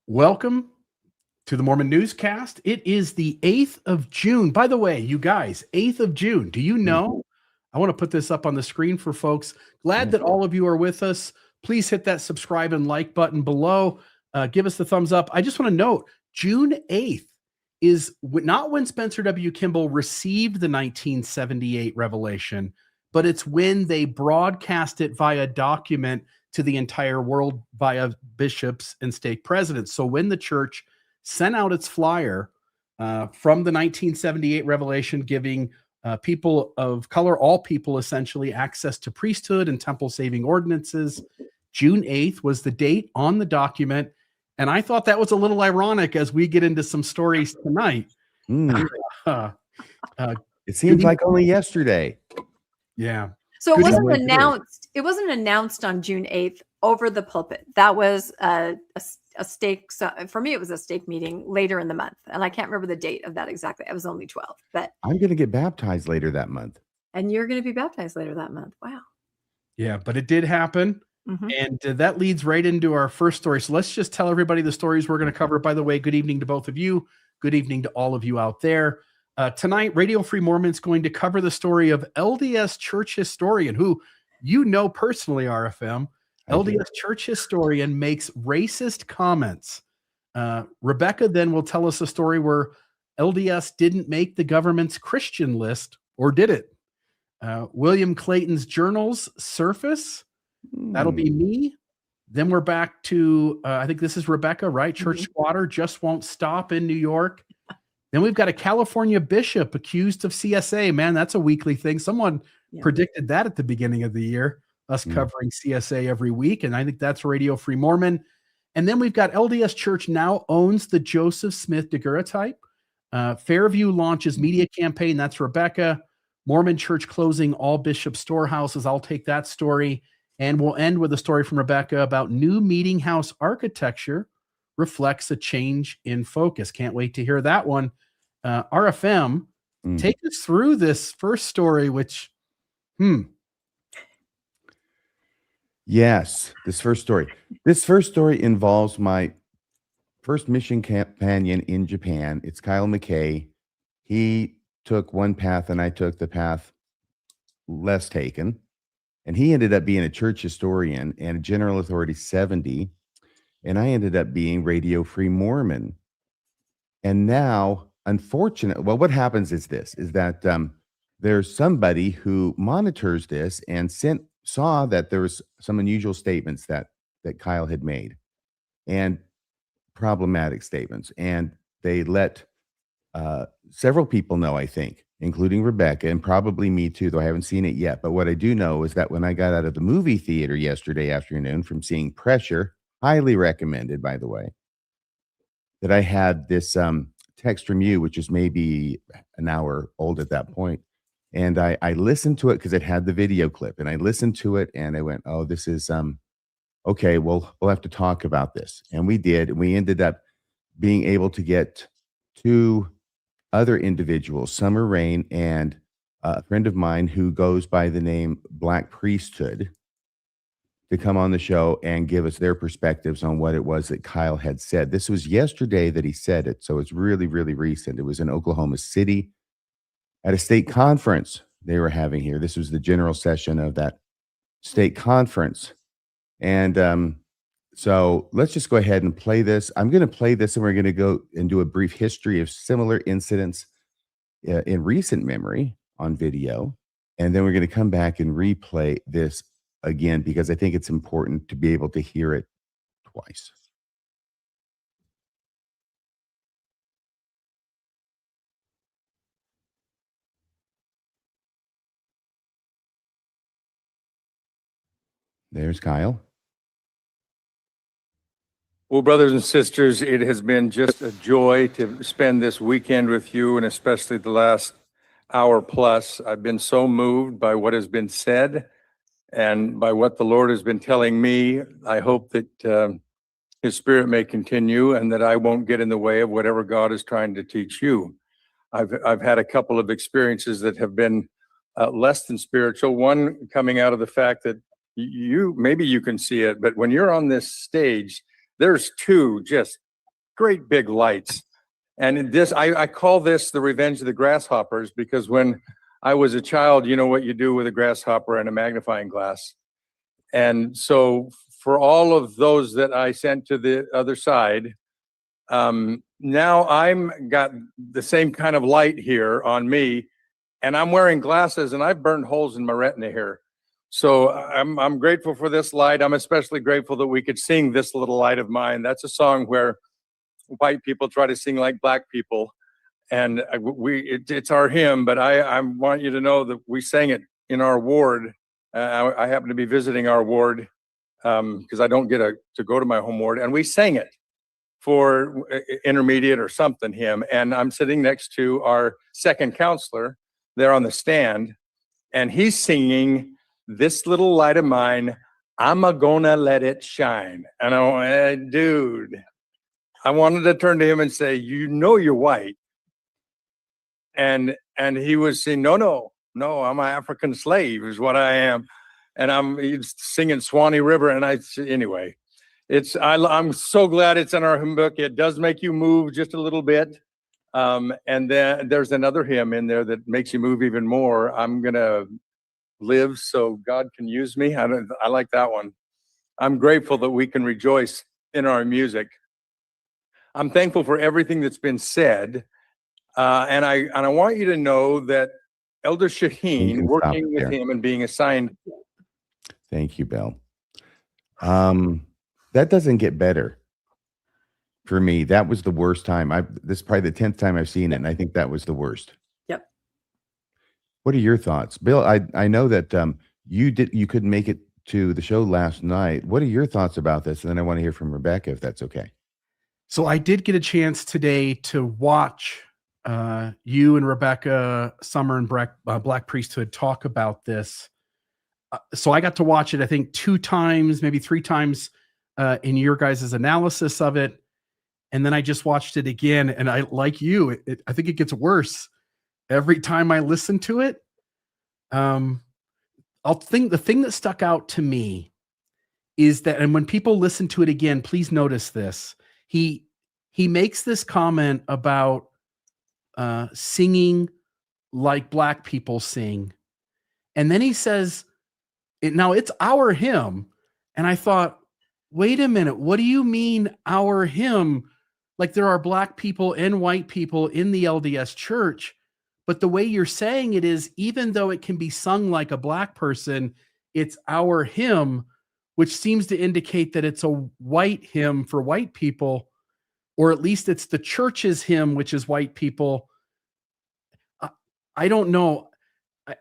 Welcome to the Mormon Newscast. It is the 8th of June. By the way, you guys, 8th of June. Do you know? I want to put this up on the screen for folks. Glad that all of you are with us. Please hit that subscribe and like button below. Give us the thumbs up. I just want to note, June 8th is not when Spencer W. Kimball received the 1978 revelation, but it's when they broadcast it via document to the entire world via bishops and stake presidents. So when the church sent out its flyer from the 1978 revelation, giving people of color, all people essentially, access to priesthood and temple saving ordinances, June 8th was the date on the document. And I thought that was a little ironic as we get into some stories tonight. It seems like only yesterday. Yeah. So it wasn't announced. It wasn't announced on June 8th over the pulpit. That was a stake. So for me, it was a stake meeting later in the month, and I can't remember the date of that exactly. I was only 12, but I'm going to get baptized later that month. And you're going to be baptized later that month. Wow. Yeah, but it did happen. And that leads right into our first story. So let's just tell everybody the stories we're going to cover. By the way, good evening to both of you. Good evening to all of you out there. Tonight, Radio Free Mormon is going to cover the story of LDS church historian, who you know personally, RFM. LDS church historian makes racist comments. Rebecca then will tell us a story where LDS didn't make the government's Christian list, or did it? William Clayton's journals surface. That'll be me. Then we're back to, I think this is Rebecca, right? Church squatter just won't stop in New York. Then we've got a California bishop accused of CSA. Man, that's a weekly thing. Someone predicted that at the beginning of the year, us covering CSA every week. And I think that's Radio Free Mormon. And then we've got LDS Church now owns the Joseph Smith daguerreotype. Fairview launches media campaign. That's Rebecca. Mormon Church closing all bishop storehouses. I'll take that story. And we'll end with a story from Rebecca about new meeting house architecture reflects a change in focus. Can't wait to hear that one. RFM, take us through this first story, which, Yes, this first story. This first story involves my first mission companion in Japan. It's Kyle McKay. He took one path and I took the path less taken. And he ended up being a church historian and a General Authority 70. And I ended up being Radio Free Mormon. And now, unfortunately, well, what happens is this, is that there's somebody who monitors this and saw that there was some unusual statements that Kyle had made and problematic statements. And they let several people know, I think, including Rebecca and probably me too, though I haven't seen it yet. But what I do know is that when I got out of the movie theater yesterday afternoon from seeing Pressure, highly recommended, by the way, that I had this text from you, which is maybe an hour old at that point. And I listened to it because it had the video clip, and I listened to it and I went, oh, this is, okay, well, we'll have to talk about this. And we did. And we ended up being able to get two other individuals, Summer Rain and a friend of mine who goes by the name Black Priesthood, to come on the show and give us their perspectives on what it was that Kyle had said. This was yesterday that he said it, so it's really, really recent. It was in Oklahoma City at a state conference they were having here. This was the general session of that state conference. And so let's just go ahead and play this. I'm going to play this, and we're going to go and do a brief history of similar incidents in recent memory on video. And then we're going to come back and replay this again, because I think it's important to be able to hear it twice. There's Kyle. Well, brothers and sisters, it has been just a joy to spend this weekend with you, and especially the last hour plus. I've been so moved by what has been said and by what the Lord has been telling me. I hope that His Spirit may continue and that I won't get in the way of whatever God is trying to teach you. I've had a couple of experiences that have been less than spiritual. One coming out of the fact that maybe you can see it, but when you're on this stage, there's two just great big lights. And this, I call this the Revenge of the Grasshoppers, because when I was a child, you know what you do with a grasshopper and a magnifying glass. And so for all of those that I sent to the other side, now I'm got the same kind of light here on me, and I'm wearing glasses, and I've burned holes in my retina here. So I'm grateful for this light. I'm especially grateful that we could sing This Little Light of Mine. That's a song where white people try to sing like black people, and it's our hymn. But I want you to know that we sang it in our ward. I happen to be visiting our ward because I don't get to go to my home ward, and we sang it for intermediate or something hymn. And I'm sitting next to our second counselor there on the stand, and he's singing This Little Light of Mine, I'm gonna let it shine. And I went, hey, dude, I wanted to turn to him and say, you know you're white. And he was saying, no, I'm an African slave is what I am. And he's singing Swanee River. And anyway, I'm so glad it's in our hymn book. It does make you move just a little bit. And then there's another hymn in there that makes you move even more. I'm going to live so God can use me. I like that one. I'm grateful that we can rejoice in our music. I'm thankful for everything that's been said. And I want you to know that Elder Shaheen, working with him and being assigned. Thank you, Bill. That doesn't get better for me. That was the worst time. This is probably the 10th time I've seen it, and I think that was the worst. Yep. What are your thoughts, Bill? I know that you couldn't make it to the show last night. What are your thoughts about this? And then I want to hear from Rebecca, if that's okay. So I did get a chance today to watch you and Rebecca, Summer and Black Priesthood talk about this. So I got to watch it, I think 2 times, maybe 3 times in your guys' analysis of it. And then I just watched it again. And I, like you, I think it gets worse every time I listen to it. The thing that stuck out to me is that, and when people listen to it again, please notice this. He makes this comment about singing like black people sing. And then he says, now it's our hymn. And I thought, wait a minute, what do you mean our hymn? Like there are black people and white people in the LDS church, but the way you're saying it is, even though it can be sung like a black person, it's our hymn, which seems to indicate that it's a white hymn for white people, or at least it's the church's hymn, which is white people. I don't know.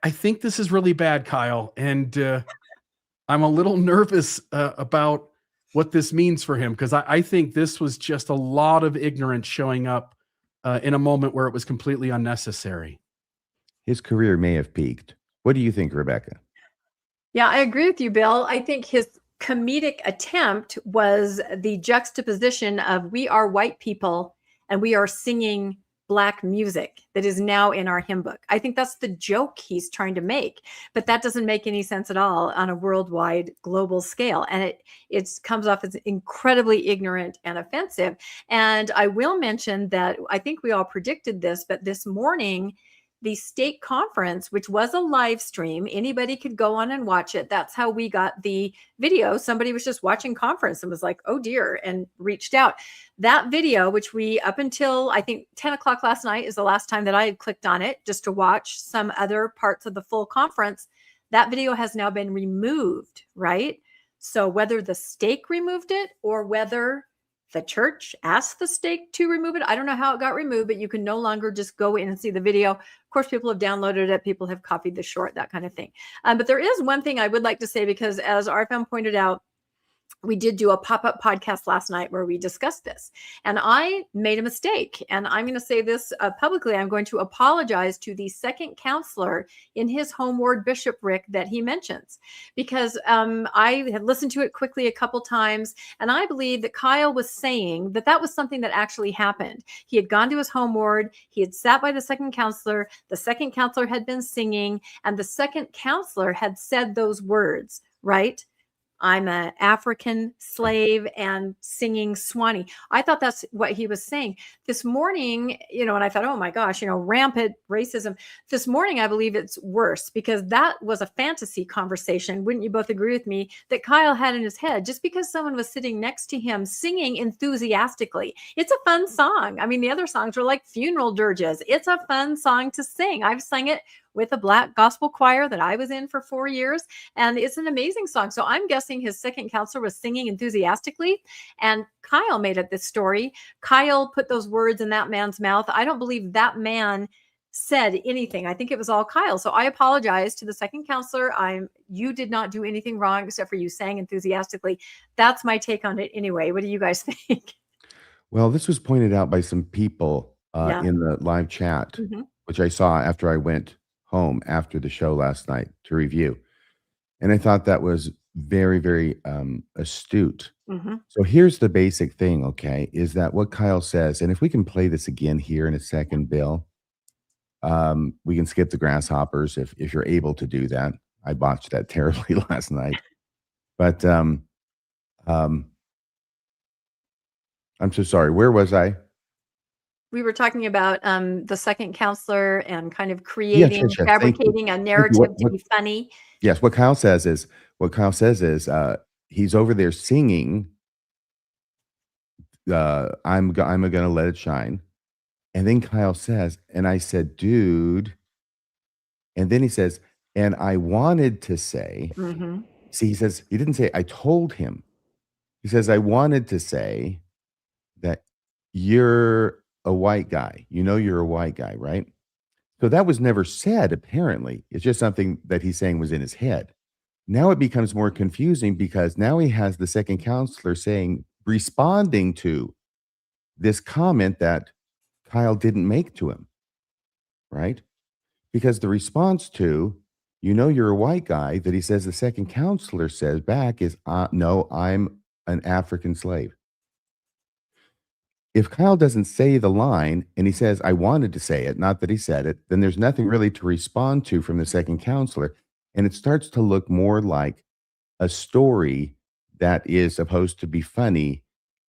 I think this is really bad, Kyle. And I'm a little nervous about what this means for him, because I think this was just a lot of ignorance showing up in a moment where it was completely unnecessary. His career may have peaked. What do you think, Rebecca? Yeah, I agree with you, Bill. I think his comedic attempt was the juxtaposition of we are white people and we are singing black music that is now in our hymn book. I think that's the joke he's trying to make, but that doesn't make any sense at all on a worldwide global scale. And it comes off as incredibly ignorant and offensive. And I will mention that I think we all predicted this, but this morning, the stake conference, which was a live stream, anybody could go on and watch it. That's how we got the video. Somebody was just watching conference and was like, oh dear, and reached out. That video, which we, up until I think 10 o'clock last night is the last time that I had clicked on it just to watch some other parts of the full conference. That video has now been removed, right? So whether the stake removed it or whether the church asked the stake to remove it, I don't know how it got removed, but you can no longer just go in and see the video. Of course, people have downloaded it. People have copied the short, that kind of thing. But there is one thing I would like to say, because as RFM pointed out, we did do a pop-up podcast last night where we discussed this, and I made a mistake. And I'm going to say this publicly. I'm going to apologize to the second counselor in his home ward, Bishop Rick, that he mentions, because I had listened to it quickly a couple times, and I believe that Kyle was saying that that was something that actually happened. He had gone to his home ward. He had sat by the second counselor. The second counselor had been singing, and the second counselor had said those words, right? I'm an African slave, and singing Swanee. I thought that's what he was saying this morning, and I thought, oh my gosh, rampant racism. This morning, I believe it's worse, because that was a fantasy conversation. Wouldn't you both agree with me that Kyle had in his head, just because someone was sitting next to him singing enthusiastically? It's a fun song. I mean, the other songs were like funeral dirges. It's a fun song to sing. I've sung it with a black gospel choir that I was in for 4 years. And it's an amazing song. So I'm guessing his second counselor was singing enthusiastically. And Kyle made up this story. Kyle put those words in that man's mouth. I don't believe that man said anything. I think it was all Kyle. So I apologize to the second counselor. You did not do anything wrong except for you sang enthusiastically. That's my take on it anyway. What do you guys think? Well, this was pointed out by some people in the live chat, which I saw after I went home after the show last night to review. And I thought that was very, very astute. So here's the basic thing, okay, is that what Kyle says, and if we can play this again here in a second, Bill, we can skip the grasshoppers if you're able to do that. I botched that terribly last night. But I'm so sorry. Where was I? We were talking about the second counselor and kind of creating, fabricating a narrative to be funny. Yes, what Kyle says is he's over there singing, I'm gonna let it shine. And then Kyle says, and I said, dude, and then he says, and I wanted to say, see, he says, he didn't say, I told him. He says, I wanted to say that you're a white guy. You're a white guy, right? So that was never said, apparently. It's just something that he's saying was in his head. Now it becomes more confusing, because now he has the second counselor responding to this comment that Kyle didn't make to him, right? Because the response to, you're a white guy, that he says the second counselor says back is, no, I'm an African slave. If Kyle doesn't say the line and he says, I wanted to say it, not that he said it, then there's nothing really to respond to from the second counselor. And it starts to look more like a story that is supposed to be funny,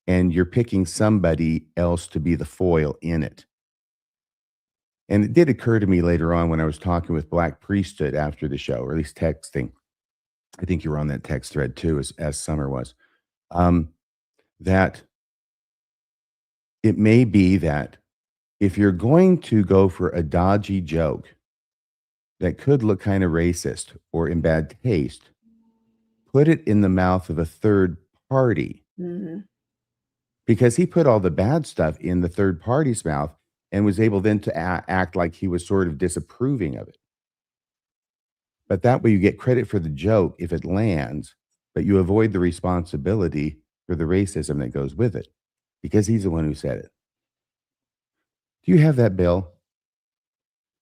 and you're picking somebody else to be the foil in it. And it did occur to me later on when I was talking with Black Priesthood after the show, or at least texting. I think you were on that text thread too, as Summer was, that it may be that if you're going to go for a dodgy joke that could look kind of racist or in bad taste, put it in the mouth of a third party. Because he put all the bad stuff in the third party's mouth and was able then to act like he was sort of disapproving of it. But that way you get credit for the joke if it lands, but you avoid the responsibility for the racism that goes with it, because he's the one who said it. Do you have that, Bill?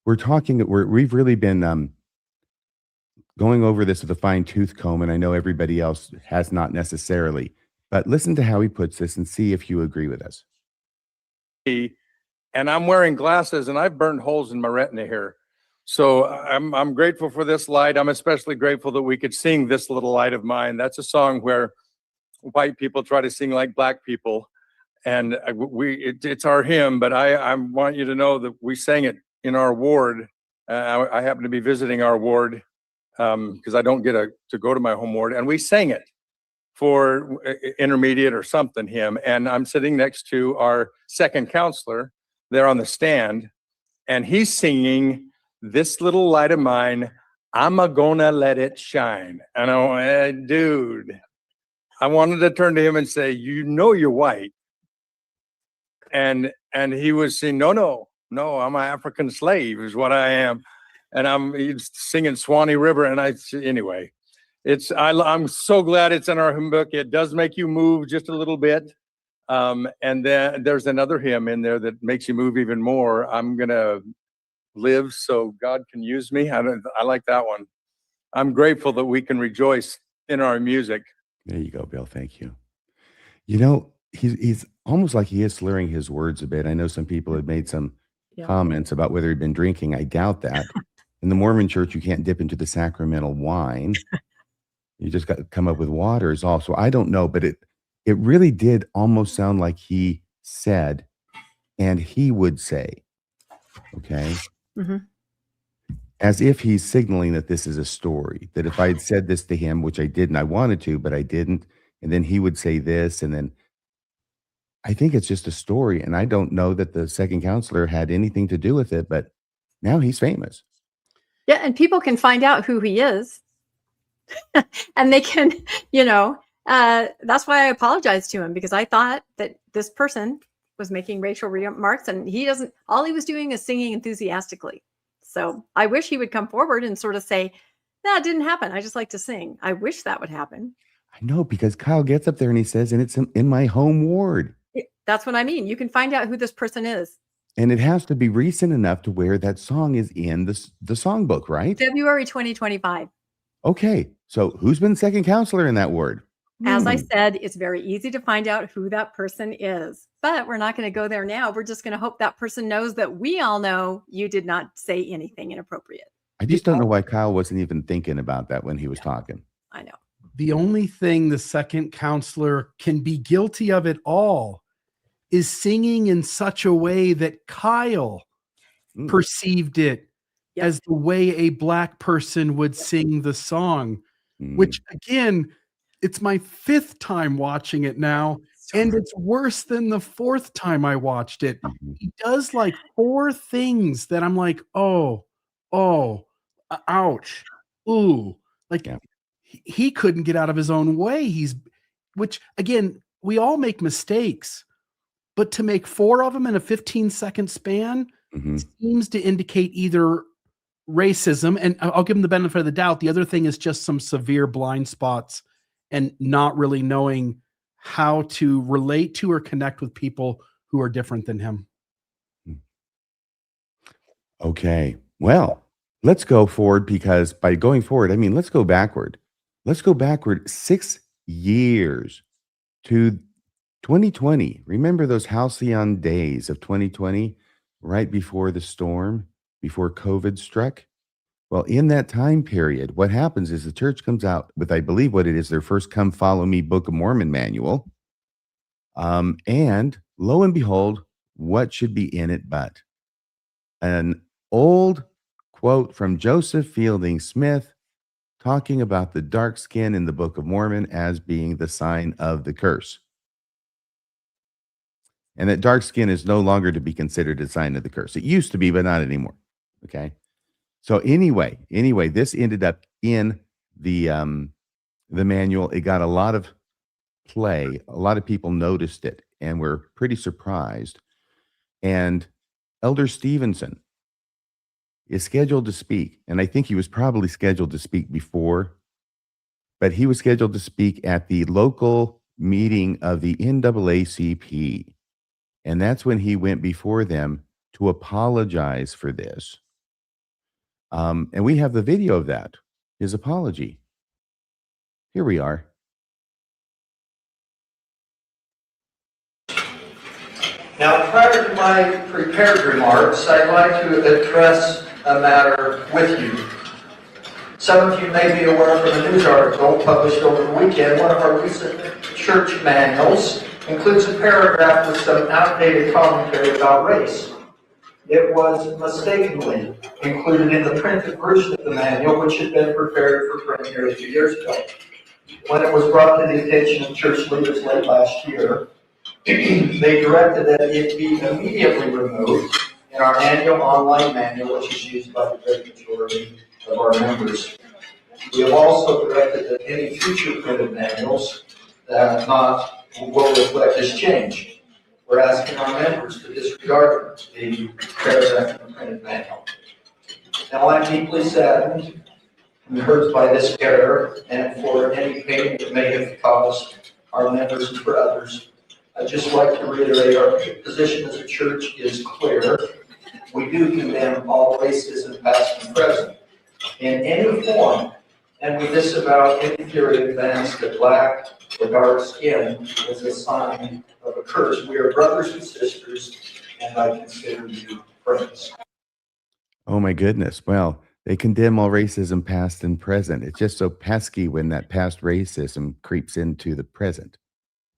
We've really been going over this with a fine-tooth comb, and I know everybody else has not necessarily. But listen to how he puts this and see if you agree with us. And I'm wearing glasses, and I've burned holes in my retina here. So I'm grateful for this light. I'm especially grateful that we could sing This Little Light of Mine. That's a song where white people try to sing like black people. And it's our hymn, but I want you to know that we sang it in our ward. I happen to be visiting our ward because I don't get to go to my home ward. And we sang it for intermediate or something hymn. And I'm sitting next to our second counselor there on the stand, and he's singing This Little Light of Mine, I'm gonna let it shine. And I went, hey, dude, I wanted to turn to him and say, you're white. And he was saying, no, I'm an African slave is what I am. And I'm singing Swanee River. And anyway, I'm so glad it's in our hymn book. It does make you move just a little bit. And then there's another hymn in there that makes you move even more. I'm going to live so God can use me. I like that one. I'm grateful that we can rejoice in our music. There you go, Bill. Thank you. He's almost like he is slurring his words a bit. I know some people have made some comments about whether he'd been drinking. I doubt that. In the Mormon church, you can't dip into the sacramental wine. You just got to come up with water is all. So I don't know, but it really did almost sound like he said, and he would say, okay? Mm-hmm. As if he's signaling that this is a story, that if I had said this to him, which I didn't, I wanted to, but I didn't, and then he would say this, and then I think it's just a story, and I don't know that the second counselor had anything to do with it, but now he's famous. Yeah, and people can find out who he is. And they can, that's why I apologized to him, because I thought that this person was making racial remarks, and all he was doing is singing enthusiastically. So I wish he would come forward and sort of say, "That didn't happen. I just like to sing." I wish that would happen. I know, because Kyle gets up there and he says, and it's in my home ward. That's what I mean. You can find out who this person is. And it has to be recent enough to where that song is in the songbook, right? February 2025. Okay. So who's been second counselor in that ward? As I said, it's very easy to find out who that person is, but we're not going to go there now. We're just going to hope that person knows that we all know you did not say anything inappropriate. I just don't know why Kyle wasn't even thinking about that when he was talking. I know. The only thing the second counselor can be guilty of it all is singing in such a way that Kyle perceived it as the way a Black person would sing the song, which again, it's my 5th time watching it now, and it's worse than the 4th time I watched it. He does like 4 things that I'm like, oh, ouch, ooh, like he couldn't get out of his own way. Which again, we all make mistakes, but to make 4 of them in a 15-second span seems to indicate either racism, and I'll give him the benefit of the doubt. The other thing is just some severe blind spots and not really knowing how to relate to or connect with people who are different than him. Okay. Well, let's go forward, because by going forward, I mean, let's go backward. Let's go backward 6 years to 2020. Remember those halcyon days of 2020, right before the storm, before COVID struck? Well, in that time period, what happens is the church comes out with, I believe what it is, their first Come Follow Me Book of Mormon manual. And lo and behold, what should be in it but an old quote from Joseph Fielding Smith talking about the dark skin in the Book of Mormon as being the sign of the curse. And that dark skin is no longer to be considered a sign of the curse. It used to be, but not anymore. Okay. So anyway, this ended up in the manual. It got a lot of play. A lot of people noticed it and were pretty surprised. And Elder Stevenson is scheduled to speak. And I think he was probably scheduled to speak before, but he was scheduled to speak at the local meeting of the NAACP. And that's when he went before them to apologize for this. And we have the video of that, his apology. Here we are. Now, prior to my prepared remarks, I'd like to address a matter with you. Some of you may be aware from a news article published over the weekend, one of our recent church manuals includes a paragraph with some outdated commentary about race. It was mistakenly included in the printed version of the manual, which had been prepared for print nearly 2 years ago. When it was brought to the attention of church leaders late last year, they directed that it be immediately removed in our annual online manual, which is used by the great majority of our members. We have also directed that any future printed manuals that will reflect this change. We're asking our members to disregard the paragraph in the printed manual. Now, I'm deeply saddened and hurt by this error and for any pain it may have caused our members and for others. I'd just like to reiterate our position as a church is clear. We do condemn all racism, past and present, in any form, and we disavow any theory advanced that black or dark skin is a sign of a curse. We are brothers and sisters, and I consider you friends. Oh my goodness. Well, They condemn all racism, past and present. It's just so pesky when that past racism creeps into the present,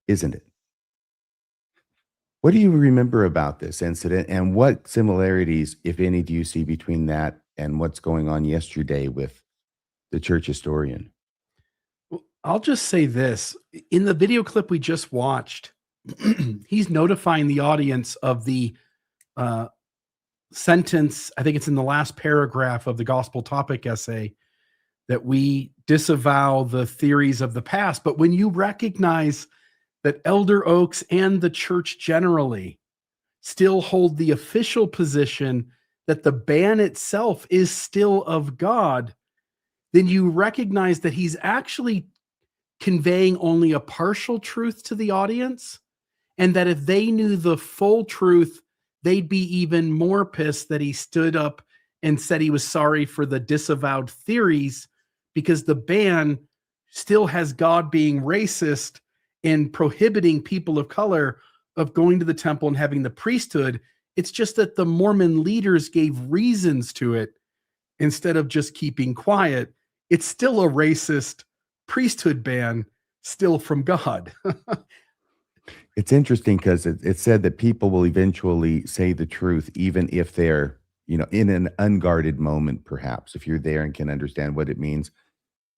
isn't it? What do you remember about this incident, and what similarities, if any, do you see between that and what's going on yesterday with the church historian? Well, I'll just say this. In the video clip we just watched, he's notifying the audience of the sentence, I think it's in the last paragraph of the gospel topic essay, that we disavow the theories of the past. But when you recognize that Elder Oaks and the church generally still hold the official position that the ban itself is still of God, then you recognize that he's actually conveying only a partial truth to the audience, and that if they knew the full truth, they'd be even more pissed that he stood up and said he was sorry for the disavowed theories, because the ban still has God being racist and prohibiting people of color of going to the temple and having the priesthood. It's just that the Mormon leaders gave reasons to it instead of just keeping quiet. It's still a racist priesthood ban, still from God. It's interesting because it said that people will eventually say the truth, even if they're, in an unguarded moment, perhaps, if you're there and can understand what it means.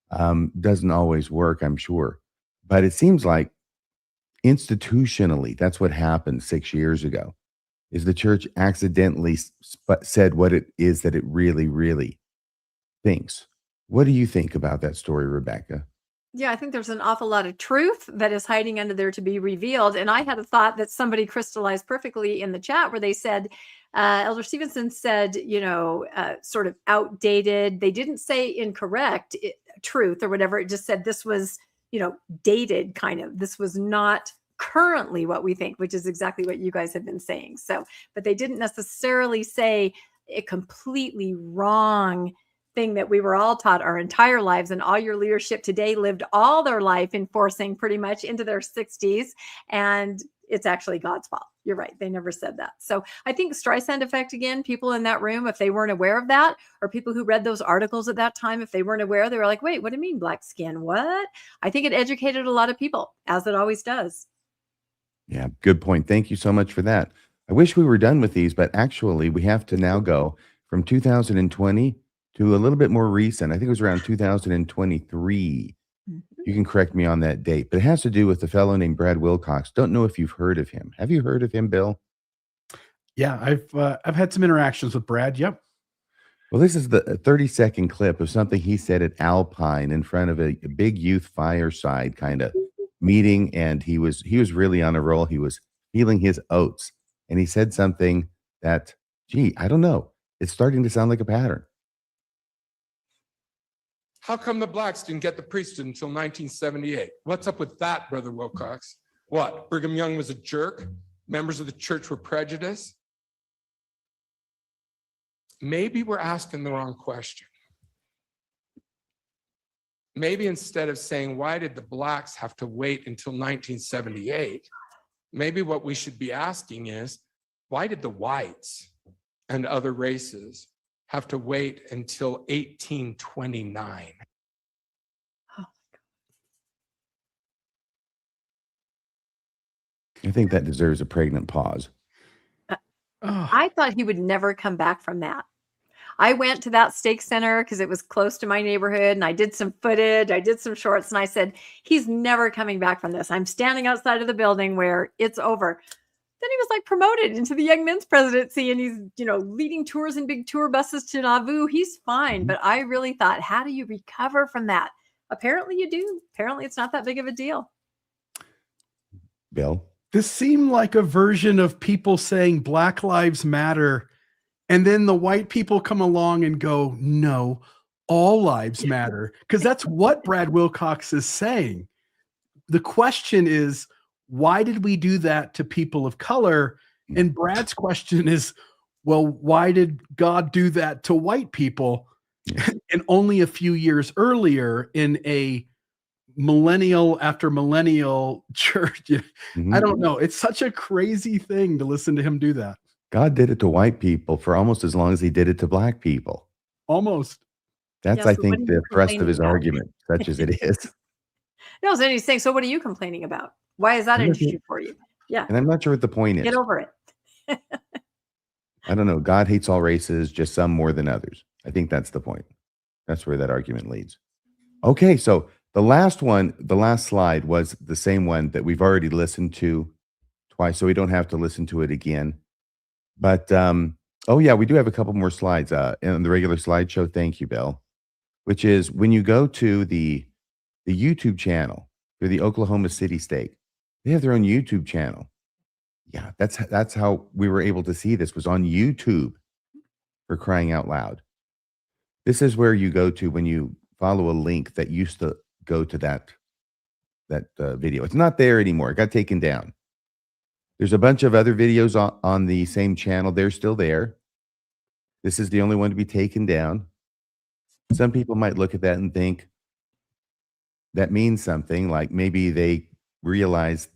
Doesn't always work, I'm sure. But it seems like institutionally, that's what happened 6 years ago, is the church accidentally said what it is that it really, really thinks. What do you think about that story, Rebecca? Yeah, I think there's an awful lot of truth that is hiding under there to be revealed. And I had a thought that somebody crystallized perfectly in the chat where they said, Elder Stevenson said, sort of outdated. They didn't say incorrect truth or whatever. It just said this was, dated kind of. This was not currently what we think, which is exactly what you guys have been saying. So, but they didn't necessarily say a completely wrong thing that we were all taught our entire lives, and all your leadership today lived all their life enforcing pretty much into their 60s, and it's actually God's fault. You're right. They never said that. So I think Streisand effect again, people in that room, if they weren't aware of that, or people who read those articles at that time, if they weren't aware, they were like, wait, what do you mean black skin? What? I think it educated a lot of people, as it always does. Yeah, good point. Thank you so much for that. I wish we were done with these, but actually we have to now go from 2020 to a little bit more recent. I think it was around 2023. You can correct me on that date, but it has to do with a fellow named Brad Wilcox. Don't know if you've heard of him. Have you heard of him, Bill? Yeah, I've had some interactions with Brad. Yep. Well, this is the 30-second clip of something he said at Alpine in front of a big youth fireside kind of meeting, and he was really on a roll. He was feeling his oats, and he said something that, I don't know. It's starting to sound like a pattern. How come the blacks didn't get the priesthood until 1978? What's up with that, Brother Wilcox? What, Brigham Young was a jerk? Members of the church were prejudiced? Maybe we're asking the wrong question. Maybe instead of saying, why did the blacks have to wait until 1978? Maybe what we should be asking is, why did the whites and other races have to wait until 1829? I think that deserves a pregnant pause. I thought he would never come back from that. I went to that stake center because it was close to my neighborhood, and I did some footage, I did some shorts, and I said, he's never coming back from this. I'm standing outside of the building where it's over. Then he was like promoted into the young men's presidency, and he's, leading tours in big tour buses to Nauvoo. He's fine. But I really thought, how do you recover from that? Apparently you do. Apparently it's not that big of a deal. Bill? This seemed like a version of people saying Black Lives Matter, and then the white people come along and go, no, all lives matter. Because that's what Brad Wilcox is saying. The question is, why did we do that to people of color? And Brad's question is, well, why did God do that to white people? And only a few years earlier in a millennial after millennial church. I don't know. It's such a crazy thing to listen to him do that. God did it to white people for almost as long as he did it to black people. Almost. That's, Yeah, I so what are think, you the thrust of complaining his about? argument, such as it is. No, so he's saying, so what are you complaining about? Why is that I'm an not sure- issue for you? Yeah, And I'm not sure what the point get is. over it. I don't know. God hates all races, just some more than others. I think that's the point. That's where that argument leads. Okay, so the last one, the last slide was the same one that we've already listened to twice, so we don't have to listen to it again. But oh yeah, we do have a couple more slides in the regular slideshow. Thank you, Bill. Which is when you go to the YouTube channel for the Oklahoma City Stake, they have their own YouTube channel. Yeah, that's how we were able to see this, was on YouTube, for crying out loud. This is where you go to when you follow a link that used to go to that video. It's not there anymore. It got taken down. There's a bunch of other videos on the same channel. They're still there. This is the only one to be taken down. Some people might look at that and think that means something, like maybe they realized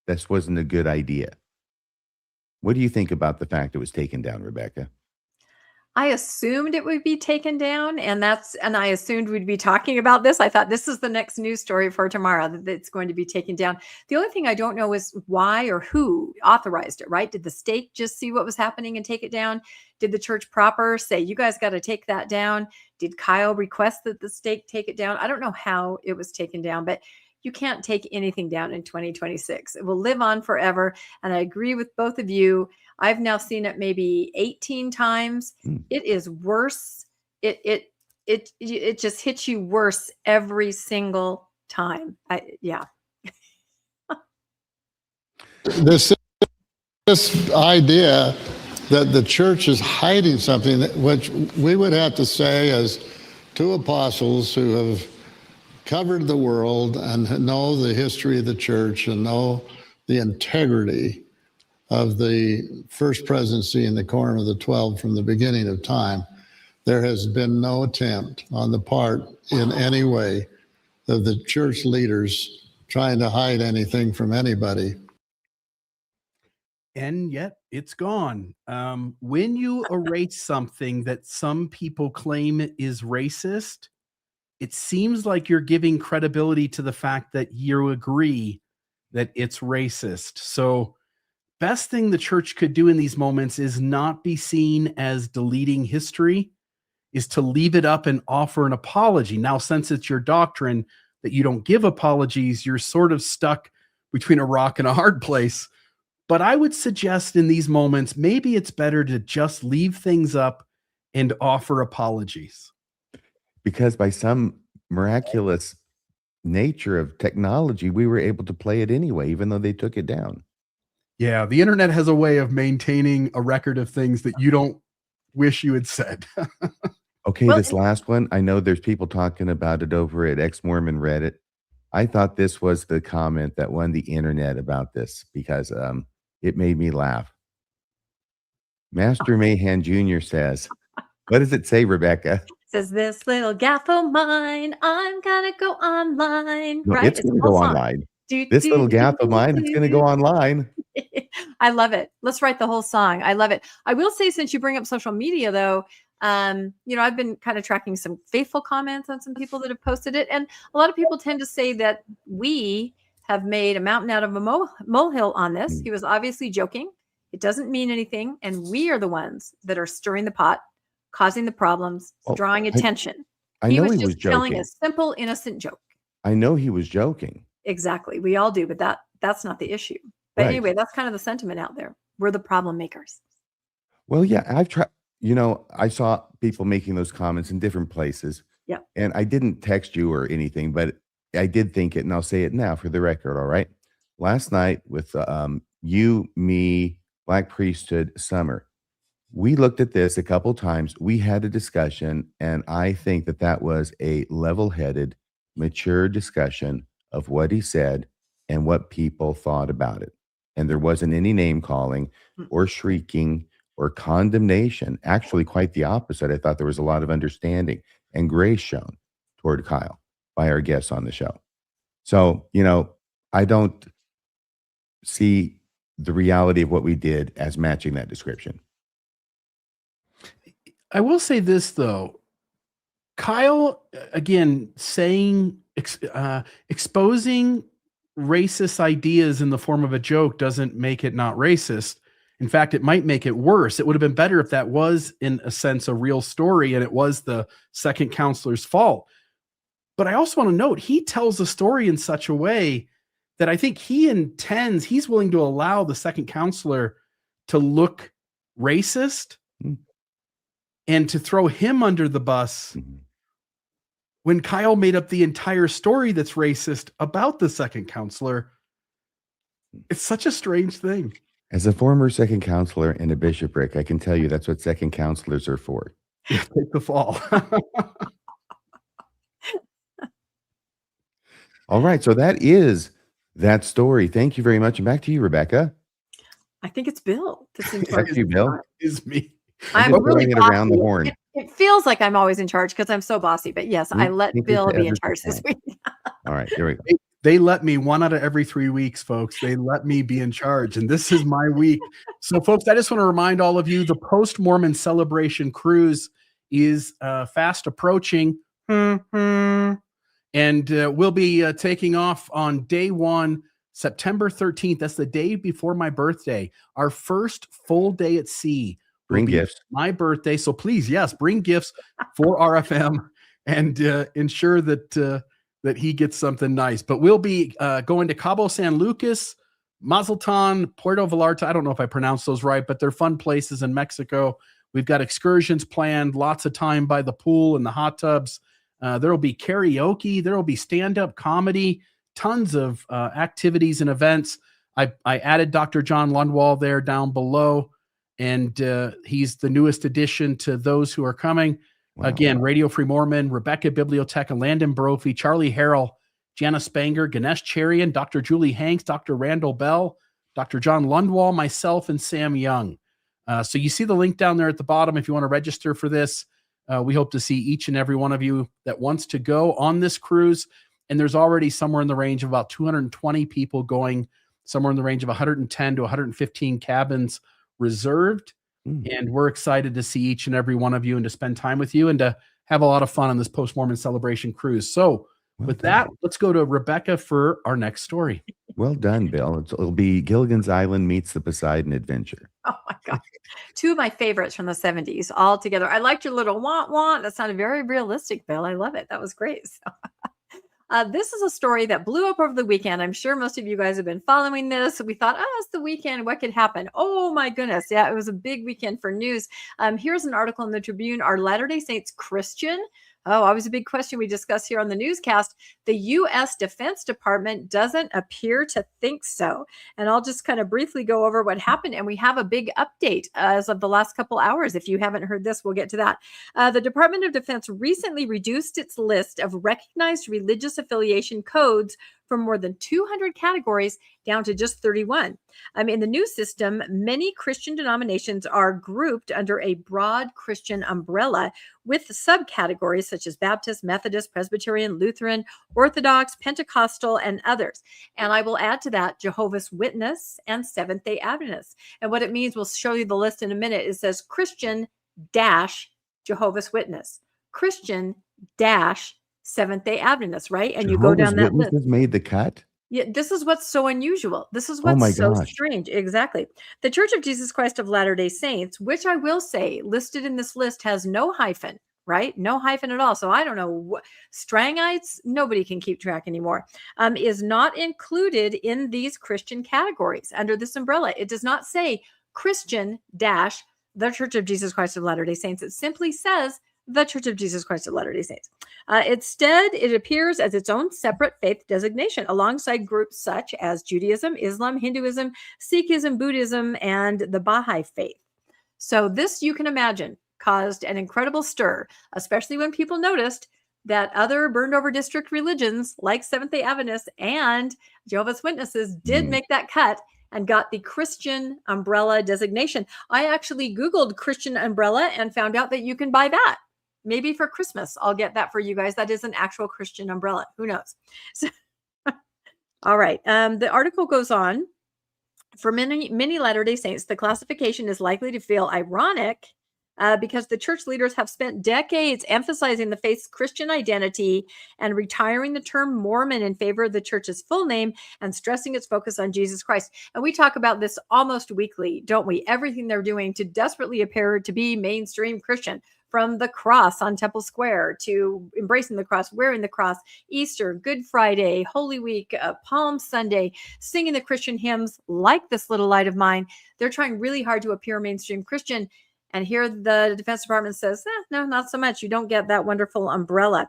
this wasn't a good idea. What do you think about the fact it was taken down, Rebecca? I assumed it would be taken down, and I assumed we'd be talking about this. I thought this is the next news story for tomorrow, that it's going to be taken down. The only thing I don't know is why or who authorized it, right? Did the stake just see what was happening and take it down? Did the church proper say, you guys got to take that down? Did Kyle request that the stake take it down? I don't know how it was taken down, but you can't take anything down in 2026. It will live on forever. And I agree with both of you. I've now seen it maybe 18 times. It is worse. It just hits you worse every single time. Yeah. This idea that the church is hiding something, which we would have to say as two apostles who have covered the world and know the history of the church and know the integrity of the first presidency and the Quorum of the 12 from the beginning of time. There has been no attempt on the part in any way of the church leaders trying to hide anything from anybody. And yet it's gone. When you erase something that some people claim is racist, it seems like you're giving credibility to the fact that you agree that it's racist. So best thing the church could do in these moments is not be seen as deleting history, is to leave it up and offer an apology. Now, since it's your doctrine that you don't give apologies, you're sort of stuck between a rock and a hard place. But I would suggest in these moments, maybe it's better to just leave things up and offer apologies. Because by some miraculous nature of technology, we were able to play it anyway, even though they took it down. Yeah, the internet has a way of maintaining a record of things that you don't wish you had said. Okay, Well, this last one, I know there's people talking about it over at Ex-Mormon Reddit. I thought this was the comment that won the internet about this because it made me laugh. Master Mahan Jr. says, what does it say, Rebecca? says this little gaff of mine, I'm gonna go online. No, right? it's going to go online. This little gap of mine, it's going to go online. I love it. Let's write the whole song. I love it. I will say, since you bring up social media, though, I've been kind of tracking some faithful comments on some people that have posted it. And a lot of people tend to say that we have made a mountain out of a molehill on this. He was obviously joking. It doesn't mean anything. And we are the ones that are stirring the pot, causing the problems, drawing attention. I know was he was just telling joking. a simple, innocent joke. I know he was joking. Exactly. We all do, but that's not the issue. But Right. anyway, that's kind of the sentiment out there. We're the problem makers. Well, yeah, I've tried, I saw people making those comments in different places. Yeah. And I didn't text you or anything, but I did think it, and I'll say it now for the record, all right? Last night with you, me, Black Priesthood, Summer, we looked at this a couple times. We had a discussion, and I think that was a level-headed, mature discussion of what he said and what people thought about it. And there wasn't any name calling or shrieking or condemnation. Actually, quite the opposite. I thought there was a lot of understanding and grace shown toward Kyle by our guests on the show. So, I don't see the reality of what we did as matching that description. I will say this, though. Kyle, again, exposing racist ideas in the form of a joke doesn't make it not racist. In fact, it might make it worse. It would have been better if that was, in a sense, a real story and it was the second counselor's fault. But I also want to note, he tells the story in such a way that I think he's willing to allow the second counselor to look racist and to throw him under the bus when Kyle made up the entire story that's racist about the second counselor. It's such a strange thing. As a former second counselor in a bishopric, I can tell you that's what second counselors are for. Yeah, take the fall. All right. So that is that story. Thank you very much. And back to you, Rebecca. I think it's Bill. Back to you, Bill. Is me. I'm just really throwing it around the bossy. horn. It feels like I'm always in charge because I'm so bossy. But yes, I let think Bill it's be in ever charge this so week. All right. There we go. They let me 1 out of every 3 weeks, folks. They let me be in charge, and this is my week. So, folks, I just want to remind all of you, the post-Mormon celebration cruise is fast approaching. And we'll be taking off on day 1, September 13th. That's the day before my birthday. Our first full day at sea. Bring gifts. My birthday. So please, yes, bring gifts for RFM and ensure that that he gets something nice. But we'll be going to Cabo San Lucas, Mazatlan, Puerto Vallarta. I don't know if I pronounced those right, but they're fun places in Mexico. We've got excursions planned, lots of time by the pool and the hot tubs. There will be karaoke. There will be stand-up comedy, tons of activities and events. I added Dr. John Lundwall there down below, and he's the newest addition to those who are coming. Wow. Again, Radio Free Mormon, Rebecca Biblioteca, Landon Brophy, Charlie Harrell, Jana Spanger, Ganesh Cherian, Dr. Julie Hanks, Dr. Randall Bell, Dr. John Lundwall, myself, and Sam Young. So you see the link down there at the bottom if you want to register for this. We hope to see each and every one of you that wants to go on this cruise. And there's already somewhere in the range of about 220 people going, somewhere in the range of 110 to 115 cabins reserved. And we're excited to see each and every one of you and to spend time with you and to have a lot of fun on this post-Mormon celebration cruise. So with that, let's go to Rebecca for our next story. Well done, Bill. It'll be Gilligan's Island meets the Poseidon Adventure. Oh my God. 2 of my favorites from the 70s all together. I liked your little want. That sounded very realistic, Bill. I love it. That was great. So, this is a story that blew up over the weekend. I'm sure most of you guys have been following this. We thought, it's the weekend. What could happen? Oh my goodness. Yeah, it was a big weekend for news. Here's an article in the Tribune. Are Latter-day Saints Christian? Oh, always a big question we discuss here on the newscast. The U.S. Defense Department doesn't appear to think so. And I'll just kind of briefly go over what happened. And we have a big update as of the last couple hours. If you haven't heard this, we'll get to that. The Department of Defense recently reduced its list of recognized religious affiliation codes from more than 200 categories down to just 31. In the new system, many Christian denominations are grouped under a broad Christian umbrella with subcategories such as Baptist, Methodist, Presbyterian, Lutheran, Orthodox, Pentecostal, and others. And I will add to that Jehovah's Witness and Seventh-day Adventists. And what it means, we'll show you the list in a minute. It says Christian dash Jehovah's Witness, Christian dash Seventh-day Adventists, right? And you go down that list. Witnesses made the cut? Yeah, this is what's so unusual. This is what's so strange. Exactly. The Church of Jesus Christ of Latter-day Saints, which I will say listed in this list, has no hyphen, right? No hyphen at all. So I don't know. Strangites, nobody can keep track anymore, is not included in these Christian categories under this umbrella. It does not say Christian dash the Church of Jesus Christ of Latter-day Saints. It simply says the Church of Jesus Christ of Latter-day Saints. Instead, it appears as its own separate faith designation alongside groups such as Judaism, Islam, Hinduism, Sikhism, Buddhism, and the Baha'i faith. So this, you can imagine, caused an incredible stir, especially when people noticed that other burned over district religions like Seventh-day Adventists and Jehovah's Witnesses did make that cut and got the Christian umbrella designation. I actually Googled Christian umbrella and found out that you can buy that. Maybe for Christmas, I'll get that for you guys. That is an actual Christian umbrella. Who knows? So, all right. The article goes on. For many Latter-day Saints, the classification is likely to feel ironic because the church leaders have spent decades emphasizing the faith's Christian identity and retiring the term Mormon in favor of the church's full name and stressing its focus on Jesus Christ. And we talk about this almost weekly, don't we? Everything they're doing to desperately appear to be mainstream Christian, from the cross on Temple Square to embracing the cross, wearing the cross, Easter, Good Friday, Holy Week, Palm Sunday, singing the Christian hymns like This Little Light of Mine. They're trying really hard to appear mainstream Christian. And here the Defense Department says, no, not so much. You don't get that wonderful umbrella.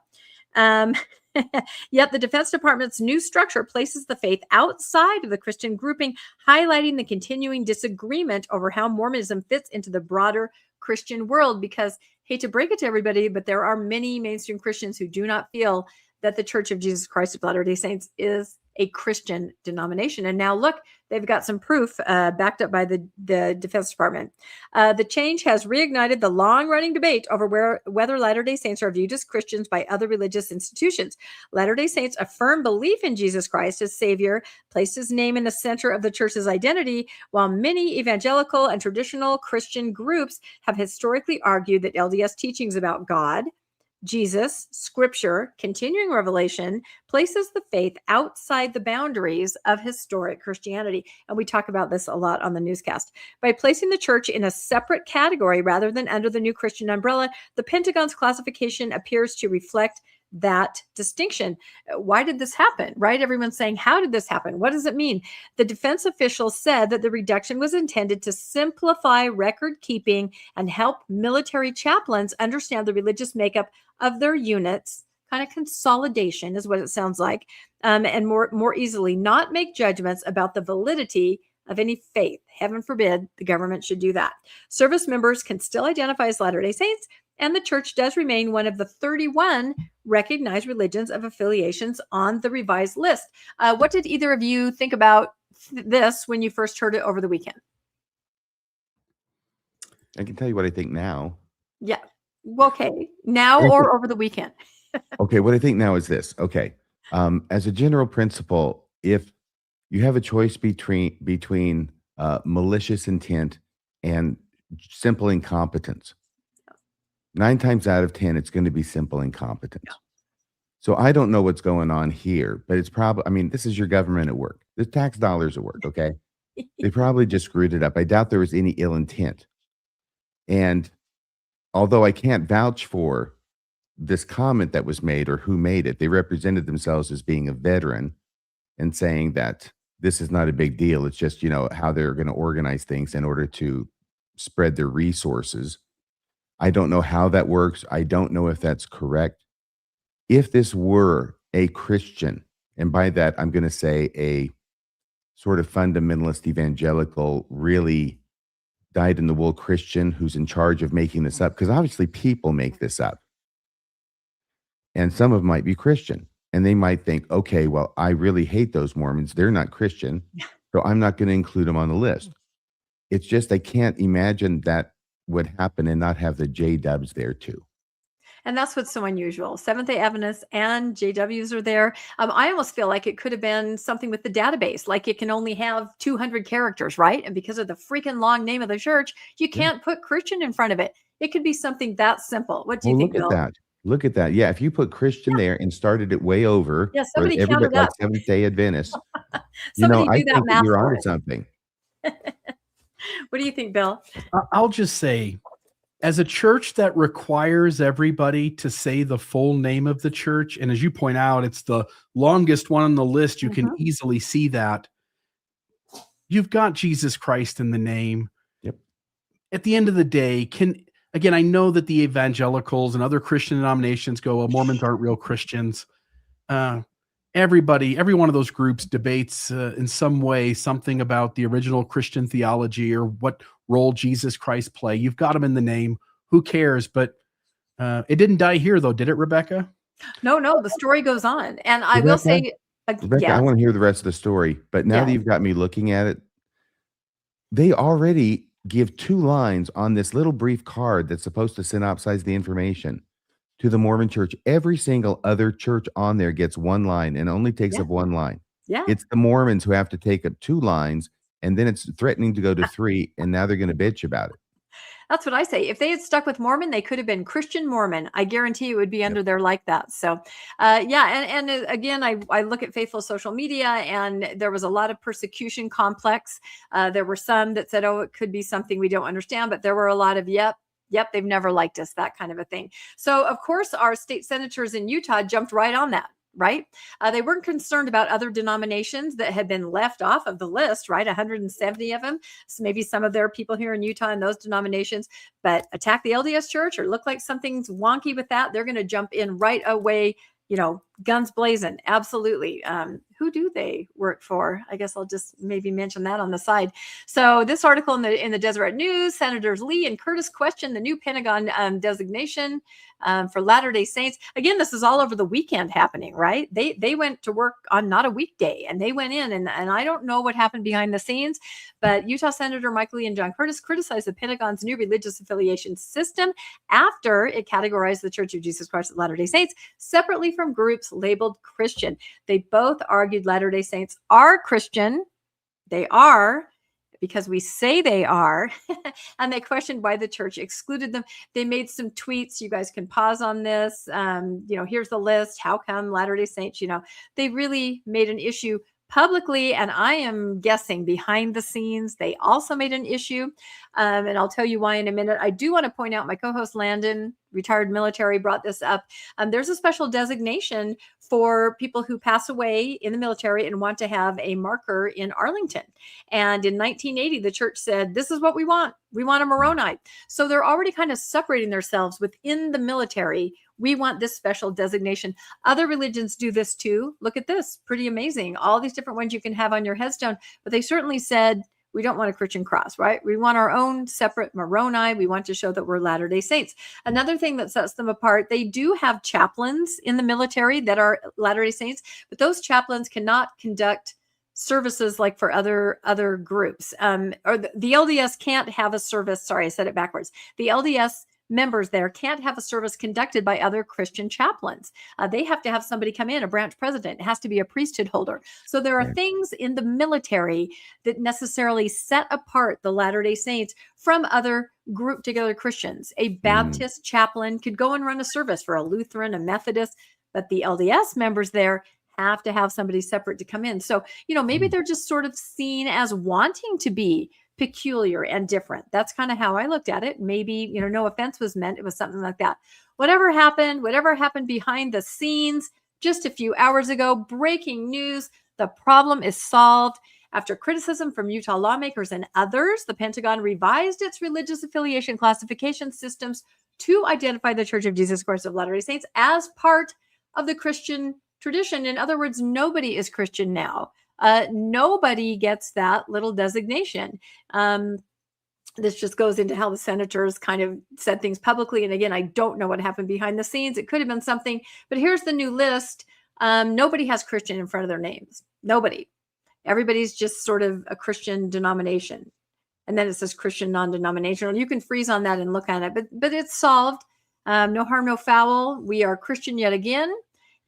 Yet the Defense Department's new structure places the faith outside of the Christian grouping, highlighting the continuing disagreement over how Mormonism fits into the broader Christian world. Because, hate to break it to everybody, but there are many mainstream Christians who do not feel that the Church of Jesus Christ of Latter-day Saints is a Christian denomination. And now look, they've got some proof backed up by the Defense Department. The change has reignited the long-running debate over whether Latter-day Saints are viewed as Christians by other religious institutions. Latter-day Saints affirm belief in Jesus Christ as Savior, place his name in the center of the church's identity, while many evangelical and traditional Christian groups have historically argued that LDS teachings about God, Jesus, Scripture, continuing revelation places the faith outside the boundaries of historic Christianity. And we talk about this a lot on the newscast. By placing the church in a separate category rather than under the new Christian umbrella, the Pentagon's classification appears to reflect that distinction. Why did this happen? Right? Everyone's saying, how did this happen? What does it mean? The defense official said that the reduction was intended to simplify record keeping and help military chaplains understand the religious makeup of their units. Kind of consolidation is what it sounds like, and more easily not make judgments about the validity of any faith. Heaven forbid the government should do that. Service members can still identify as Latter-day Saints, and the church does remain one of the 31 recognized religions of affiliations on the revised list. What did either of you think about this when you first heard it over the weekend? I can tell you what I think now. Yeah. Okay. Now or over the weekend? Okay. What I think now is this. Okay. As a general principle, if you have a choice between malicious intent and simple incompetence, 9 times out of 10, it's going to be simple incompetence. Yeah. So I don't know what's going on here, but it's probably, I mean, this is your government at work. The tax dollars at work, okay? They probably just screwed it up. I doubt there was any ill intent. And although I can't vouch for this comment that was made or who made it, they represented themselves as being a veteran and saying that this is not a big deal. It's just, how they're going to organize things in order to spread their resources. I don't know how that works. I don't know if that's correct. If this were a Christian, and by that I'm going to say a sort of fundamentalist evangelical, really dyed-in-the-wool Christian who's in charge of making this up, because obviously people make this up. And some of them might be Christian, and they might think, okay, well, I really hate those Mormons. They're not Christian, so I'm not going to include them on the list. It's just I can't imagine that would happen and not have the J-dubs there too. And that's what's so unusual. Seventh-day Adventists and JWs are there. I almost feel like it could have been something with the database, like it can only have 200 characters, right? And because of the freaking long name of the church, you can't put Christian in front of it. It could be something that simple. What do you think, Bill? Look at that. Yeah, if you put Christian there and started it way over, somebody counted like up. Seventh-day Adventists, I think that math you're for onto it. something. What do you think, Bill? I'll just say, as a church that requires everybody to say the full name of the church, and as you point out, it's the longest one on the list, you can easily see that. You've got Jesus Christ in the name. Yep. At the end of the day, I know that the evangelicals and other Christian denominations go, well, Mormons aren't real Christians. Every one of those groups debates in some way something about the original Christian theology or what role Jesus Christ play. You've got him in the name. Who cares? But it didn't die here, though, did it, Rebecca? No. The story goes on. And I will say, Rebecca, yes. I want to hear the rest of the story. But now that you've got me looking at it, they already give 2 lines on this little brief card that's supposed to synopsize the information to the Mormon church. Every single other church on there gets 1 line and only takes up 1 line. Yeah. It's the Mormons who have to take up 2 lines, and then it's threatening to go to 3, and now they're going to bitch about it. That's what I say. If they had stuck with Mormon, they could have been Christian Mormon. I guarantee it would be under there like that. So, yeah. And again, I look at Faithful social media, and there was a lot of persecution complex. There were some that said, oh, it could be something we don't understand. But there were a lot of, yep, they've never liked us, that kind of a thing. So, of course, our state senators in Utah jumped right on that. Right? They weren't concerned about other denominations that had been left off of the list, right? 170 of them. So maybe some of their people here in Utah in those denominations, but attack the LDS church or look like something's wonky with that, they're going to jump in right away, guns blazing. Absolutely. Who do they work for? I guess I'll just maybe mention that on the side. So this article in the Deseret News, Senators Lee and Curtis question the new Pentagon designation for Latter-day Saints. Again, this is all over the weekend happening, right? They went to work on not a weekday, and they went in, and I don't know what happened behind the scenes, but Utah Senator Mike Lee and John Curtis criticized the Pentagon's new religious affiliation system after it categorized the Church of Jesus Christ of Latter-day Saints separately from groups labeled Christian. They both argued Latter-day Saints are Christian. They are, because we say they are, and they questioned why the church excluded them. They made some tweets. You guys can pause on this. Here's the list. How come Latter-day Saints, they really made an issue publicly, and I am guessing behind the scenes, they also made an issue. And I'll tell you why in a minute. I do want to point out my co-host Landon, retired military, brought this up. There's a special designation for people who pass away in the military and want to have a marker in Arlington. And in 1980, the church said, this is what we want. We want a Moroni. So they're already kind of separating themselves within the military. We want this special designation. Other religions do this too. Look at this. Pretty amazing. All these different ones you can have on your headstone. But they certainly said, we don't want a Christian cross, right? We want our own separate Moroni. We want to show that we're Latter-day Saints. Another thing that sets them apart, they do have chaplains in the military that are Latter-day Saints, but those chaplains cannot conduct services like for other groups. Or the LDS can't have a service. Sorry, I said it backwards. The LDS members there can't have a service conducted by other Christian chaplains. They have to have somebody come in, a branch president. It has to be a priesthood holder. So there are things in the military that necessarily set apart the Latter-day Saints from other grouped together Christians. A Baptist chaplain could go and run a service for a Lutheran, a Methodist, but the LDS members there have to have somebody separate to come in. So, maybe they're just sort of seen as wanting to be peculiar and different. That's kind of how I looked at it. Maybe, no offense was meant. It was something like that. Whatever happened behind the scenes just a few hours ago, breaking news, the problem is solved. After criticism from Utah lawmakers and others, the Pentagon revised its religious affiliation classification systems to identify the Church of Jesus Christ of Latter-day Saints as part of the Christian tradition. In other words, nobody is Christian now. Nobody gets that little designation. This just goes into how the senators kind of said things publicly. And again, I don't know what happened behind the scenes. It could have been something, but here's the new list. Nobody has Christian in front of their names. Nobody. Everybody's just sort of a Christian denomination. And then it says Christian non-denominational. You can freeze on that and look at it, but it's solved. No harm, no foul. We are Christian yet again.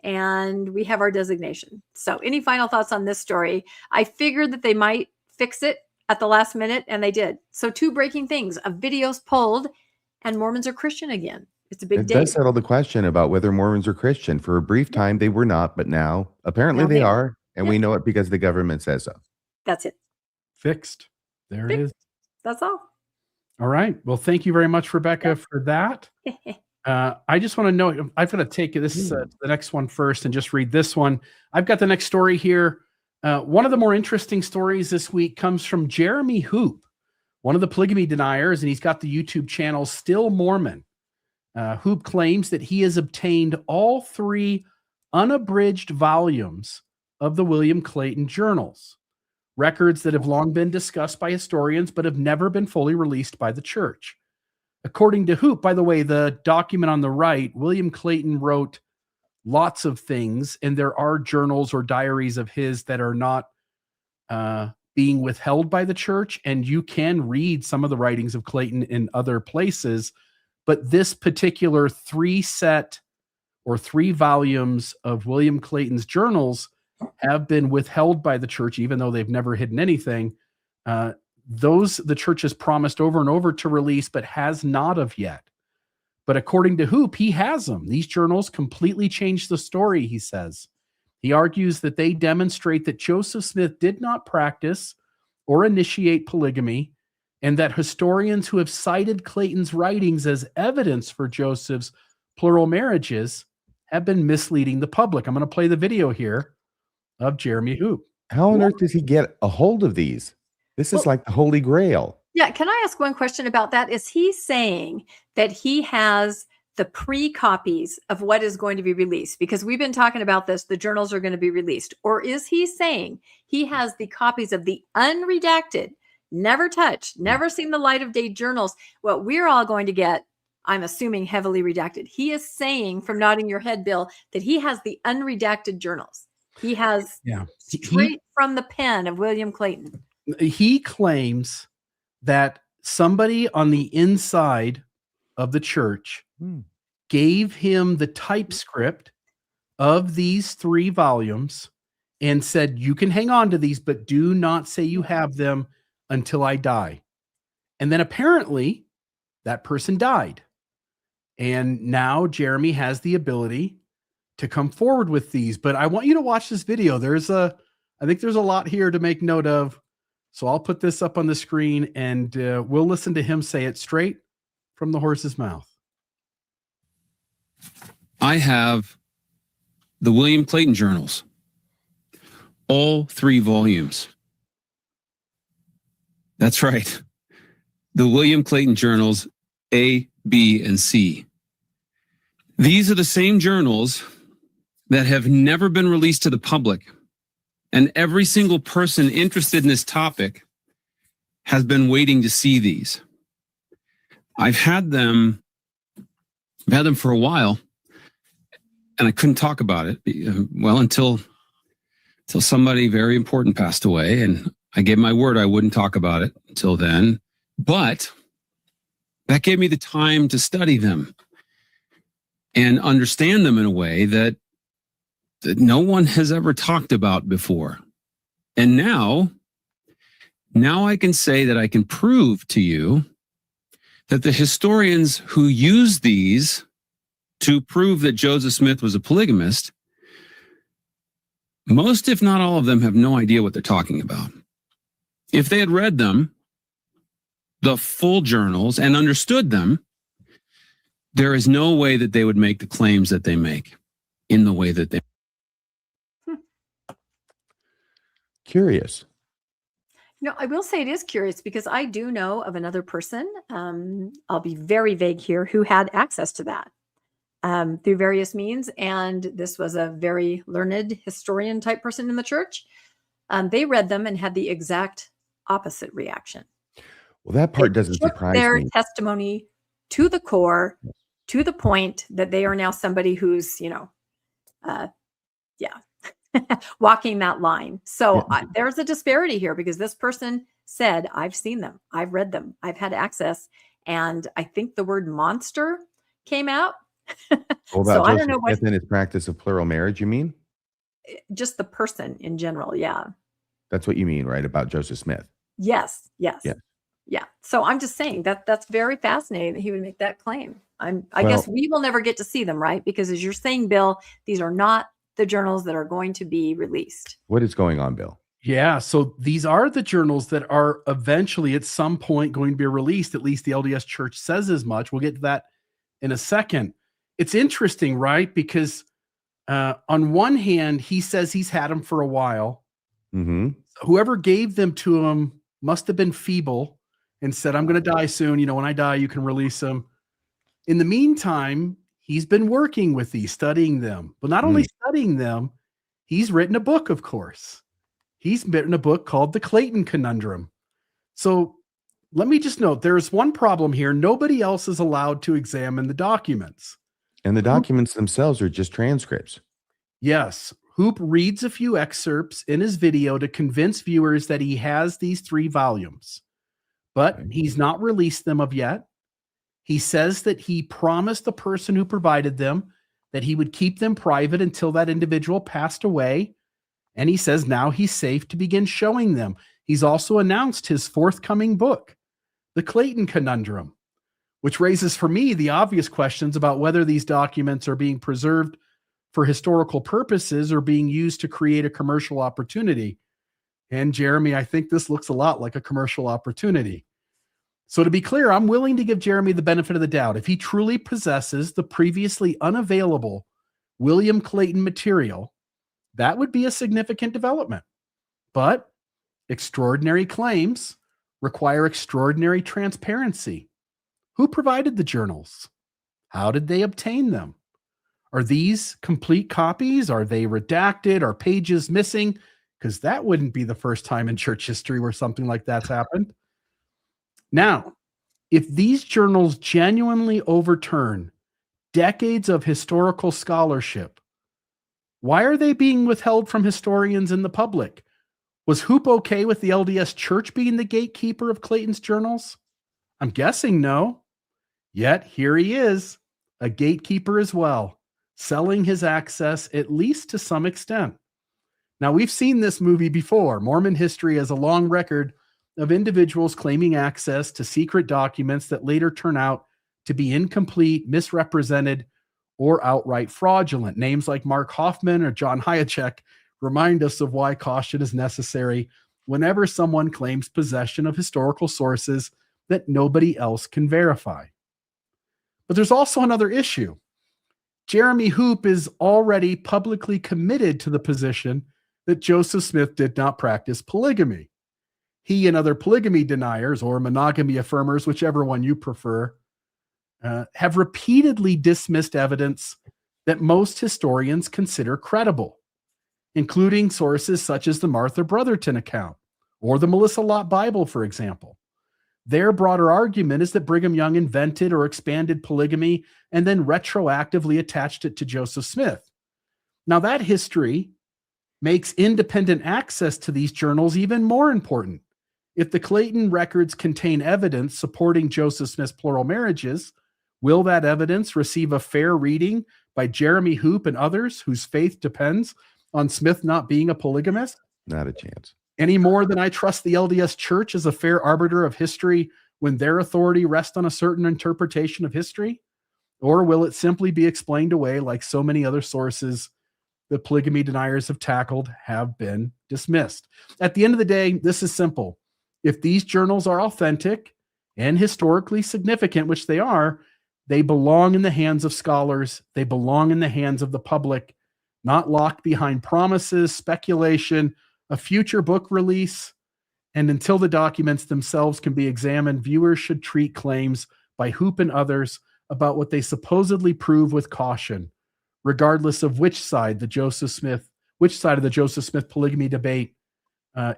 And we have our designation. So any final thoughts on this story? I figured that they might fix it at the last minute, and they did. So 2 breaking things. A video's pulled, and Mormons are Christian again. It's a big day. It does settle the question about whether Mormons are Christian. For a brief time, they were not, but now apparently they are. And we know it because the government says so. That's it. Fixed. There it is. That's all. All right. Well, thank you very much, Rebecca, for that. I just want to know, I've got to take this the next one first and just read this one. I've got the next story here. One of the more interesting stories this week comes from Jeremy Hoop, one of the polygamy deniers, and he's got the YouTube channel Still Mormon. Hoop claims that he has obtained all 3 unabridged volumes of the William Clayton journals, records that have long been discussed by historians but have never been fully released by the church. According to Hoop, by the way, the document on the right, William Clayton wrote lots of things, and there are journals or diaries of his that are not being withheld by the church, and you can read some of the writings of Clayton in other places, but this particular 3 volumes of William Clayton's journals have been withheld by the church, even though they've never hidden anything. those the church has promised over and over to release, but has not of yet. But according to Hoop, he has them. These journals completely change the story, he says. He argues that they demonstrate that Joseph Smith did not practice or initiate polygamy, and that historians who have cited Clayton's writings as evidence for Joseph's plural marriages have been misleading the public. I'm going to play the video here of Jeremy Hoop. How on earth does he get a hold of these? This is like the Holy Grail. Yeah, can I ask one question about that? Is he saying that he has the pre-copies of what is going to be released? Because we've been talking about this, the journals are going to be released. Or is he saying he has the copies of the unredacted, never touched, never seen the light of day journals, what we're all going to get, I'm assuming heavily redacted. He is saying, from nodding your head, Bill, that he has the unredacted journals. He has straight from the pen of William Clayton. He claims that somebody on the inside of the church gave him the typescript of these 3 volumes and said, you can hang on to these, but do not say you have them until I die. And then apparently that person died. And now Jeremy has the ability to come forward with these. But I want you to watch this video. I think there's a lot here to make note of. So I'll put this up on the screen, and we'll listen to him say it straight from the horse's mouth. I have the William Clayton journals, all 3 volumes. That's right. The William Clayton journals, A, B, and C. These are the same journals that have never been released to the public. And every single person interested in this topic has been waiting to see these. I've had them for a while, and I couldn't talk about it. Well, until somebody very important passed away, and I gave my word I wouldn't talk about it until then. But that gave me the time to study them and understand them in a way that no one has ever talked about before. And now I can say that I can prove to you that the historians who use these to prove that Joseph Smith was a polygamist, most, if not all of them, have no idea what they're talking about. If they had read them, the full journals, and understood them, there is no way that they would make the claims that they make in the way that they. Curious. No, I will say it is curious because I do know of another person, I'll be very vague here, who had access to that through various means. And this was a very learned historian type person in the church. They read them and had the exact opposite reaction. Well, that part doesn't surprise their me. testimony to the core, to the point that they are now somebody who's, walking that line. So there's a disparity here because this person said, I've seen them, I've read them, I've had access. And I think the word monster came out. What about I don't know Joseph Smith and his practice of plural marriage, you mean? Just the person in general. Yeah. That's what you mean, right? About Joseph Smith. Yes. Yes. Yeah. Yeah. So I'm just saying that's very fascinating that he would make that claim. I guess we will never get to see them, right? Because as you're saying, Bill, these are not the journals that are going to be released. What is going on, Bill? Yeah, so these are the journals that are eventually at some point going to be released. At least the LDS Church says as much. We'll get to that in a second. It's interesting, right? Because on one hand, he says he's had them for a while. Mm-hmm. Whoever gave them to him must have been feeble and said, I'm going to die soon. When I die, you can release them. In the meantime, he's been working with these, studying them. But not only studying them, he's written a book, of course. He's written a book called The Clayton Conundrum. So let me just note, there's one problem here. Nobody else is allowed to examine the documents. And the documents themselves are just transcripts. Yes. Hoop reads a few excerpts in his video to convince viewers that he has these 3 volumes. But he's not released them of yet. He says that he promised the person who provided them that he would keep them private until that individual passed away. And he says now he's safe to begin showing them. he's also announced his forthcoming book, The Clayton Conundrum, which raises for me the obvious questions about whether these documents are being preserved for historical purposes or being used to create a commercial opportunity. And Jeremy, I think this looks a lot like a commercial opportunity. So to be clear, I'm willing to give Jeremy the benefit of the doubt. If he truly possesses the previously unavailable William Clayton material, that would be a significant development. But extraordinary claims require extraordinary transparency. Who provided the journals? How did they obtain them? Are these complete copies? Are they redacted? Are pages missing? Because that wouldn't be the first time in church history where something like that's happened. Now, if these journals genuinely overturn decades of historical scholarship, why are they being withheld from historians and the public? Was Hoop okay with the LDS Church being the gatekeeper of Clayton's journals? I'm guessing no. Yet here he is, a gatekeeper as well, selling his access at least to some extent. Now, we've seen this movie before. Mormon history has a long record of individuals claiming access to secret documents that later turn out to be incomplete, misrepresented, or outright fraudulent. Names like Mark Hoffman or John Hyacek remind us of why caution is necessary whenever someone claims possession of historical sources that nobody else can verify. But there's also another issue. Jeremy Hoop is already publicly committed to the position that Joseph Smith did not practice polygamy. He and other polygamy deniers or monogamy affirmers, whichever one you prefer, have repeatedly dismissed evidence that most historians consider credible, including sources such as the Martha Brotherton account or the Melissa Lott Bible, for example. Their broader argument is that Brigham Young invented or expanded polygamy and then retroactively attached it to Joseph Smith. Now, that history makes independent access to these journals even more important. If the Clayton records contain evidence supporting Joseph Smith's plural marriages, will that evidence receive a fair reading by Jeremy Hoop and others whose faith depends on Smith not being a polygamist? Not a chance. Any more than I trust the LDS Church as a fair arbiter of history when their authority rests on a certain interpretation of history? Or will it simply be explained away like so many other sources that polygamy deniers have tackled have been dismissed? At the end of the day, this is simple. If these journals are authentic and historically significant, which they are, they belong in the hands of scholars. They belong in the hands of the public, not locked behind promises, speculation, a future book release. And until the documents themselves can be examined, viewers should treat claims by Hoop and others about what they supposedly prove with caution, regardless of which side of the Joseph Smith polygamy debate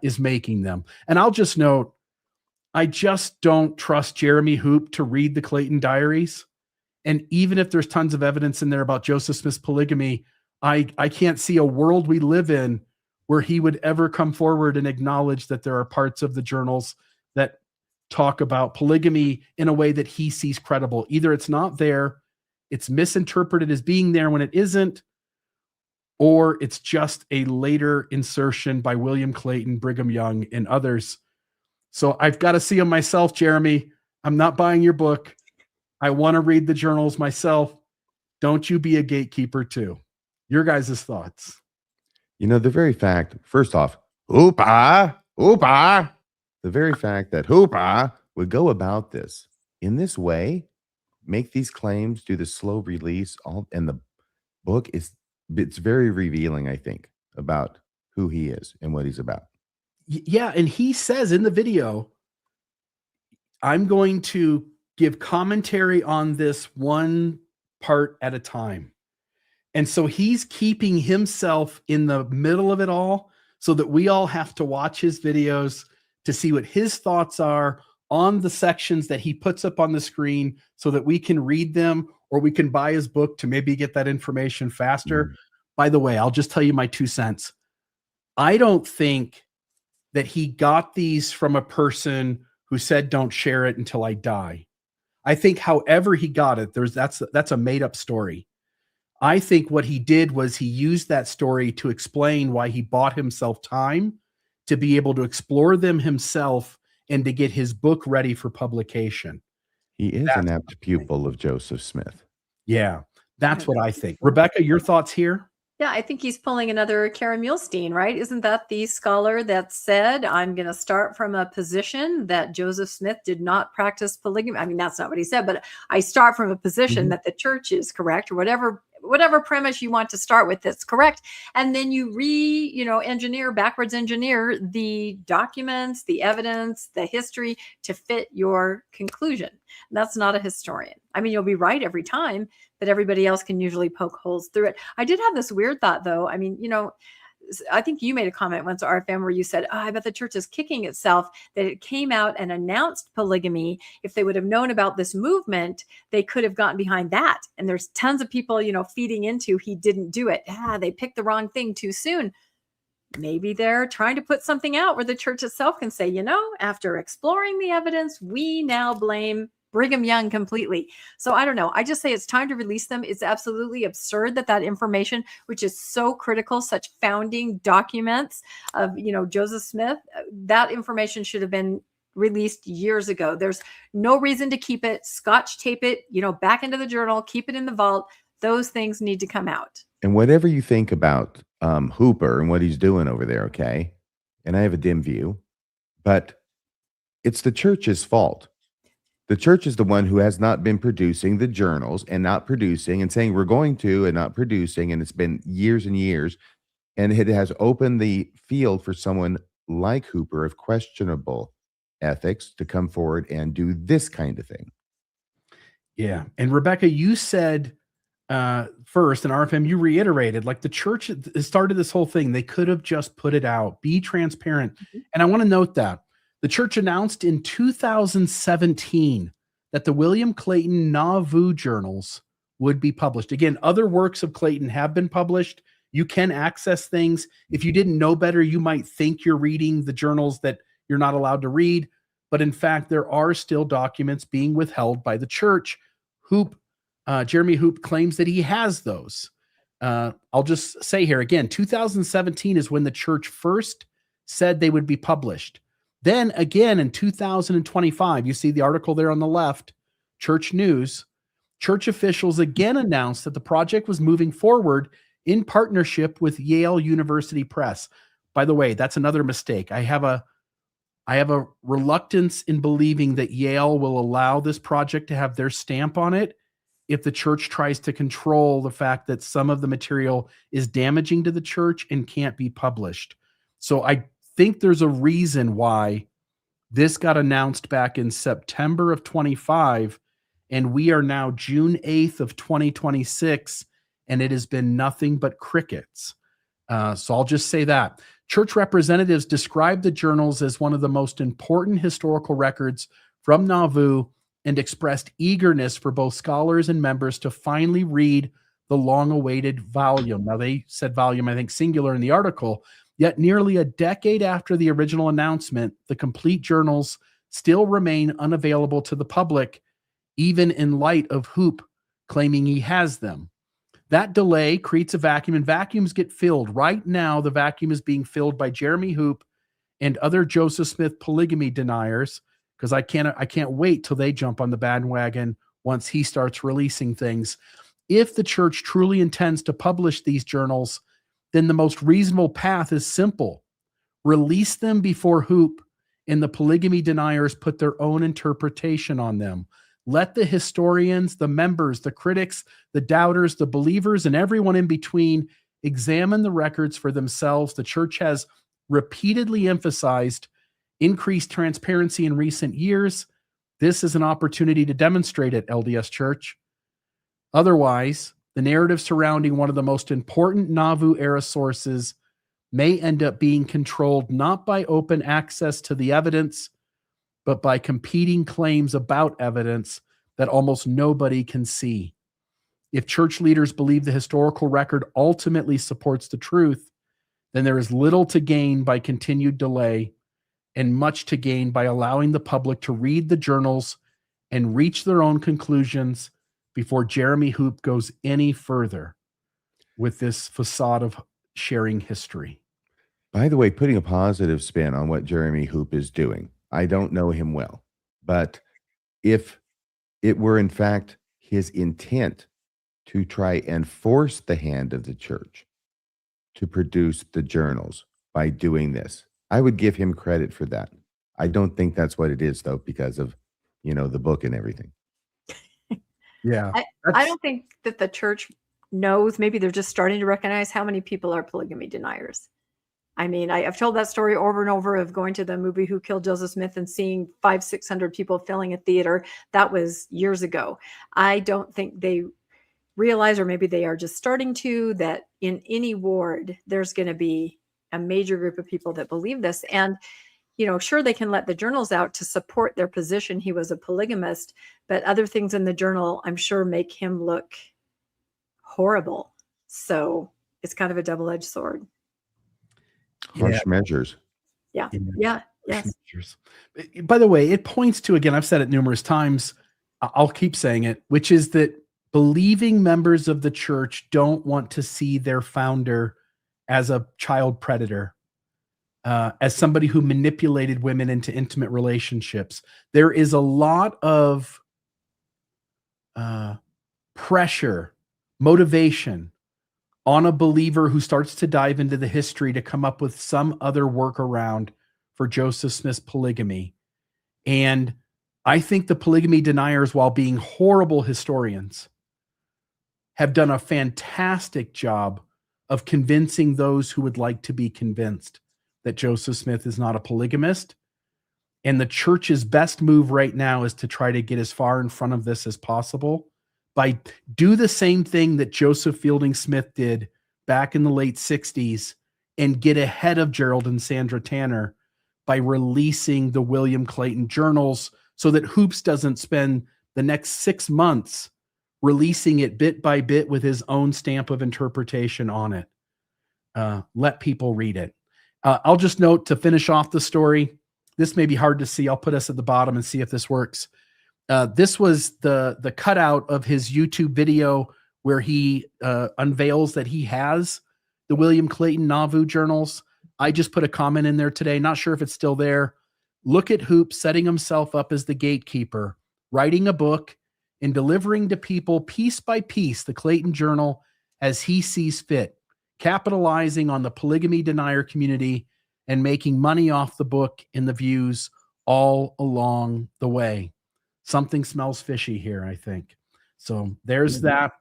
is making them. And I'll just note, I just don't trust Jeremy Hoop to read the Clayton diaries. And even if there's tons of evidence in there about Joseph Smith's polygamy, I can't see a world we live in where he would ever come forward and acknowledge that there are parts of the journals that talk about polygamy in a way that he sees credible. Either it's not there, it's misinterpreted as being there when it isn't, or it's just a later insertion by William Clayton, Brigham Young, and others. So I've got to see them myself, Jeremy. I'm not buying your book. I want to read the journals myself. Don't you be a gatekeeper too. Your guys' thoughts. You know, the very fact, first off, Hoopa, the very fact that Hoopa would go about this in this way, make these claims, do the slow release, and the book it's very revealing, I think, about who he is and what he's about. Yeah, and he says in the video, I'm going to give commentary on this one part at a time. And so he's keeping himself in the middle of it all so that we all have to watch his videos to see what his thoughts are on the sections that he puts up on the screen so that we can read them or we can buy his book to maybe get that information faster. By the way, I'll just tell you my 2 cents. I don't think that he got these from a person who said, don't share it until I die. I think however he got it, that's a made up story. I think what he did was he used that story to explain why he bought himself time to be able to explore them himself and to get his book ready for publication. He is That's an what apt pupil of Joseph Smith. Yeah, that's what I think. Rebecca, your thoughts here? Yeah, I think he's pulling another Karen Muhlestein, right? Isn't that the scholar that said, I'm going to start from a position that Joseph Smith did not practice polygamy? I mean, that's not what he said, but I start from a position that the church is correct, or whatever premise you want to start with that's correct. And then you backwards engineer the documents, the evidence, the history to fit your conclusion. And that's not a historian. I mean, you'll be right every time, but everybody else can usually poke holes through it. I did have this weird thought, though. I mean, I think you made a comment once, RFM, where you said, I bet the church is kicking itself that it came out and announced polygamy. If they would have known about this movement, they could have gotten behind that. And there's tons of people, feeding into he didn't do it. They picked the wrong thing too soon. Maybe they're trying to put something out where the church itself can say, after exploring the evidence, we now blame Brigham Young completely. So I don't know. I just say it's time to release them. It's absolutely absurd that information, which is so critical, such founding documents of, Joseph Smith, that information should have been released years ago. There's no reason to keep it, scotch tape it, back into the journal, keep it in the vault. Those things need to come out. And whatever you think about Hooper and what he's doing over there, okay, and I have a dim view, but it's the church's fault. The church is the one who has not been producing the journals and not producing and saying we're going to and not producing. And it's been years and years. And it has opened the field for someone like Hooper of questionable ethics to come forward and do this kind of thing. Yeah. And Rebecca, you said first, and RFM, you reiterated, like the church started this whole thing. They could have just put it out, be transparent. And I want to note that the church announced in 2017 that the William Clayton Nauvoo journals would be published. Again, other works of Clayton have been published. You can access things. If you didn't know better, you might think you're reading the journals that you're not allowed to read. But in fact, there are still documents being withheld by the church. Jeremy Hoop claims that he has those. I'll just say here again, 2017 is when the church first said they would be published. Then again in 2025, you see the article there on the left, Church News, church officials again announced that the project was moving forward in partnership with Yale University Press. By the way, that's another mistake. I have a reluctance in believing that Yale will allow this project to have their stamp on it if the church tries to control the fact that some of the material is damaging to the church and can't be published. So I think there's a reason why this got announced back in September of 25, and we are now June 8th of 2026, and it has been nothing but crickets. So I'll just say that. Church representatives described the journals as one of the most important historical records from Nauvoo and expressed eagerness for both scholars and members to finally read the long-awaited volume. Now, they said volume, I think singular in the article, yet nearly a decade after the original announcement, the complete journals still remain unavailable to the public, even in light of Hoop claiming he has them. That delay creates a vacuum, and vacuums get filled. Right now, the vacuum is being filled by Jeremy Hoop and other Joseph Smith polygamy deniers, because I can't wait till they jump on the bandwagon once he starts releasing things. If the church truly intends to publish these journals, then the most reasonable path is simple. Release them before Hoop and the polygamy deniers put their own interpretation on them. Let the historians, the members, the critics, the doubters, the believers, and everyone in between examine the records for themselves. The church has repeatedly emphasized increased transparency in recent years. This is an opportunity to demonstrate it, LDS Church. Otherwise, the narrative surrounding one of the most important Nauvoo era sources may end up being controlled not by open access to the evidence, but by competing claims about evidence that almost nobody can see. If church leaders believe the historical record ultimately supports the truth, then there is little to gain by continued delay and much to gain by allowing the public to read the journals and reach their own conclusions before Jeremy Hoop goes any further with this facade of sharing history. By the way, putting a positive spin on what Jeremy Hoop is doing, I don't know him well, but if it were in fact his intent to try and force the hand of the church to produce the journals by doing this, I would give him credit for that. I don't think that's what it is, though, because of, the book and everything. Yeah. I don't think that the church knows. Maybe they're just starting to recognize how many people are polygamy deniers. I mean, I've told that story over and over of going to the movie Who Killed Joseph Smith and seeing 500-600 people filling a theater. That was years ago. I don't think they realize, or maybe they are just starting to, that in any ward, there's going to be a major group of people that believe this. And, sure, they can let the journals out to support their position. He was a polygamist, but other things in the journal, I'm sure, make him look horrible. So it's kind of a double-edged sword. Harsh measures. Yeah. Yes. By the way, it points to, again, I've said it numerous times, I'll keep saying it, which is that believing members of the church don't want to see their founder as a child predator, as somebody who manipulated women into intimate relationships. There is a lot of pressure, motivation on a believer who starts to dive into the history to come up with some other workaround for Joseph Smith's polygamy. And I think the polygamy deniers, while being horrible historians, have done a fantastic job of convincing those who would like to be convinced that Joseph Smith is not a polygamist. And the church's best move right now is to try to get as far in front of this as possible by do the same thing that Joseph Fielding Smith did back in the late 60s and get ahead of Gerald and Sandra Tanner by releasing the William Clayton journals so that Hoops doesn't spend the next 6 months releasing it bit by bit with his own stamp of interpretation on it. Let people read it. I'll just note to finish off the story, this may be hard to see. I'll put us at the bottom and see if this works. This was the cutout of his YouTube video where he unveils that he has the William Clayton Nauvoo journals. I just put a comment in there today. Not sure if it's still there. Look at Hoop setting himself up as the gatekeeper, writing a book and delivering to people piece by piece the Clayton Journal as he sees fit, capitalizing on the polygamy denier community and making money off the book and the views all along the way. Something smells fishy here, I think. So there's that.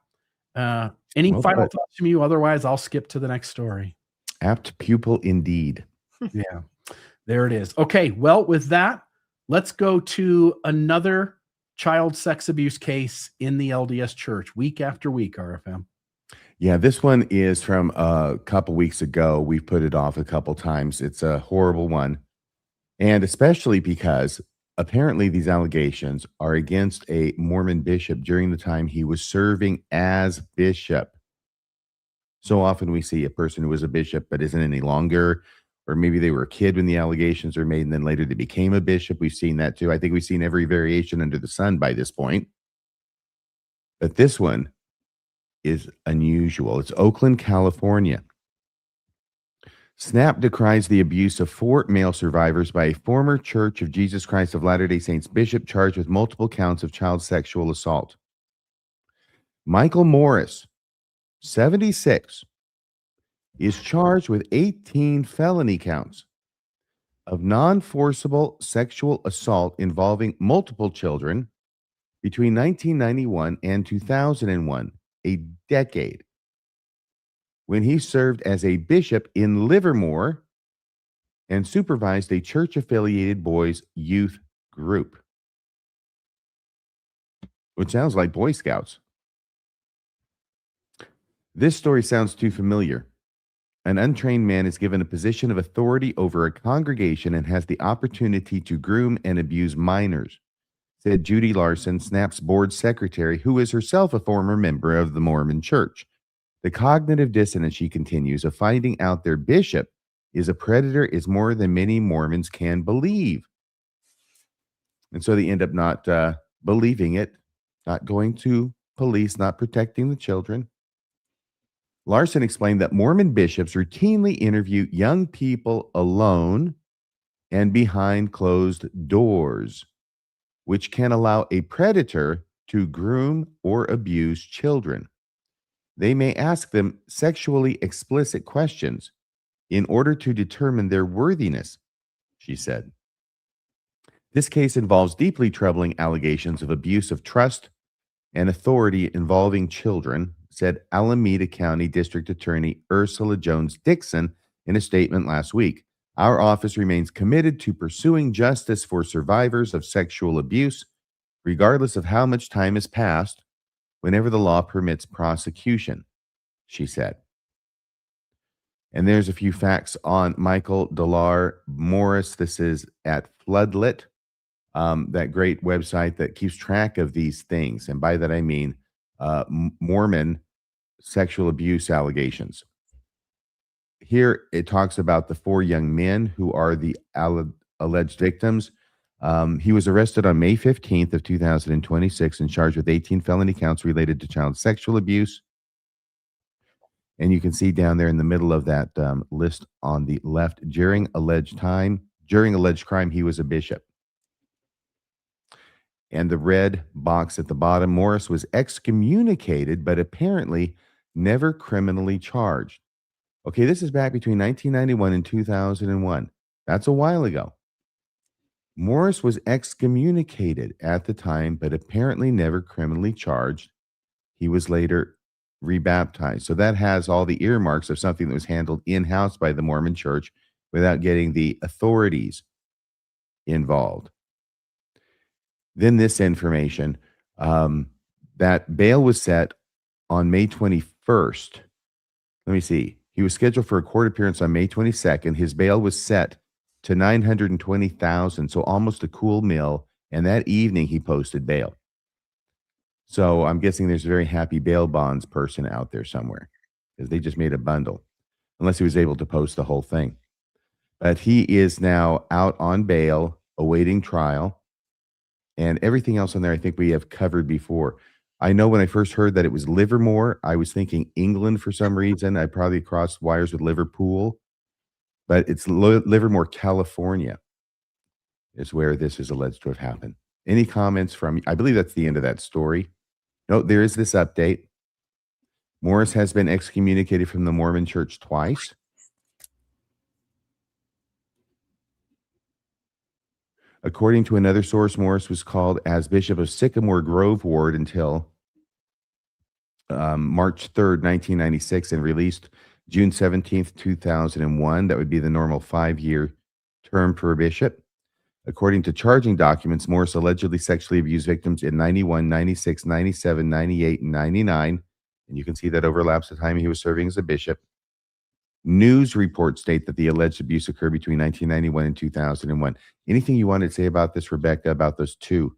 Any final thoughts from you? Otherwise, I'll skip to the next story. Apt pupil indeed. Yeah, there it is. Okay, well, with that, let's go to another child sex abuse case in the LDS church, week after week, RFM. Yeah, this one is from a couple weeks ago. We've put it off a couple times. It's a horrible one. And especially because apparently these allegations are against a Mormon bishop during the time he was serving as bishop. So often we see a person who was a bishop but isn't any longer, or maybe they were a kid when the allegations are made and then later they became a bishop. We've seen that too. I think we've seen every variation under the sun by this point. But this one is unusual. It's Oakland, California. SNAP decries the abuse of 4 male survivors by a former Church of Jesus Christ of Latter-day Saints bishop charged with multiple counts of child sexual assault. Michael Morris, 76, is charged with 18 felony counts of non-forcible sexual assault involving multiple children between 1991 and 2001, a decade, when he served as a bishop in Livermore and supervised a church-affiliated boys' youth group, which sounds like Boy Scouts. This story sounds too familiar. An untrained man is given a position of authority over a congregation and has the opportunity to groom and abuse minors, said Judy Larson, SNAP's board secretary, who is herself a former member of the Mormon Church. The cognitive dissonance, she continues, of finding out their bishop is a predator is more than many Mormons can believe. And so they end up not believing it, not going to police, not protecting the children. Larson explained that Mormon bishops routinely interview young people alone and behind closed doors, which can allow a predator to groom or abuse children. They may ask them sexually explicit questions in order to determine their worthiness, she said. This case involves deeply troubling allegations of abuse of trust and authority involving children, said Alameda County District Attorney Ursula Jones Dixon in a statement last week. Our office remains committed to pursuing justice for survivors of sexual abuse, regardless of how much time has passed, whenever the law permits prosecution, she said. And there's a few facts on Michael Delar Morris. This is at Floodlit, that great website that keeps track of these things. And by that, I mean Mormon sexual abuse allegations. Here, it talks about the 4 young men who are the alleged victims. He was arrested on May 15th of 2026 and charged with 18 felony counts related to child sexual abuse. And you can see down there in the middle of that list on the left, during alleged crime, he was a bishop. And the red box at the bottom, Morris was excommunicated, but apparently never criminally charged. Okay, this is back between 1991 and 2001. That's a while ago. Morris was excommunicated at the time, but apparently never criminally charged. He was later rebaptized. So that has all the earmarks of something that was handled in-house by the Mormon Church without getting the authorities involved. Then this information, that bail was set on May 21st. Let me see. He was scheduled for a court appearance on May 22nd. His bail was set to $920,000, so almost a cool mill. And that evening, he posted bail. So I'm guessing there's a very happy bail bonds person out there somewhere, because they just made a bundle, unless he was able to post the whole thing. But he is now out on bail, awaiting trial, and everything else on there I think we have covered before. I know when I first heard that it was Livermore, I was thinking England for some reason. I probably crossed wires with Liverpool, but it's Livermore, California is where this is alleged to have happened. Any comments from, I believe that's the end of that story. No, there is this update. Morris has been excommunicated from the Mormon Church twice. According to another source, Morris was called as Bishop of Sycamore Grove Ward until March 3rd, 1996, and released June 17th, 2001. That would be the normal 5-year term for a bishop. According to charging documents, Morris allegedly sexually abused victims in 91, 96, 97, 98, and 99. And you can see that overlaps the time he was serving as a bishop. News reports state that the alleged abuse occurred between 1991 and 2001. Anything you wanted to say about this, Rebecca, about those 2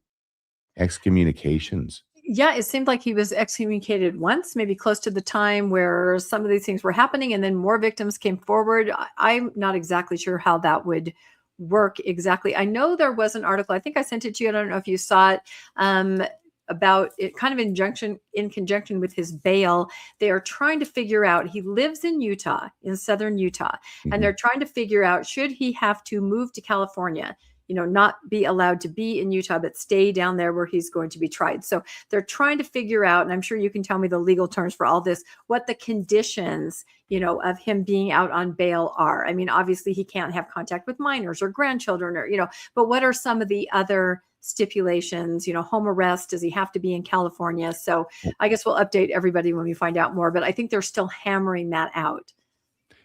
excommunications? Yeah, it seemed like he was excommunicated once, maybe close to the time where some of these things were happening, and then more victims came forward. I'm not exactly sure how that would work exactly. I know there was an article, I think I sent it to you, I don't know if you saw it, about it kind of in conjunction with his bail. They are trying to figure out, he lives in Utah, in southern Utah, and they're trying to figure out, should he have to move to California, not be allowed to be in Utah, but stay down there where he's going to be tried. So they're trying to figure out, and I'm sure you can tell me the legal terms for all this, what the conditions, of him being out on bail are. I mean, obviously he can't have contact with minors or grandchildren or, but what are some of the other stipulations, home arrest? Does he have to be in California? So I guess we'll update everybody when we find out more, but I think they're still hammering that out.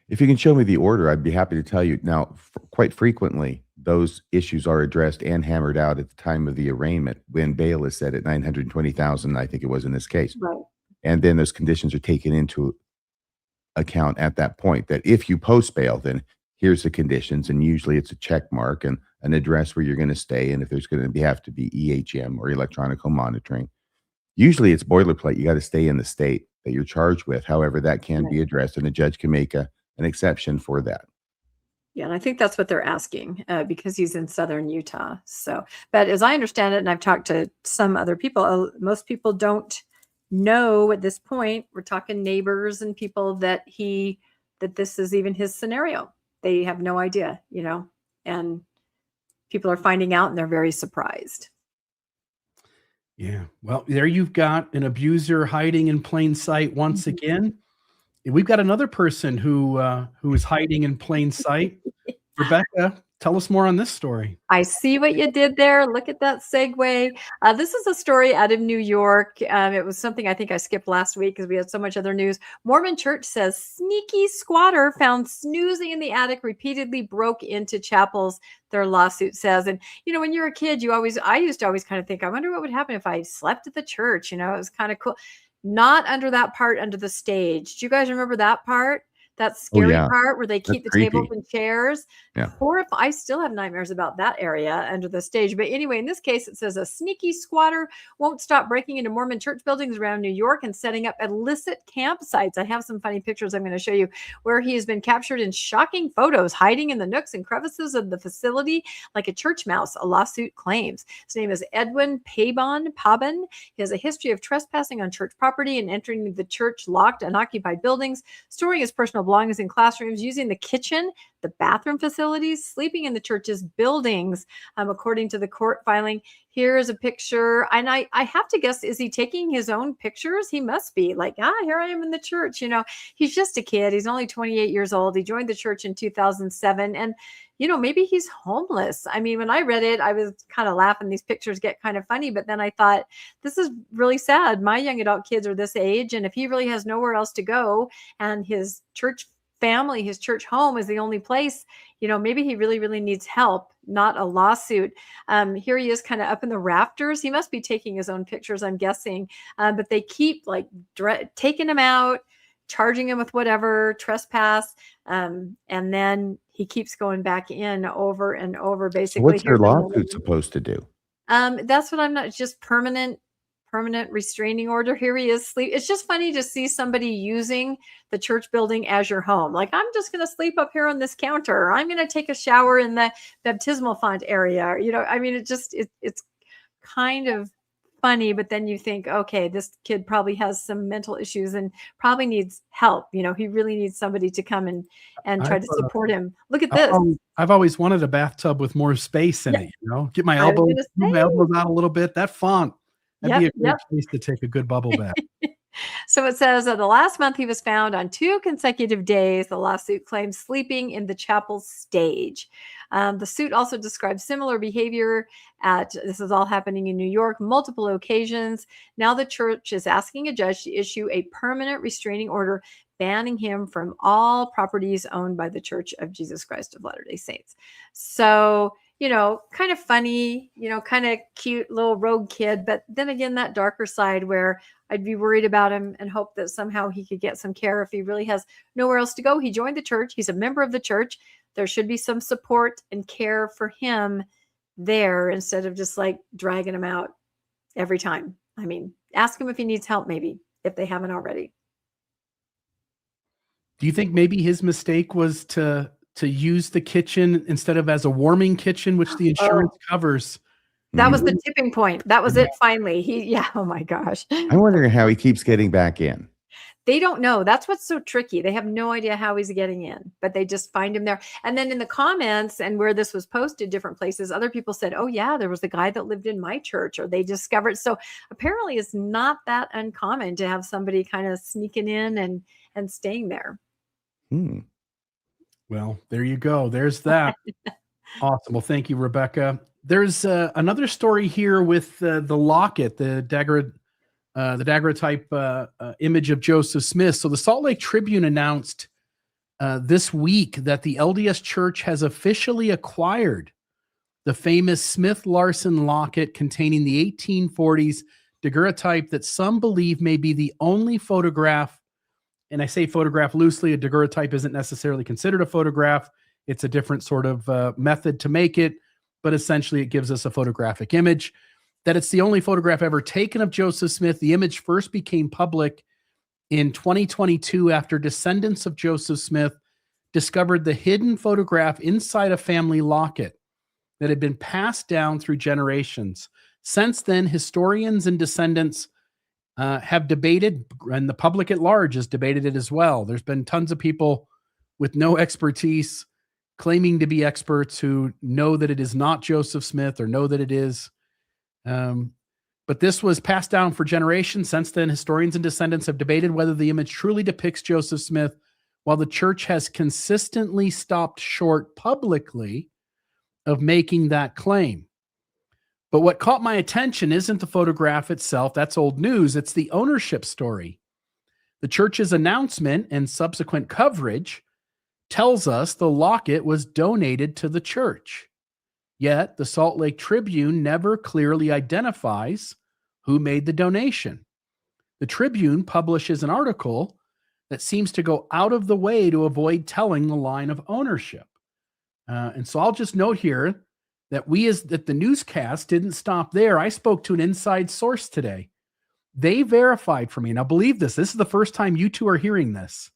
If you can show me the order, I'd be happy to tell you. Now, quite frequently, those issues are addressed and hammered out at the time of the arraignment when bail is set at $920,000, I think it was in this case. Right. And then those conditions are taken into account at that point, that if you post bail, then here's the conditions. And usually it's a check mark and an address where you're going to stay. And if there's going to have to be EHM or electronic home monitoring, usually it's boilerplate. You got to stay in the state that you're charged with. However, that can be addressed, and a judge can make an exception for that. Yeah, and I think that's what they're asking because he's in southern Utah. So, but as I understand it, and I've talked to some other people, most people don't know at this point, we're talking neighbors and people that this is even his scenario. They have no idea, and people are finding out and they're very surprised. Yeah. Well, there you've got an abuser hiding in plain sight once again. We've got another person who is hiding in plain sight. Rebecca, tell us more on this story. I see what you did there. Look at that segue. This is a story out of New York. It was something I think I skipped last week because we had so much other news. Mormon church says sneaky squatter found snoozing in the attic, repeatedly broke into chapels, their lawsuit says. And, when you're a kid, I used to always kind of think, I wonder what would happen if I slept at the church. It was kind of cool. Not under that part, under the stage. Do you guys remember that part? That scary part where they keep the tables and chairs. Yeah. I still have nightmares about that area under the stage. But anyway, in this case, it says a sneaky squatter won't stop breaking into Mormon church buildings around New York and setting up illicit campsites. I have some funny pictures I'm going to show you where he has been captured in shocking photos, hiding in the nooks and crevices of the facility like a church mouse, a lawsuit claims. His name is Edwin Pabon. He has a history of trespassing on church property and entering the church locked and occupied buildings, storing his personal belongings in classrooms, using the kitchen, the bathroom facilities, sleeping in the church's buildings, according to the court filing. Here is a picture. And I have to guess, is he taking his own pictures? He must be like, here I am in the church. He's just a kid. He's only 28 years old. He joined the church in 2007. And, maybe he's homeless. I mean, when I read it, I was kind of laughing. These pictures get kind of funny. But then I thought, this is really sad. My young adult kids are this age. And if he really has nowhere else to go and his church family, his church home is the only place, maybe he really, really needs help, not a lawsuit. Here he is kind of up in the rafters. He must be taking his own pictures, I'm guessing. But they keep taking him out, charging him with whatever, trespass. And then he keeps going back in over and over, basically. What's your lawsuit supposed to do? That's what I'm not, just permanent restraining order. Here he is sleep. It's just funny to see somebody using the church building as your home. Like, I'm just going to sleep up here on this counter, or I'm going to take a shower in the baptismal font area. It's kind of funny, but then you think, okay, this kid probably has some mental issues and probably needs help. He really needs somebody to come and try to support him. Look at this. I've always wanted a bathtub with more space in it, get my elbows out a little bit. That font. That'd be a great place to take a good bubble bath. So it says the last month he was found on 2 consecutive days. The lawsuit claims sleeping in the chapel stage. The suit also describes similar behavior this is all happening in New York, multiple occasions. Now the church is asking a judge to issue a permanent restraining order banning him from all properties owned by the Church of Jesus Christ of Latter-day Saints. So, kind of funny, kind of cute little rogue kid. But then again, that darker side where I'd be worried about him and hope that somehow he could get some care if he really has nowhere else to go. He joined the church. He's a member of the church. There should be some support and care for him there instead of just dragging him out every time. I mean, ask him if he needs help, maybe, if they haven't already. Do you think maybe his mistake was to use the kitchen instead of as a warming kitchen, which the insurance covers? That was the tipping point. That was it. Finally, oh my gosh. I'm wondering how he keeps getting back in. They don't know. That's what's so tricky. They have no idea how he's getting in, but they just find him there. And then in the comments and where this was posted, different places, other people said, oh yeah, there was a guy that lived in my church, or they discovered. So apparently it's not that uncommon to have somebody kind of sneaking in and staying there. Well, there you go. There's that. Awesome. Well, thank you, Rebecca. There's another story here with the locket, the daguerreotype image of Joseph Smith. So the Salt Lake Tribune announced this week that the LDS Church has officially acquired the famous Smith-Larson locket containing the 1840s daguerreotype that some believe may be the only photograph. And I say photograph loosely. A daguerreotype isn't necessarily considered a photograph. It's a different sort of method to make it, but essentially it gives us a photographic image. That it's the only photograph ever taken of Joseph Smith. The image first became public in 2022 after descendants of Joseph Smith discovered the hidden photograph inside a family locket that had been passed down through generations. Since then, historians and descendants have debated, and the public at large has debated it as well. There's been tons of people with no expertise claiming to be experts who know that it is not Joseph Smith or know that it is. But this was passed down for generations. Since then, historians and descendants have debated whether the image truly depicts Joseph Smith, while the church has consistently stopped short publicly of making that claim. But what caught my attention isn't the photograph itself. That's old news. It's the ownership story. The church's announcement and subsequent coverage tells us the locket was donated to the church. Yet the Salt Lake Tribune never clearly identifies who made the donation. The Tribune publishes an article that seems to go out of the way to avoid telling the line of ownership. And so I'll just note here that that the newscast didn't stop there. I spoke to an inside source today. They verified for me. Now, believe this. This is the first time you two are hearing this.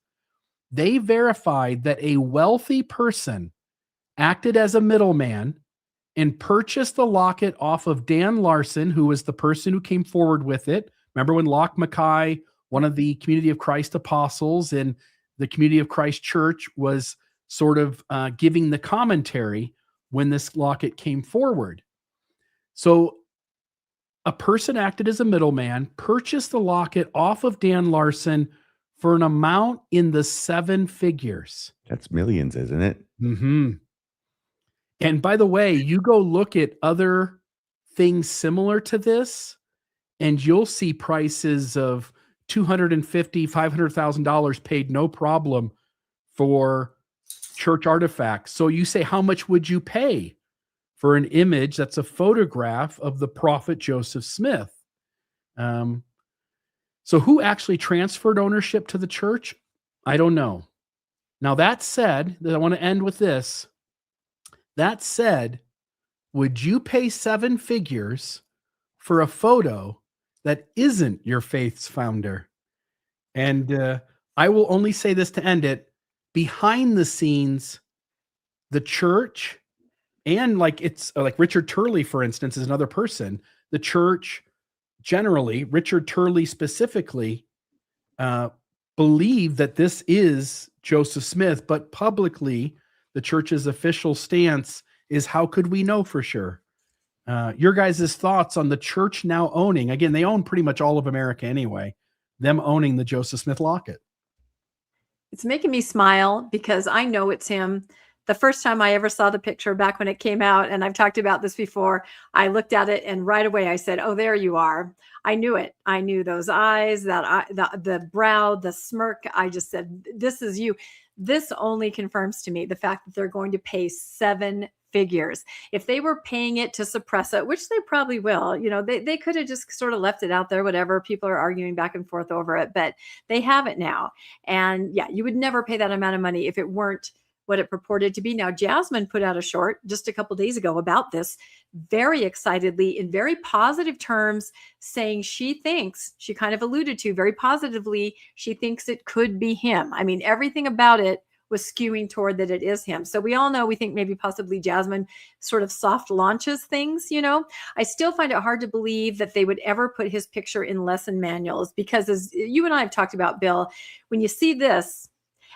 They verified that a wealthy person acted as a middleman and purchased the locket off of Dan Larson, who was the person who came forward with it. Remember when Locke Mackay, one of the Community of Christ apostles in the Community of Christ Church, was sort of giving the commentary when this locket came forward. So a person acted as a middleman, purchased the locket off of Dan Larson for an amount in the 7 figures. That's millions, isn't it? Mm-hmm. And by the way, you go look at other things similar to this, and you'll see prices of $250,000, $500,000 paid no problem for church artifacts. So you say, how much would you pay for an image that's a photograph of the prophet Joseph Smith? So who actually transferred ownership to the church? I don't know. Now, that said, I want to end with this. That said, would you pay 7 figures for a photo that isn't your faith's founder? And I will only say this to end it. Behind the scenes, the church, and like Richard Turley, for instance, is another person. The church generally, Richard Turley specifically, believe that this is Joseph Smith, but publicly, the church's official stance is, how could we know for sure? Your guys' thoughts on the church now owning, again, they own pretty much all of America anyway, them owning the Joseph Smith locket. It's making me smile because I know it's him. The first time I ever saw the picture back when it came out, and I've talked about this before, I looked at it and right away I said, oh, there you are. I knew it. I knew those eyes, the brow, the smirk. I just said, this is you. This only confirms to me the fact that they're going to pay 7 figures. If they were paying it to suppress it, which they probably will, they could have just sort of left it out there, whatever. People are arguing back and forth over it, but they have it now. And yeah, you would never pay that amount of money if it weren't what it purported to be. Now, Jasmine put out a short just a couple days ago about this, very excitedly, in very positive terms, saying she kind of alluded to very positively, she thinks it could be him. I mean, everything about it was skewing toward that it is him. So we all know, we think maybe possibly Jasmine sort of soft launches things, I still find it hard to believe that they would ever put his picture in lesson manuals, because as you and I have talked about, Bill, when you see this,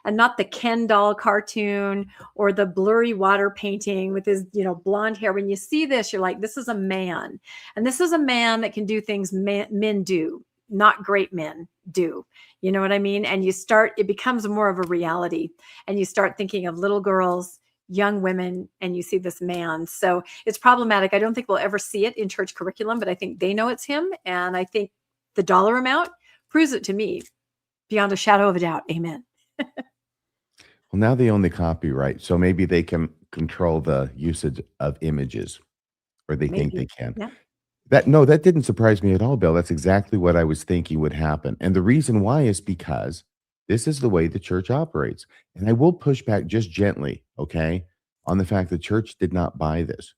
and not the Ken doll cartoon or the blurry water painting with his, blonde hair. When you see this, you're like, this is a man. And this is a man that can do things men do, not great men do. You know what I mean? And it becomes more of a reality. And you start thinking of little girls, young women, and you see this man. So it's problematic. I don't think we'll ever see it in church curriculum, but I think they know it's him. And I think the dollar amount proves it to me beyond a shadow of a doubt. Amen. Well, now they own the copyright, so maybe they can control the usage of images, or they think they can. Yeah. That didn't surprise me at all, Bill. That's exactly what I was thinking would happen. And the reason why is because this is the way the church operates. And I will push back just gently, okay, on the fact the church did not buy this.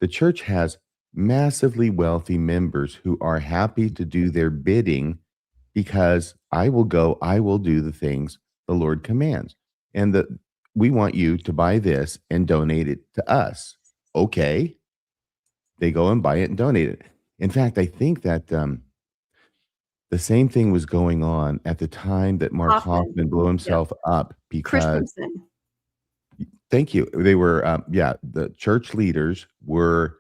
The church has massively wealthy members who are happy to do their bidding, because I will do the things the Lord commands. And we want you to buy this and donate it to us. Okay. They go and buy it and donate it. In fact, I think that the same thing was going on at the time that Mark Hoffman blew himself up because Christensen. thank you. They were, the church leaders were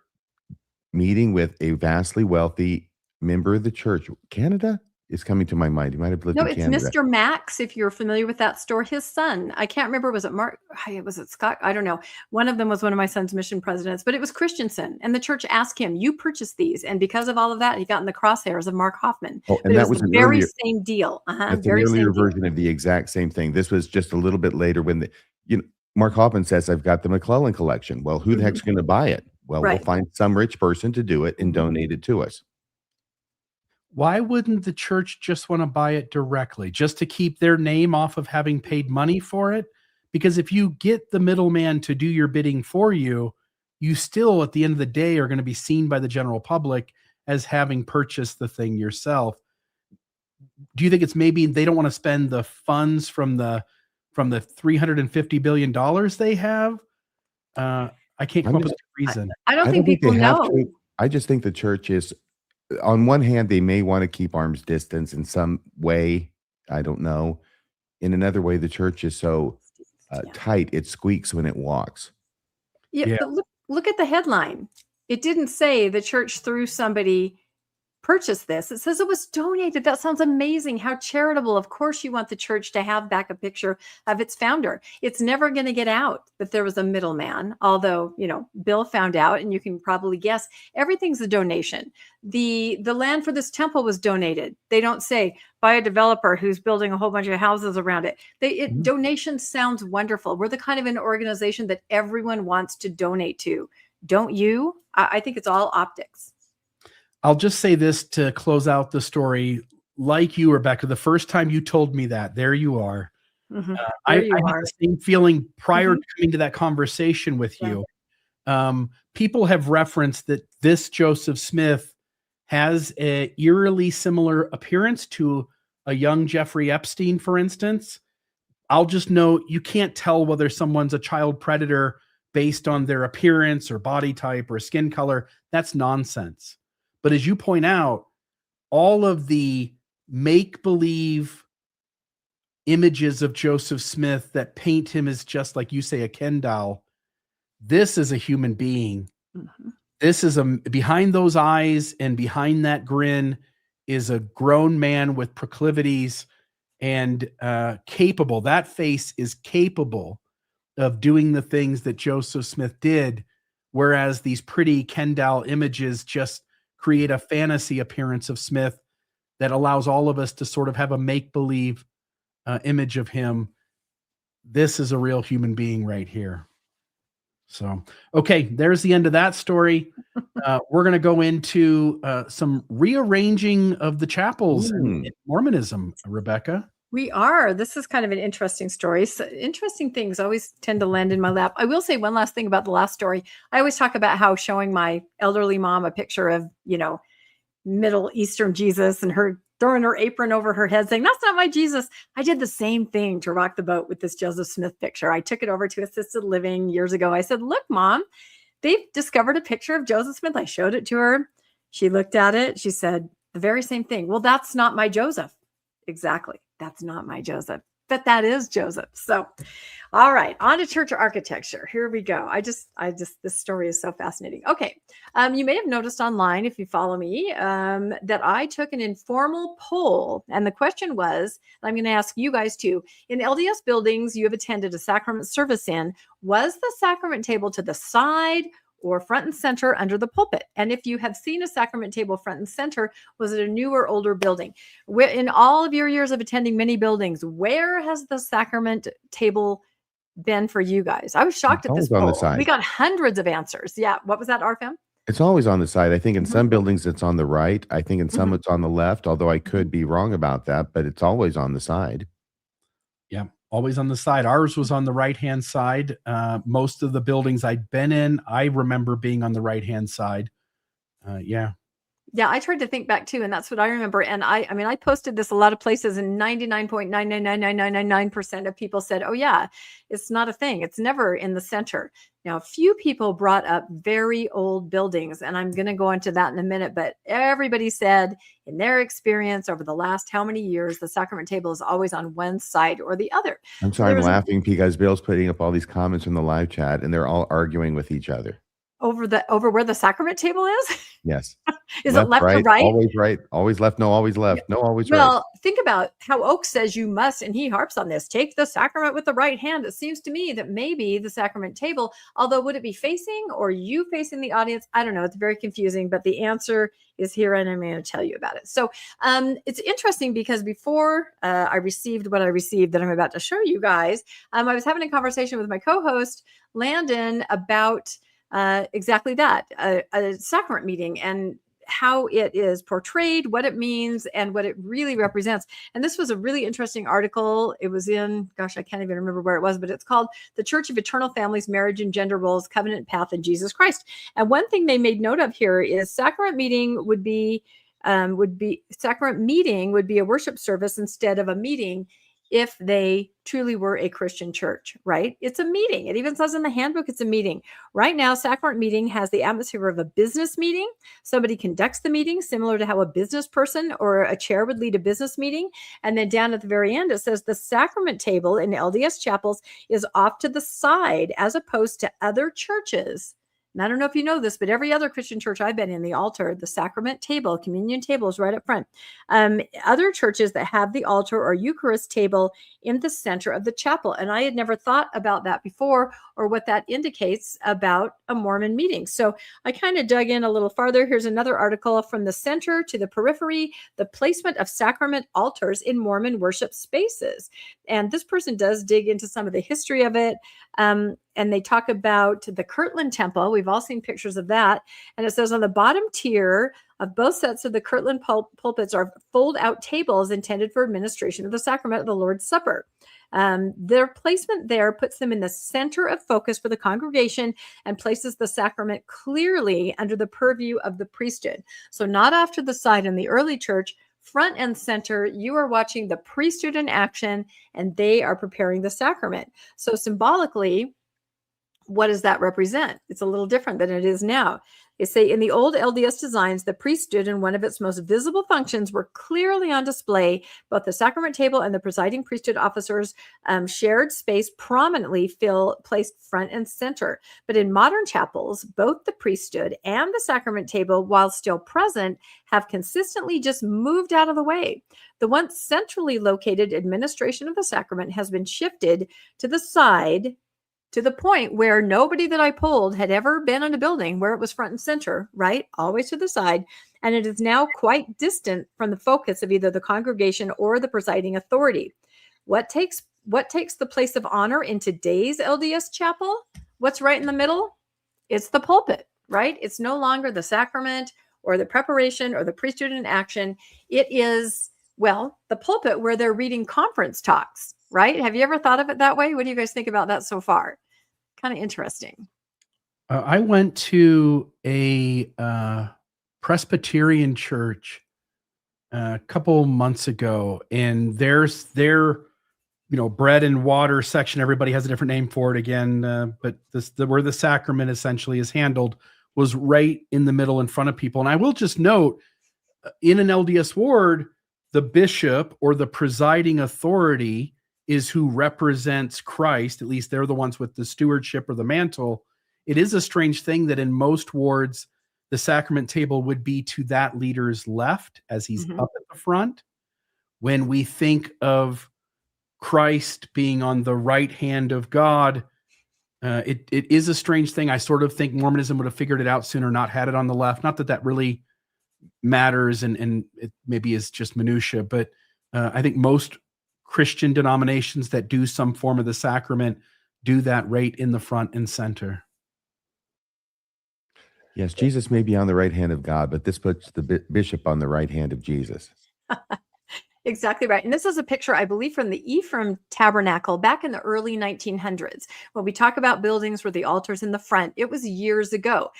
meeting with a vastly wealthy member of the church. Canada is coming to my mind. He might have lived No, in it's Canada. Mr. Max, if you're familiar with that store. His son, I can't remember, was it Mark? Was it Scott? I don't know. One of them was one of my son's mission presidents, but it was Christensen. And the church asked him, you purchased these. And because of all of that, he got in the crosshairs of Mark Hoffman. Oh, But and it that was was the an very earlier, same deal. that's Very an earlier same deal. version of the exact same thing. This was just a little bit later when Mark Hoffman says, I've got the McClellan collection. Well, who the heck's going to buy it? Well, Right. we'll find some rich person to do it and donate it to us. Why wouldn't the church just want to buy it directly, just to keep their name off of having paid money for it? Because if you get the middleman to do your bidding for you, you still, at the end of the day, are going to be seen by the general public as having purchased the thing yourself. Do you think it's maybe they don't want to spend the funds from the $350 billion they have? I can't come up with a reason. I don't think people they have know. to. I just think the church is, on one hand, they may want to keep arm's distance in some way. I don't know. In another way, the church is so tight, it squeaks when it walks. Yeah, but look at the headline. It didn't say the church through somebody purchased this. It says it was donated. That sounds amazing. How charitable. Of course you want the church to have back a picture of its founder. It's never going to get out that there was a middleman, although, Bill found out, and you can probably guess everything's a donation. The land for this temple was donated. They don't say by a developer who's building a whole bunch of houses around it. Donation sounds wonderful. We're the kind of an organization that everyone wants to donate to. Don't you? I think it's all optics. I'll just say this to close out the story. Like you, Rebecca, the first time you told me that, there you are. Mm-hmm. I had the same feeling prior to coming to that conversation with you. People have referenced that this Joseph Smith has an eerily similar appearance to a young Jeffrey Epstein, for instance. I'll just note, you can't tell whether someone's a child predator based on their appearance or body type or skin color. That's nonsense. But as you point out, all of the make-believe images of Joseph Smith that paint him as, just like you say, a Ken doll, this is a human being. Mm-hmm. This is behind those eyes and behind that grin is a grown man with proclivities and capable. That face is capable of doing the things that Joseph Smith did, whereas these pretty Ken doll images just create a fantasy appearance of Smith that allows all of us to sort of have a make-believe image of him. This is a real human being right here. So, okay, there's the end of that story. We're going to go into some rearranging of the chapels in Mormonism, Rebecca. We are. This is kind of an interesting story. So interesting things always tend to land in my lap. I will say one last thing about the last story. I always talk about how showing my elderly mom a picture of, Middle Eastern Jesus and her throwing her apron over her head saying, that's not my Jesus. I did the same thing to rock the boat with this Joseph Smith picture. I took it over to assisted living years ago. I said, look, Mom, they've discovered a picture of Joseph Smith. I showed it to her. She looked at it. She said the very same thing. Well, that's not my Joseph. Exactly. That's not my Joseph, but that is Joseph. So, all right, on to church architecture. Here we go. This story is so fascinating. Okay. You may have noticed online, if you follow me, that I took an informal poll. And the question was, I'm going to ask you guys too, in LDS buildings you have attended a sacrament service in, was the sacrament table to the side or front and center under the pulpit? And if you have seen a sacrament table front and center, was it a new or older building? In all of your years of attending many buildings, where has the sacrament table been for you guys? I was shocked at this poll. On the side. We got hundreds of answers. Yeah. What was that, RFM? It's always on the side. I think in some buildings it's on the right. I think in some it's on the left, although I could be wrong about that, but it's always on the side. Yeah, always on the side. Ours was on the right-hand side. Most of the buildings I'd been in, I remember being on the right-hand side. Yeah. Yeah, I tried to think back too, and that's what I remember. And I mean, I posted this a lot of places, and 99.9999999% of people said, "Oh yeah, it's not a thing. It's never in the center." Now, a few people brought up very old buildings, and I'm going to go into that in a minute. But everybody said, in their experience over the last how many years, the sacrament table is always on one side or the other. I'm So sorry, there I'm was a- laughing because Bill's putting up all these comments from the live chat and they're all arguing with each other. over where the sacrament table is. Yes. Is it left to right? Always left, no, always left, no, always right. Well, think about how Oak says you must, and he harps on this, take the sacrament with the right hand. It seems to me that maybe the sacrament table, although would it be facing or you facing the audience? I don't know. It's very confusing, but the answer is here, and I'm going to tell you about it. So it's interesting because before I received what I received that I'm about to show you guys, I was having a conversation with my co-host, Landon, about exactly that, a sacrament meeting and how it is portrayed, what it means, and what it really represents. And this was a really interesting article. It was in, gosh, I can't even remember where it was, but it's called The Church of Eternal Families, Marriage and Gender Roles, Covenant Path in Jesus Christ. And one thing they made note of here is sacrament meeting would be a worship service instead of a meeting if they truly were a Christian church, right? It's a meeting. It even says in the handbook, it's a meeting. Right now, sacrament meeting has the atmosphere of a business meeting. Somebody conducts the meeting, similar to how a business person or a chair would lead a business meeting. And then down at the very end, it says the sacrament table in LDS chapels is off to the side as opposed to other churches. And I don't know if you know this, but every other Christian church I've been in, the altar, the sacrament table, communion table is right up front. Other churches that have the altar or Eucharist table in the center of the chapel. And I had never thought about that before or what that indicates about a Mormon meeting. So I kind of dug in a little farther. Here's another article from the center to the periphery, the placement of sacrament altars in Mormon worship spaces. And this person does dig into some of the history of it. And they talk about the Kirtland Temple. We've all seen pictures of that. And it says on the bottom tier of both sets of the Kirtland pulpits are fold-out tables intended for administration of the sacrament of the Lord's Supper. Their placement there puts them in the center of focus for the congregation and places the sacrament clearly under the purview of the priesthood. So not off to the side in the early church, front and center, you are watching the priesthood in action, and they are preparing the sacrament. So symbolically, what does that represent? It's a little different than it is now. They say in the old LDS designs, the priesthood in one of its most visible functions were clearly on display. Both the sacrament table and the presiding priesthood officers' shared space prominently placed front and center. But in modern chapels, both the priesthood and the sacrament table, while still present, have consistently just moved out of the way. The once centrally located administration of the sacrament has been shifted to the side, to the point where nobody that I polled had ever been in a building where it was front and center, right? Always to the side. And it is now quite distant from the focus of either the congregation or the presiding authority. What takes the place of honor in today's LDS chapel? What's right in the middle? It's the pulpit, right? It's no longer the sacrament or the preparation or the priesthood in action. It is, well, the pulpit where they're reading conference talks, right? Have you ever thought of it that way? What do you guys think about that so far? Kind of interesting. I went to a Presbyterian church a couple months ago, and there's their, bread and water section. Everybody has a different name for it again, but where the sacrament essentially is handled was right in the middle in front of people. And I will just note, in an LDS ward, the bishop or the presiding authority is who represents Christ. At least they're the ones with the stewardship or the mantle. It is a strange thing that in most wards, the sacrament table would be to that leader's left as he's up at the front. When we think of Christ being on the right hand of God, it is a strange thing. I sort of think Mormonism would have figured it out sooner, not had it on the left. Not that really matters, and it maybe is just minutia, but I think most Christian denominations that do some form of the sacrament do that right in the front and center. Yes, Jesus may be on the right hand of God, but this puts the bishop on the right hand of Jesus. Exactly right. And this is a picture, I believe, from the Ephraim Tabernacle back in the early 1900s. When we talk about buildings where the altar's in the front, it was years ago.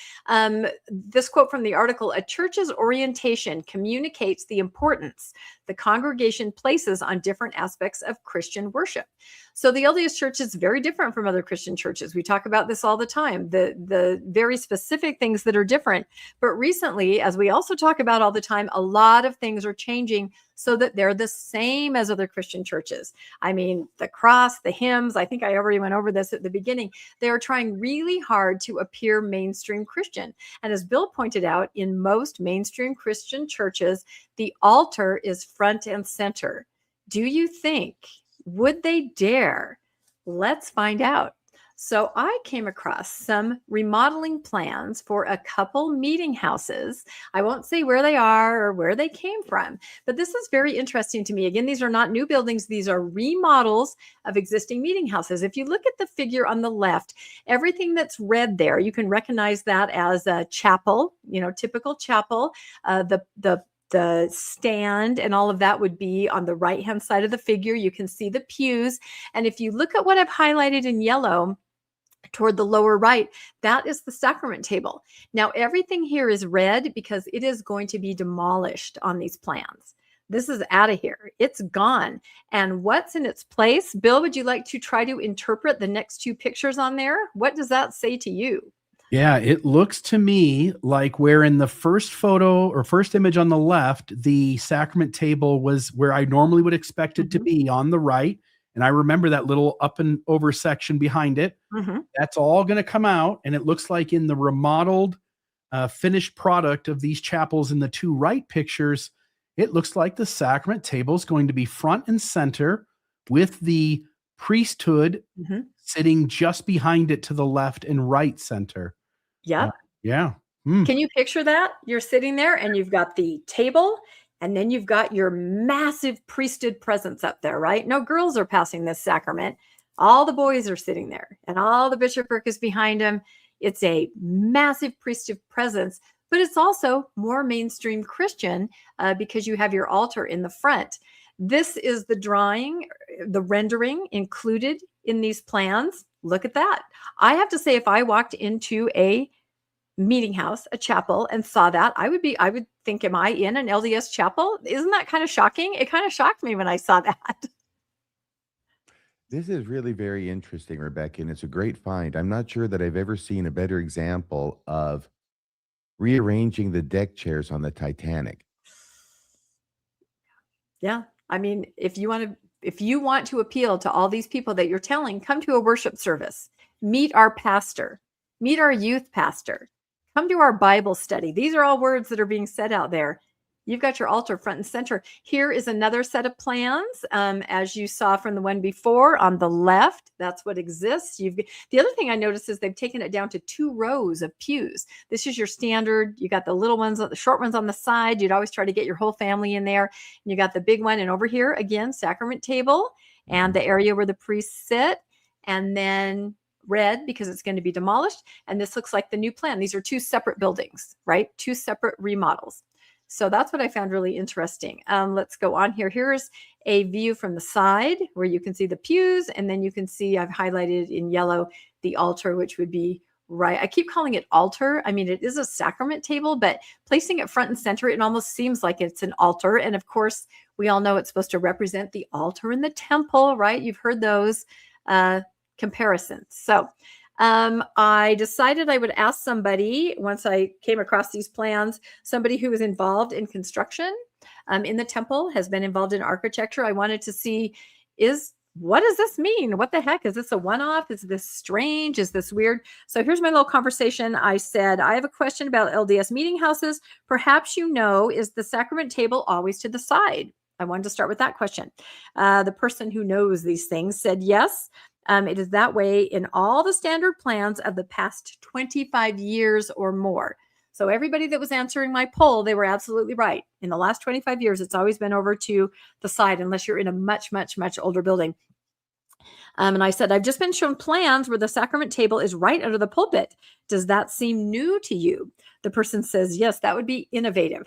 This quote from the article, a church's orientation communicates the importance the congregation places on different aspects of Christian worship. So the LDS Church is very different from other Christian churches. We talk about this all the time, the very specific things that are different. But recently, as we also talk about all the time, a lot of things are changing so that they're the same as other Christian churches. I mean, the cross, the hymns, I think I already went over this at the beginning. They are trying really hard to appear mainstream Christian. And as Bill pointed out, in most mainstream Christian churches, the altar is front and center. Do you think, would they dare? Let's find out. So I came across some remodeling plans for a couple meeting houses. I won't say where they are or where they came from, but this is very interesting to me. Again, these are not new buildings. These are remodels of existing meeting houses. If you look at the figure on the left, everything that's red there, you can recognize that as a chapel, typical chapel. The stand and all of that would be on the right-hand side of the figure. You can see the pews. And if you look at what I've highlighted in yellow, toward the lower right, that is the sacrament table. Now, everything here is red because it is going to be demolished on these plans. This is out of here. It's gone. And what's in its place? Bill, would you like to try to interpret the next two pictures on there? What does that say to you? Yeah, it looks to me like where in the first photo or first image on the left, the sacrament table was where I normally would expect it to be on the right. And I remember that little up and over section behind it. That's all going to come out. And it looks like in the remodeled finished product of these chapels in the two right pictures, it looks like the sacrament table is going to be front and center with the priesthood sitting just behind it to the left and right center. Yep. Yeah. Can you picture that? You're sitting there and you've got the table and then you've got your massive priesthood presence up there, right? No girls are passing this sacrament. All the boys are sitting there and all the bishopric is behind them. It's a massive priesthood presence, but it's also more mainstream Christian because you have your altar in the front. This is the drawing, the rendering included in these plans. Look at that. I have to say, if I walked into a meeting house, a chapel, and saw that, I would think, am I in an LDS chapel? Isn't that kind of shocking? It kind of shocked me when I saw that. This is really very interesting, Rebecca, and it's a great find. I'm not sure that I've ever seen a better example of rearranging the deck chairs on the Titanic. Yeah. I mean, if you want to appeal to all these people that you're telling, come to a worship service, meet our pastor, meet our youth pastor, come to our Bible study. These are all words that are being said out there. You've got your altar front and center. Here is another set of plans, as you saw from the one before on the left. That's what exists. The other thing I noticed is they've taken it down to 2 rows of pews. This is your standard. You got the little ones, the short ones on the side. You'd always try to get your whole family in there. And you got the big one. And over here, again, sacrament table and the area where the priests sit. And then red because it's going to be demolished. And this looks like the new plan. These are 2 separate buildings, right? 2 separate remodels. So that's what I found really interesting. Let's go on here. Here's a view from the side where you can see the pews. And then you can see I've highlighted in yellow the altar, which would be right. I keep calling it altar. I mean, it is a sacrament table, but placing it front and center, it almost seems like it's an altar. And of course, we all know it's supposed to represent the altar in the temple, right? You've heard those comparisons. So I decided I would ask somebody, once I came across these plans, somebody who was involved in construction in the temple, has been involved in architecture. I wanted to see, what does this mean? What the heck? Is this a one-off? Is this strange? Is this weird? So here's my little conversation. I said, I have a question about LDS meeting houses. Perhaps is the sacrament table always to the side? I wanted to start with that question. The person who knows these things said yes. It is that way in all the standard plans of the past 25 years or more. So everybody that was answering my poll, they were absolutely right. In the last 25 years, it's always been over to the side unless you're in a much, much, much older building. And I said, I've just been shown plans where the sacrament table is right under the pulpit. Does that seem new to you? The person says, yes, that would be innovative.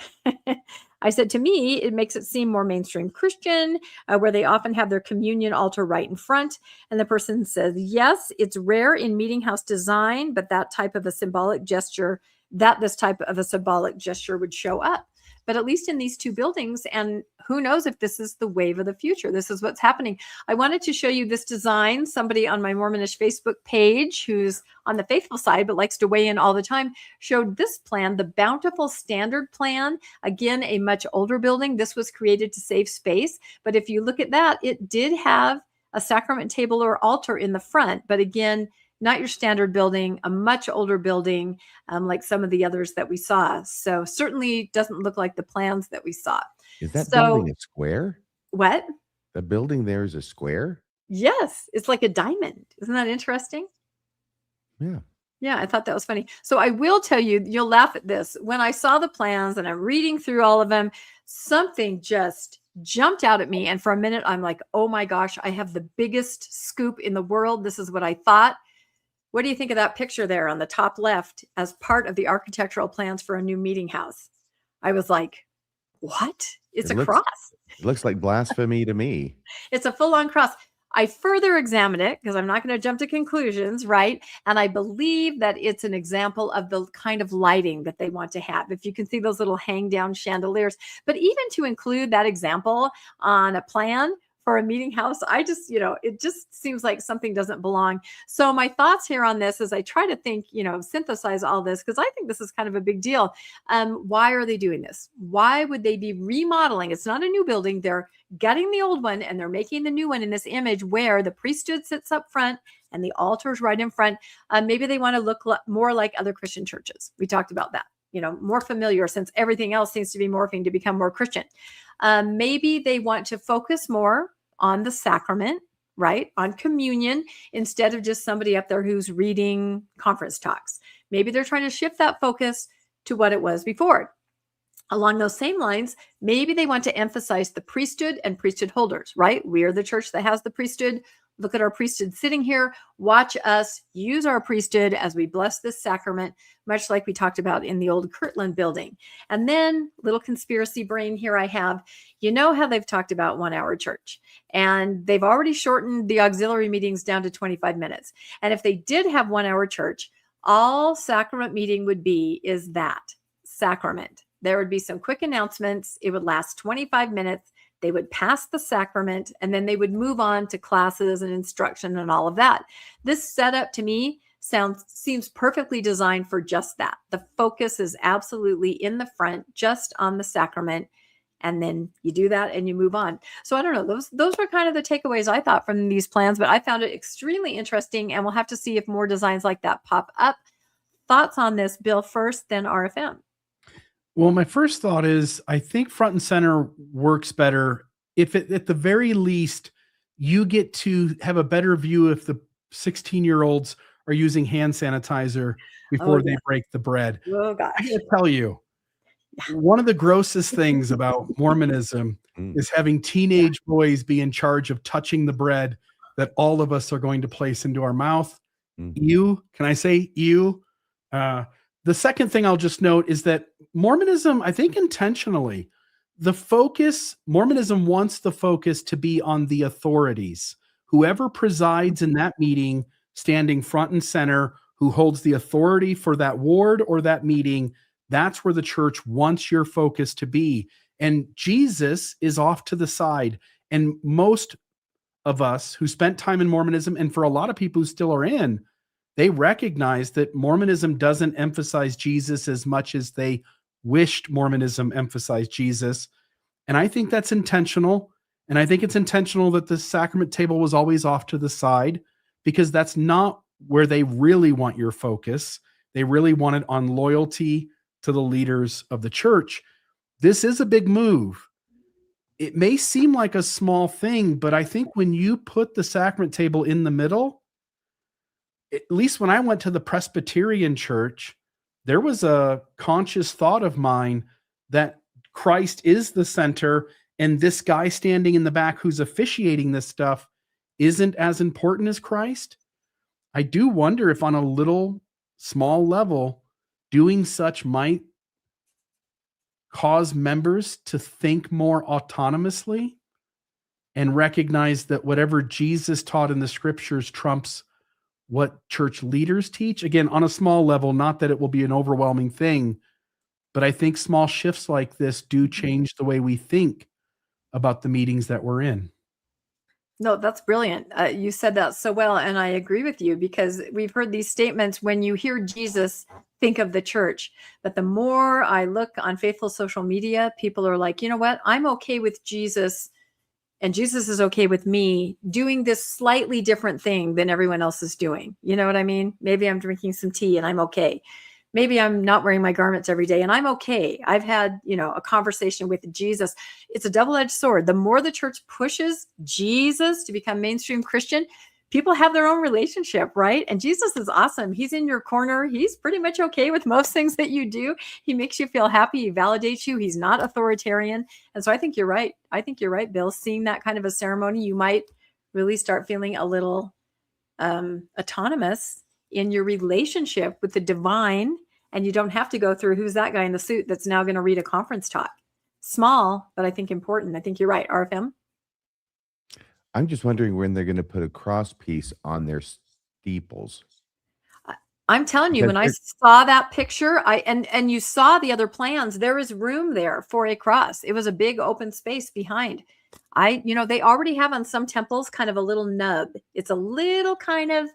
I said, to me, it makes it seem more mainstream Christian, where they often have their communion altar right in front. And the person says, yes, it's rare in meeting house design, but this type of a symbolic gesture would show up. But at least in these two buildings, and who knows if this is the wave of the future. This is what's happening. I wanted to show you this design. Somebody on my Mormonish Facebook page, who's on the faithful side but likes to weigh in all the time, showed this plan, the Bountiful Standard Plan. Again, a much older building. This was created to save space. But if you look at that, it did have a sacrament table or altar in the front. But again, not your standard building, a much older building, like some of the others that we saw. So certainly doesn't look like the plans that we saw. Is that building a square? What? The building there is a square? Yes, it's like a diamond. Isn't that interesting? Yeah. Yeah, I thought that was funny. So I will tell you, you'll laugh at this. When I saw the plans and I'm reading through all of them, something just jumped out at me. And for a minute, I'm like, oh my gosh, I have the biggest scoop in the world. This is what I thought. What do you think of that picture there on the top left as part of the architectural plans for a new meeting house? I was like, what? It's a cross. It looks like blasphemy to me. It's a full-on cross. I further examined it because I'm not going to jump to conclusions, right? And I believe that it's an example of the kind of lighting that they want to have. If you can see those little hang down chandeliers, but even to include that example on a plan for a meeting house, I just, it just seems like something doesn't belong. So my thoughts here on this as I try to think, synthesize all this, because I think this is kind of a big deal. Why are they doing this? Why would they be remodeling? It's not a new building. They're gutting the old one and they're making the new one in this image where the priesthood sits up front and the altar's right in front. Maybe they want to look more like other Christian churches. We talked about that. More familiar, since everything else seems to be morphing to become more Christian. Maybe they want to focus more on the sacrament, right? On communion, instead of just somebody up there who's reading conference talks. Maybe they're trying to shift that focus to what it was before. Along those same lines, maybe they want to emphasize the priesthood and priesthood holders, right? We are the church that has the priesthood. Look at our priesthood sitting here. Watch us use our priesthood as we bless this sacrament, much like we talked about in the old Kirtland building. And then, little conspiracy brain here I have. You know how they've talked about 1 hour church, and they've already shortened the auxiliary meetings down to 25 minutes. And if they did have 1 hour church, all sacrament meeting would be is that sacrament. There would be some quick announcements. It would last 25 minutes. They would pass the sacrament, and then they would move on to classes and instruction and all of that. This setup to me seems perfectly designed for just that. The focus is absolutely in the front, just on the sacrament. And then you do that and you move on. So I don't know. Those were kind of the takeaways I thought from these plans, but I found it extremely interesting, and we'll have to see if more designs like that pop up. Thoughts on this, Bill, first, then RFM. Well, my first thought is I think front and center works better if at the very least you get to have a better view if the 16-year-olds are using hand sanitizer before they break the bread. Oh, gosh. I gotta tell you, one of the grossest things about Mormonism is having teenage boys be in charge of touching the bread that all of us are going to place into our mouth. You, can I say you? The second thing I'll just note is that Mormonism, I think intentionally, Mormonism wants the focus to be on the authorities. Whoever presides in that meeting, standing front and center, who holds the authority for that ward or that meeting, that's where the church wants your focus to be. And Jesus is off to the side. And most of us who spent time in Mormonism, and for a lot of people who still are in, they recognize that Mormonism doesn't emphasize Jesus as much as they wished Mormonism emphasized Jesus. And I think that's intentional. And I think it's intentional that the sacrament table was always off to the side, because that's not where they really want your focus. They really want it on loyalty to the leaders of the church. This is a big move. It may seem like a small thing, but I think when you put the sacrament table in the middle, at least when I went to the Presbyterian church, there was a conscious thought of mine that Christ is the center, and this guy standing in the back who's officiating this stuff isn't as important as Christ. I do wonder if on a little small level, doing such might cause members to think more autonomously and recognize that whatever Jesus taught in the scriptures trumps what church leaders teach. Again, on a small level, not that it will be an overwhelming thing, but I think small shifts like this do change the way we think about the meetings that we're in. No, that's brilliant. You said that so well, and I agree with you, because we've heard these statements, when you hear Jesus, think of the church. But the more I look on Faithful social media, people are like, you know what? I'm okay with Jesus, and Jesus is okay with me doing this slightly different thing than everyone else is doing. You know what I mean? Maybe I'm drinking some tea and I'm okay. Maybe I'm not wearing my garments every day and I'm okay. I've had, a conversation with Jesus. It's a double-edged sword. The more the church pushes Jesus to become mainstream Christian, people have their own relationship, right? And Jesus is awesome. He's in your corner. He's pretty much okay with most things that you do. He makes you feel happy. He validates you. He's not authoritarian. And so I think you're right. Bill. Seeing that kind of a ceremony, you might really start feeling a little autonomous in your relationship with the divine. And you don't have to go through, who's that guy in the suit that's now going to read a conference talk. Small, but I think important. I think you're right, RFM. I'm just wondering when they're going to put a cross piece on their steeples. I'm telling you, when I saw that picture, and you saw the other plans, there is room there for a cross. It was a big open space behind. They already have on some temples kind of a little nub. It's a little kind of,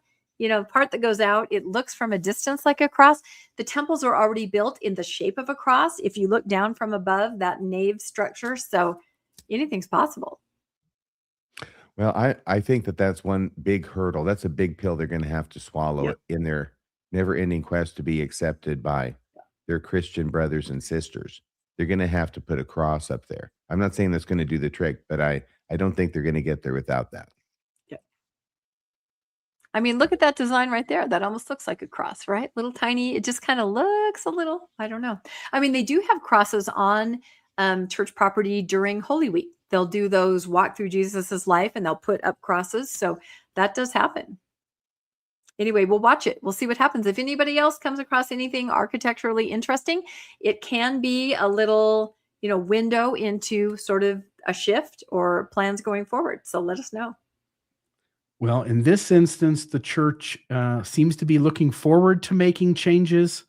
part that goes out. It looks from a distance like a cross. The temples are already built in the shape of a cross. If you look down from above that nave structure, so anything's possible. Well, I think that's one big hurdle. That's a big pill they're going to have to swallow in their never-ending quest to be accepted by their Christian brothers and sisters. They're going to have to put a cross up there. I'm not saying that's going to do the trick, but I don't think they're going to get there without that. Yeah. I mean, look at that design right there. That almost looks like a cross, right? Little tiny. It just kind of looks a little, I don't know. I mean, they do have crosses on church property during Holy Week. They'll do those walk through Jesus's life and they'll put up crosses. So that does happen. Anyway, we'll watch it. We'll see what happens. If anybody else comes across anything architecturally interesting, it can be a little, window into sort of a shift or plans going forward. So let us know. Well, in this instance, the church seems to be looking forward to making changes.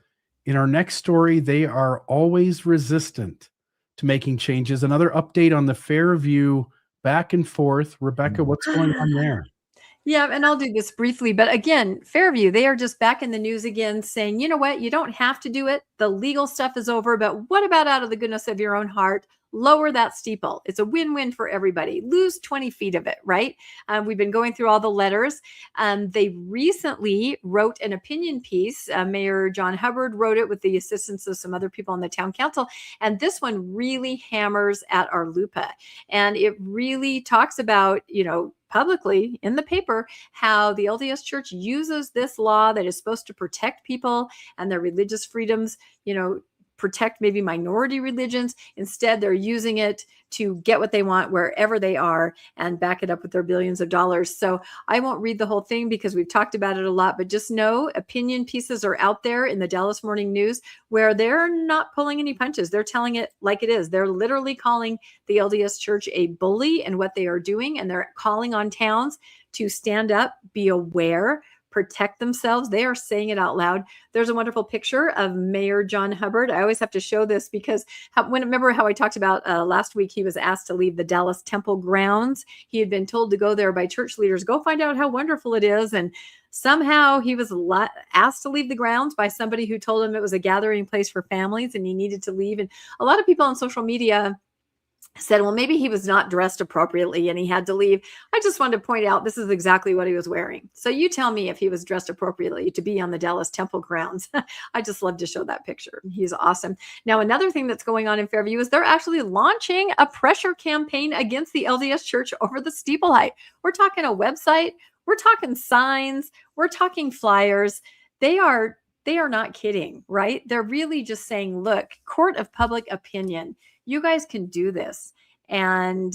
In our next story, they are always resistant to making changes. Another update on the Fairview back and forth. Rebecca, what's going on there? Yeah, and I'll do this briefly. But again, Fairview, they are just back in the news again saying, you know what, you don't have to do it. The legal stuff is over. But what about out of the goodness of your own heart? Lower that steeple. It's a win-win for everybody. Lose 20 feet of it, right? We've been going through all the letters. They recently wrote an opinion piece. Mayor John Hubbard wrote it with the assistance of some other people on the town council. And this one really hammers at our LUPA. And it really talks about, publicly in the paper, how the LDS Church uses this law that is supposed to protect people and their religious freedoms, protect maybe minority religions. Instead, they're using it to get what they want wherever they are and back it up with their billions of dollars. So I won't read the whole thing because we've talked about it a lot, but just know opinion pieces are out there in the Dallas Morning News where they're not pulling any punches. They're telling it like it is. They're literally calling the LDS Church a bully and what they are doing. And they're calling on towns to stand up, be aware, protect themselves. They are saying it out loud. There's a wonderful picture of Mayor John Hubbard. I always have to show this because remember how I talked about last week, he was asked to leave the Dallas Temple grounds. He had been told to go there by church leaders, go find out how wonderful it is. And somehow he was asked to leave the grounds by somebody who told him it was a gathering place for families and he needed to leave. And a lot of people on social media said, well, maybe he was not dressed appropriately and he had to leave. I just wanted to point out this is exactly what he was wearing. So you tell me if he was dressed appropriately to be on the Dallas Temple grounds. I just love to show that picture. He's awesome. Now, another thing that's going on in Fairview is they're actually launching a pressure campaign against the LDS Church over the steeple height. We're talking a website. We're talking signs. We're talking flyers. They are not kidding, right? They're really just saying, look, court of public opinion, you guys can do this and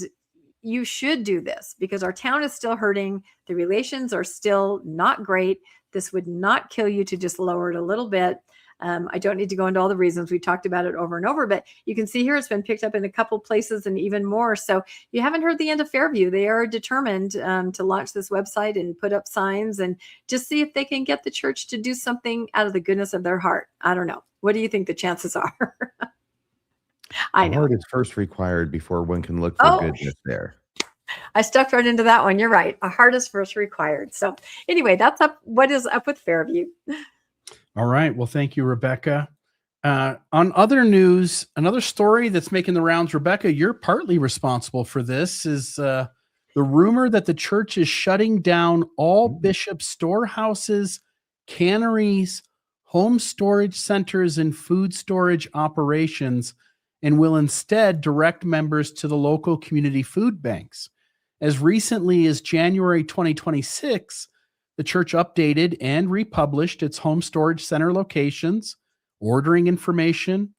you should do this because our town is still hurting. The relations are still not great. This would not kill you to just lower it a little bit. I don't need to go into all the reasons. We talked about it over and over, but you can see here it's been picked up in a couple places and even more. So you haven't heard the end of Fairview. They are determined to launch this website and put up signs and just see if they can get the church to do something out of the goodness of their heart. I don't know. What do you think the chances are? I know. Heart is first required before one can look for goodness there. I stuck right into that one. You're right. A heart is first required. So anyway, that's up. What is up with Fairview? All right. Well, thank you, Rebecca. On other news, another story that's making the rounds, Rebecca, you're partly responsible for this, is the rumor that the church is shutting down all bishop storehouses, canneries, home storage centers, and food storage operations, and will instead direct members to the local community food banks. As recently as January 2026, the church updated and republished its home storage center locations, ordering information,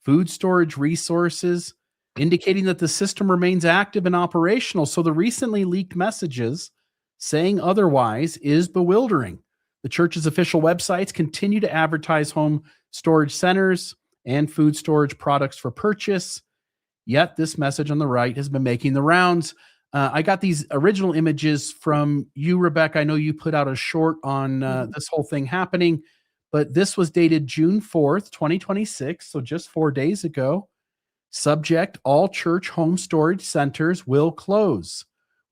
food storage resources, indicating that the system remains active and operational. So the recently leaked messages saying otherwise is bewildering. The church's official websites continue to advertise home storage centers and food storage products for purchase. Yet this message on the right has been making the rounds. I got these original images from you, Rebecca. I know you put out a short on this whole thing happening, but this was dated June 4th, 2026, so just 4 days ago. Subject: all church home storage centers will close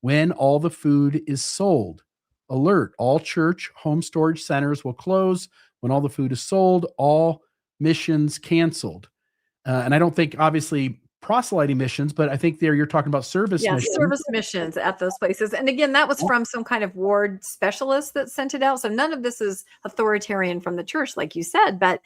when all the food is sold. Alert: all church home storage centers will close when all the food is sold. All missions canceled. And I don't think, obviously, proselyting missions, but I think there you're talking about service missions. Service missions at those places. And again, that was from some kind of ward specialist that sent it out. So none of this is authoritarian from the church, like you said, but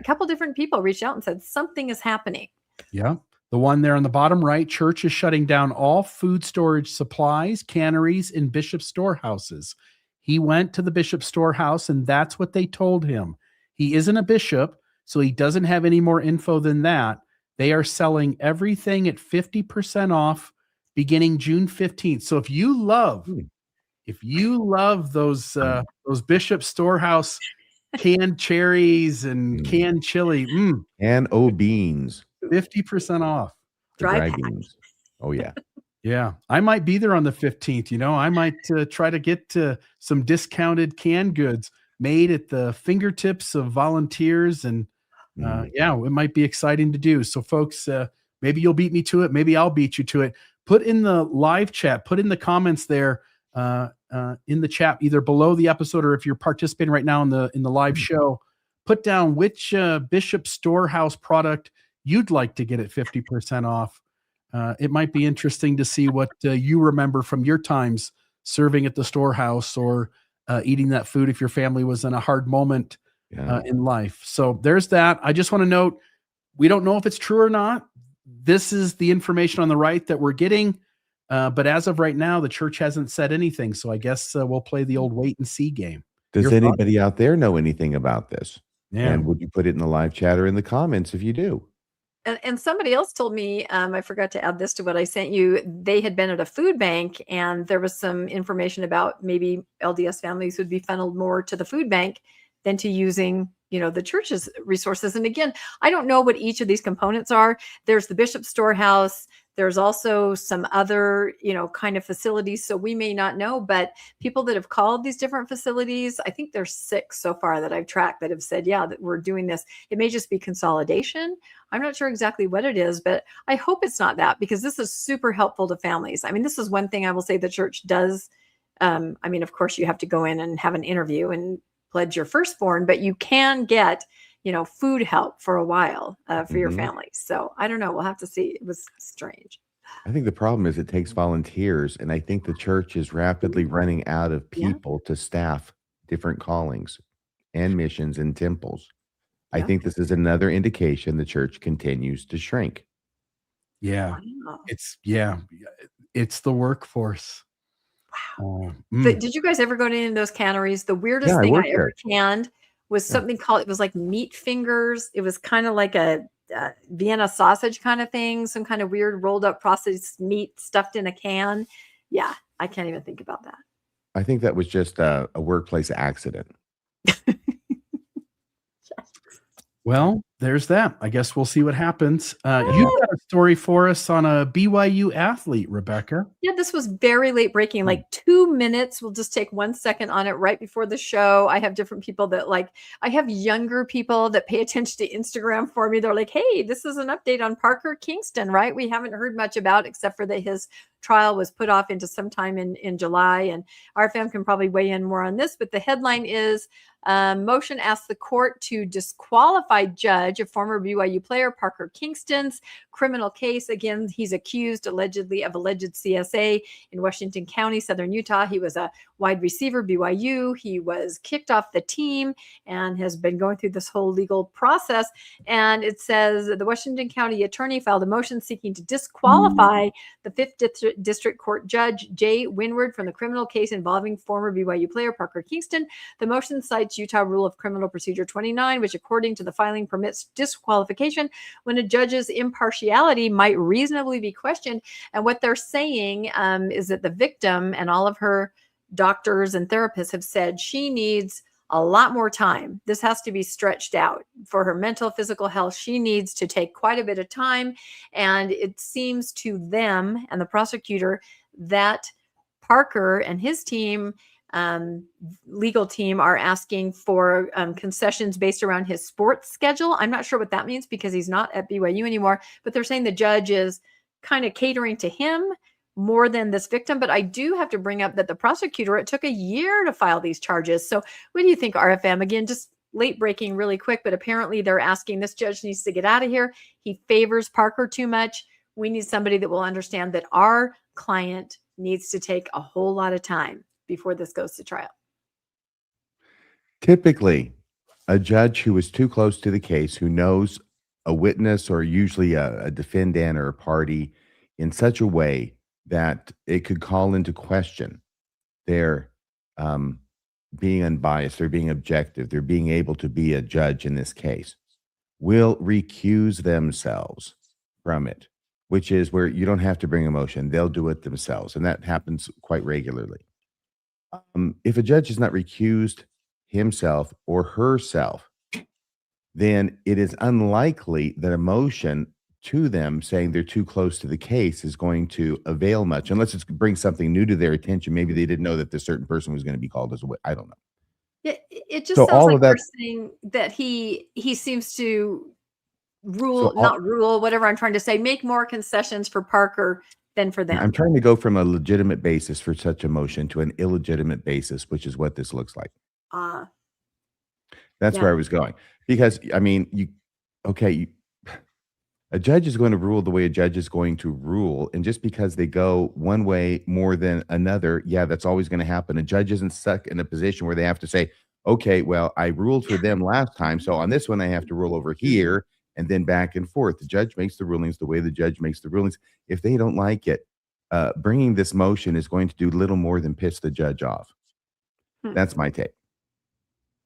couple different people reached out and said something is happening. Yeah. The one there on the bottom right: church is shutting down all food storage supplies, canneries, and bishop storehouses. He went to the bishop storehouse, and that's what they told him. He isn't a bishop, so he doesn't have any more info than that. They are selling everything at 50% off beginning June 15th. So if you love those bishop storehouse canned cherries and canned chili, and beans, 50% off. Dry beans. Oh yeah. Yeah. I might be there on the 15th. I might try to get some discounted canned goods made at the fingertips of volunteers. And it might be exciting to do. So folks, maybe you'll beat me to it. Maybe I'll beat you to it. Put in the live chat, put in the comments there in the chat, either below the episode, or if you're participating right now in the live show, put down which bishop storehouse product you'd like to get at 50% off. It might be interesting to see what you remember from your times serving at the storehouse, or eating that food if your family was in a hard moment in life. So there's that. I just want to note, we don't know if it's true or not. This is the information on the right that we're getting. But as of right now, the church hasn't said anything. So I guess we'll play the old wait and see game. Does anybody out there know anything about this? Yeah. And would you put it in the live chat or in the comments if you do? And somebody else told me, I forgot to add this to what I sent you. They had been at a food bank, and there was some information about maybe LDS families would be funneled more to the food bank than to using, the church's resources. And again, I don't know what each of these components are. There's the bishop storehouse. There's also some other, kind of facilities. So we may not know, but people that have called these different facilities, I think there's 6 so far that I've tracked that have said, that we're doing this. It may just be consolidation. I'm not sure exactly what it is, but I hope it's not that, because this is super helpful to families. I mean, this is one thing I will say the church does. Of course, you have to go in and have an interview and pledge your firstborn, but you can get, food help for a while for your family. So I don't know. We'll have to see. It was strange. I think the problem is it takes volunteers, and I think the church is rapidly running out of people to staff different callings and missions and temples. I think this is another indication the church continues to shrink. Yeah. Wow. It's the workforce. Wow. Did you guys ever go to any of those canneries? The weirdest thing I ever canned was something called, it was like meat fingers. It was kind of like a Vienna sausage kind of thing, some kind of weird rolled up processed meat stuffed in a can. Yeah, I can't even think about that. I think that was just a workplace accident. Well, there's that. I guess we'll see what happens. You've got a story for us on a BYU athlete, Rebecca. Yeah, this was very late breaking, like 2 minutes. We'll just take 1 second on it right before the show. I have different people that I have younger people that pay attention to Instagram for me. They're like, hey, this is an update on Parker Kingston, right? We haven't heard much about except for that his trial was put off into sometime in July. And RFM can probably weigh in more on this, but the headline is motion asks the court to disqualify judge, a former BYU player, Parker Kingston's criminal case. Again, he's accused allegedly of alleged CSA in Washington County, Southern Utah. He was a wide receiver, BYU. He was kicked off the team and has been going through this whole legal process. And it says the Washington County attorney filed a motion seeking to disqualify the 5th District Court Judge Jay Winward from the criminal case involving former BYU player Parker Kingston. The motion cites Utah Rule of Criminal Procedure 29, which according to the filing permits disqualification when a judge's impartiality might reasonably be questioned. And what they're saying is that the victim and all of her doctors and therapists have said she needs a lot more time. This has to be stretched out for her mental, physical health. She needs to take quite a bit of time. And it seems to them and the prosecutor that Parker and his team, legal team, are asking for concessions based around his sports schedule. I'm not sure what that means because he's not at BYU anymore, but they're saying the judge is kind of catering to him more than this victim. But I do have to bring up that the prosecutor, it took a year to file these charges. So what do you think, RFM? Again, just late breaking really quick, but apparently they're asking this judge needs to get out of here. He favors Parker too much. We need somebody that will understand that our client needs to take a whole lot of time before this goes to trial. Typically, a judge who is too close to the case, who knows a witness or usually a defendant or a party in such a way that it could call into question their being unbiased, they're being objective, they're being able to be a judge in this case, will recuse themselves from it, which is where you don't have to bring a motion. They'll do it themselves. And that happens quite regularly. If a judge is not recused himself or herself, then it is unlikely that a motion to them saying they're too close to the case is going to avail much, unless it's bring something new to their attention. Maybe they didn't know that this certain person was going to be called as a witness. I don't know. Yeah, it just So sounds all like of that- they're saying that he seems to rule, not rule, whatever I'm trying to say, make more concessions for Parker than for them. I'm trying to go from a legitimate basis for such a motion to an illegitimate basis, which is what this looks like. That's Yeah. where I was going. Because, I mean, a judge is going to rule the way a judge is going to rule. And just because they go one way more than another, yeah, that's always going to happen. A judge isn't stuck in a position where they have to say, okay, well, I ruled for them last time, so on this one, I have to rule over here and then back and forth. The judge makes the rulings the way the judge makes the rulings. If they don't like it, bringing this motion is going to do little more than piss the judge off. That's my take.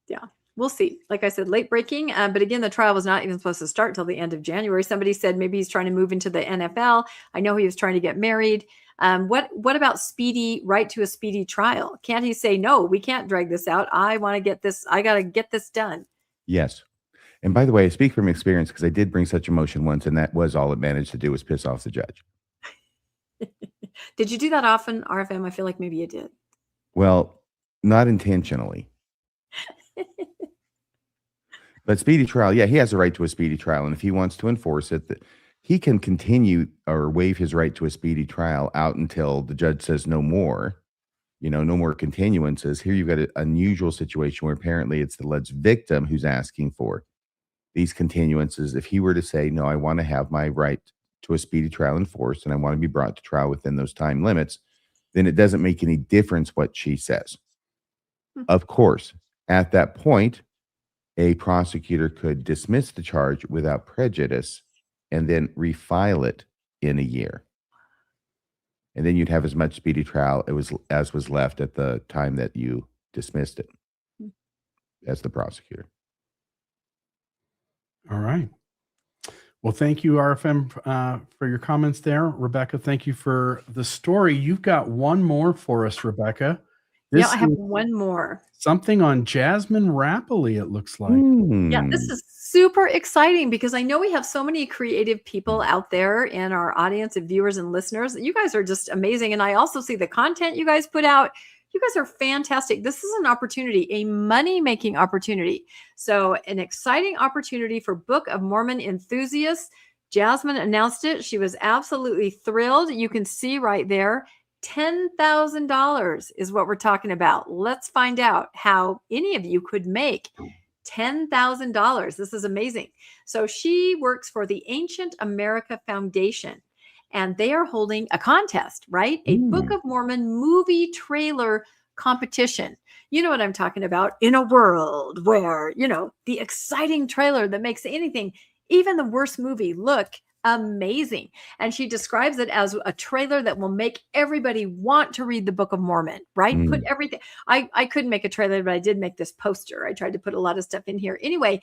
Yeah, we'll see. Like I said, late breaking. But again, the trial was not even supposed to start till the end of January. Somebody said maybe he's trying to move into the NFL. I know he was trying to get married. What about speedy right to a speedy trial? Can't he say, no, we can't drag this out. I want to get this. I got to get this done. Yes. And by the way, I speak from experience because I did bring such a motion once, and that was all it managed to do was piss off the judge. Did you do that often, RFM? I feel like maybe you did. Well, not intentionally. But speedy trial, yeah, he has a right to a speedy trial. And if he wants to enforce it, he can continue or waive his right to a speedy trial out until the judge says no more, no more continuances. Here you've got an unusual situation where apparently it's the alleged victim who's asking for these continuances. If he were to say, no, I want to have my right to a speedy trial enforced and I want to be brought to trial within those time limits, then it doesn't make any difference what she says. Of course, at that point, a prosecutor could dismiss the charge without prejudice and then refile it in a year. And then you'd have as much speedy trial as was left at the time that you dismissed it as the prosecutor. All right. Well, thank you, RFM, for your comments there. Rebecca, thank you for the story. You've got one more for us, Rebecca. Yeah, I have one more. Something on Jasmine Rappley, it looks like. Yeah, this is super exciting because I know we have so many creative people out there in our audience of viewers and listeners. You guys are just amazing. And I also see the content you guys put out. You guys are fantastic. This is an opportunity, a money-making opportunity. So an exciting opportunity for Book of Mormon enthusiasts. Jasmine announced it. She was absolutely thrilled. You can see right there, $10,000 is what we're talking about. Let's find out how any of you could make $10,000. This is amazing. So she works for the Ancient America Foundation, and they are holding a contest, right? A Book of Mormon movie trailer competition. You know what I'm talking about? In a world where, you know, the exciting trailer that makes anything, even the worst movie, look amazing. And she describes it as a trailer that will make everybody want to read the Book of Mormon, right? Put everything. I couldn't make a trailer, but I did make this poster. I tried to put a lot of stuff in here. Anyway,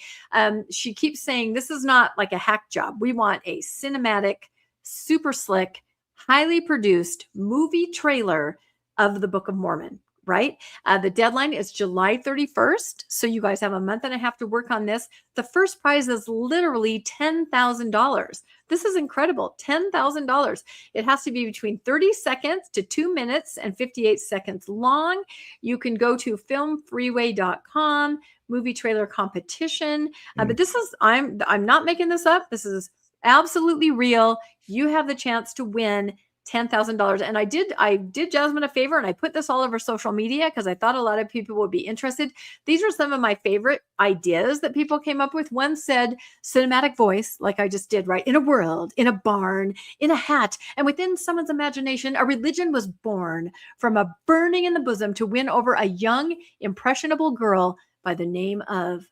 she keeps saying this is not like a hack job. We want a cinematic, super slick, highly produced movie trailer of the Book of Mormon. Right? The deadline is July 31st. So you guys have a month and a half to work on this. The first prize is literally $10,000. This is incredible. $10,000. It has to be between 30 seconds to 2 minutes and 58 seconds long. You can go to filmfreeway.com, movie trailer competition. But this is, I'm not making this up. This is absolutely real. You have the chance to win $10,000. And I did Jasmine a favor and I put this all over social media because I thought a lot of people would be interested. These are some of my favorite ideas that people came up with. One said cinematic voice, like I just did, right? In a world, in a barn, in a hat. And within someone's imagination, a religion was born from a burning in the bosom to win over a young, impressionable girl by the name of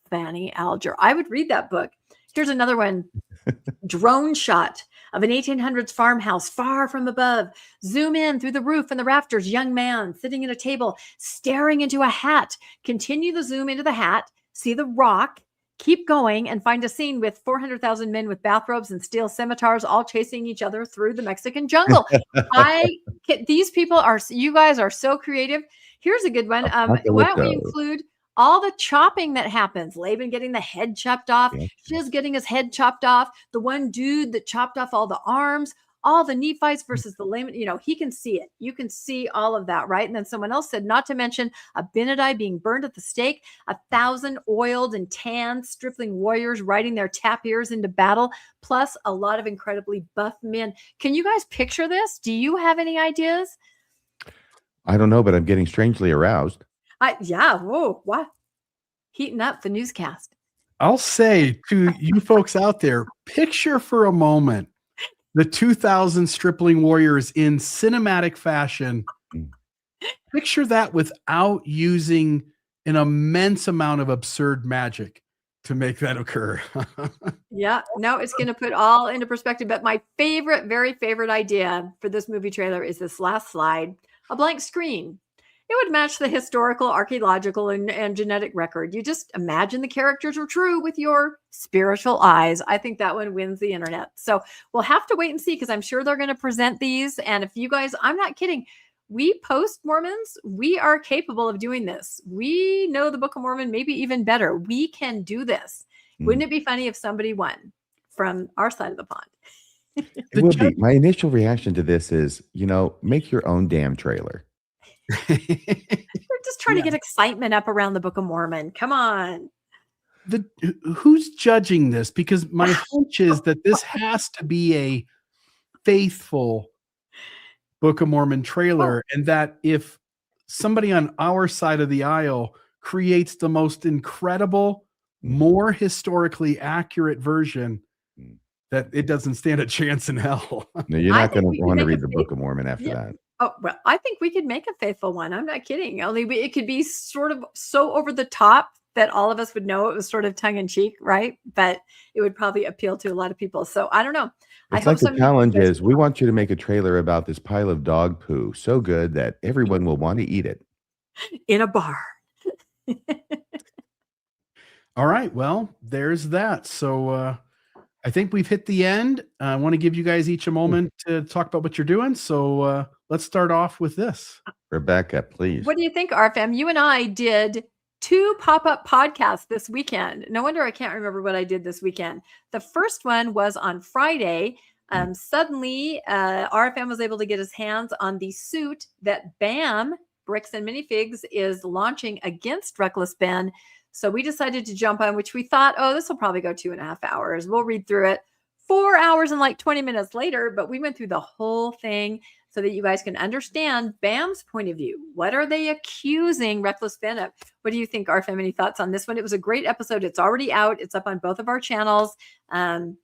Fanny Alger. I would read that book. Here's another one. Drone shot of an 1800s farmhouse far from above. Zoom in through the roof and the rafters. Young man sitting at a table, staring into a hat. Continue the zoom into the hat. See the rock. Keep going and find a scene with 400,000 men with bathrobes and steel scimitars all chasing each other through the Mexican jungle. These people are, you guys are so creative. Here's a good one. Why don't we include all the chopping that happens? Laban getting the head chopped off. Yeah. Shiz getting his head chopped off. The one dude that chopped off all the arms. All the Nephites versus the layman. You know, he can see it. You can see all of that, right? And then someone else said, not to mention Abinadi being burned at the stake, 1,000 oiled and tanned stripling warriors riding their tapirs into battle, plus a lot of incredibly buff men. Can you guys picture this? Do you have any ideas? I don't know, but I'm getting strangely aroused. Yeah. Whoa. What? Heating up the newscast. I'll say to you folks out there, picture for a moment the 2,000 stripling warriors in cinematic fashion. Picture that without using an immense amount of absurd magic to make that occur. Yeah, no, it's going to put all into perspective. But my favorite, very favorite idea for this movie trailer is this last slide, a blank screen. It would match the historical, archaeological, and genetic record. You just imagine the characters were true with your spiritual eyes. I think that one wins the internet. So we'll have to wait and see because I'm sure they're going to present these. And if you guys, I'm not kidding, we post-Mormons, we are capable of doing this. We know the Book of Mormon maybe even better. We can do this. Wouldn't it be funny if somebody won from our side of the pond? It would be. My initial reaction to this is, make your own damn trailer. We're just trying to get excitement up around the Book of Mormon. Come on. Who's judging this? Because my hunch is that this has to be a faithful Book of Mormon trailer, and that if somebody on our side of the aisle creates the most incredible, more historically accurate version, that it doesn't stand a chance in hell. No, you're not going to want to read the Book of Mormon after that. Oh, well, I think we could make a faithful one. I'm not kidding. Only it could be sort of so over the top that all of us would know it was sort of tongue in cheek, right? But it would probably appeal to a lot of people. So I don't know. It's like the challenge is, we want you to make a trailer about this pile of dog poo so good that everyone will want to eat it. In a bar. All right. Well, there's that. So I think we've hit the end. I want to give you guys each a moment to talk about what you're doing. So let's start off with this. Rebecca, please. What do you think, RFM? You and I did 2 pop-up podcasts this weekend. No wonder I can't remember what I did this weekend. The first one was on Friday. Suddenly, RFM was able to get his hands on the suit that BAM, Bricks and Minifigs, is launching against Reckless Ben. So we decided to jump on, which we thought, oh, this will probably go 2.5 hours. We'll read through it. 4 hours and like 20 minutes later, but we went through the whole thing so that you guys can understand BAM's point of view. What are they accusing Reckless Ben of? What do you think, RFM? Any thoughts on this one? It was a great episode. It's already out. It's up on both of our channels. On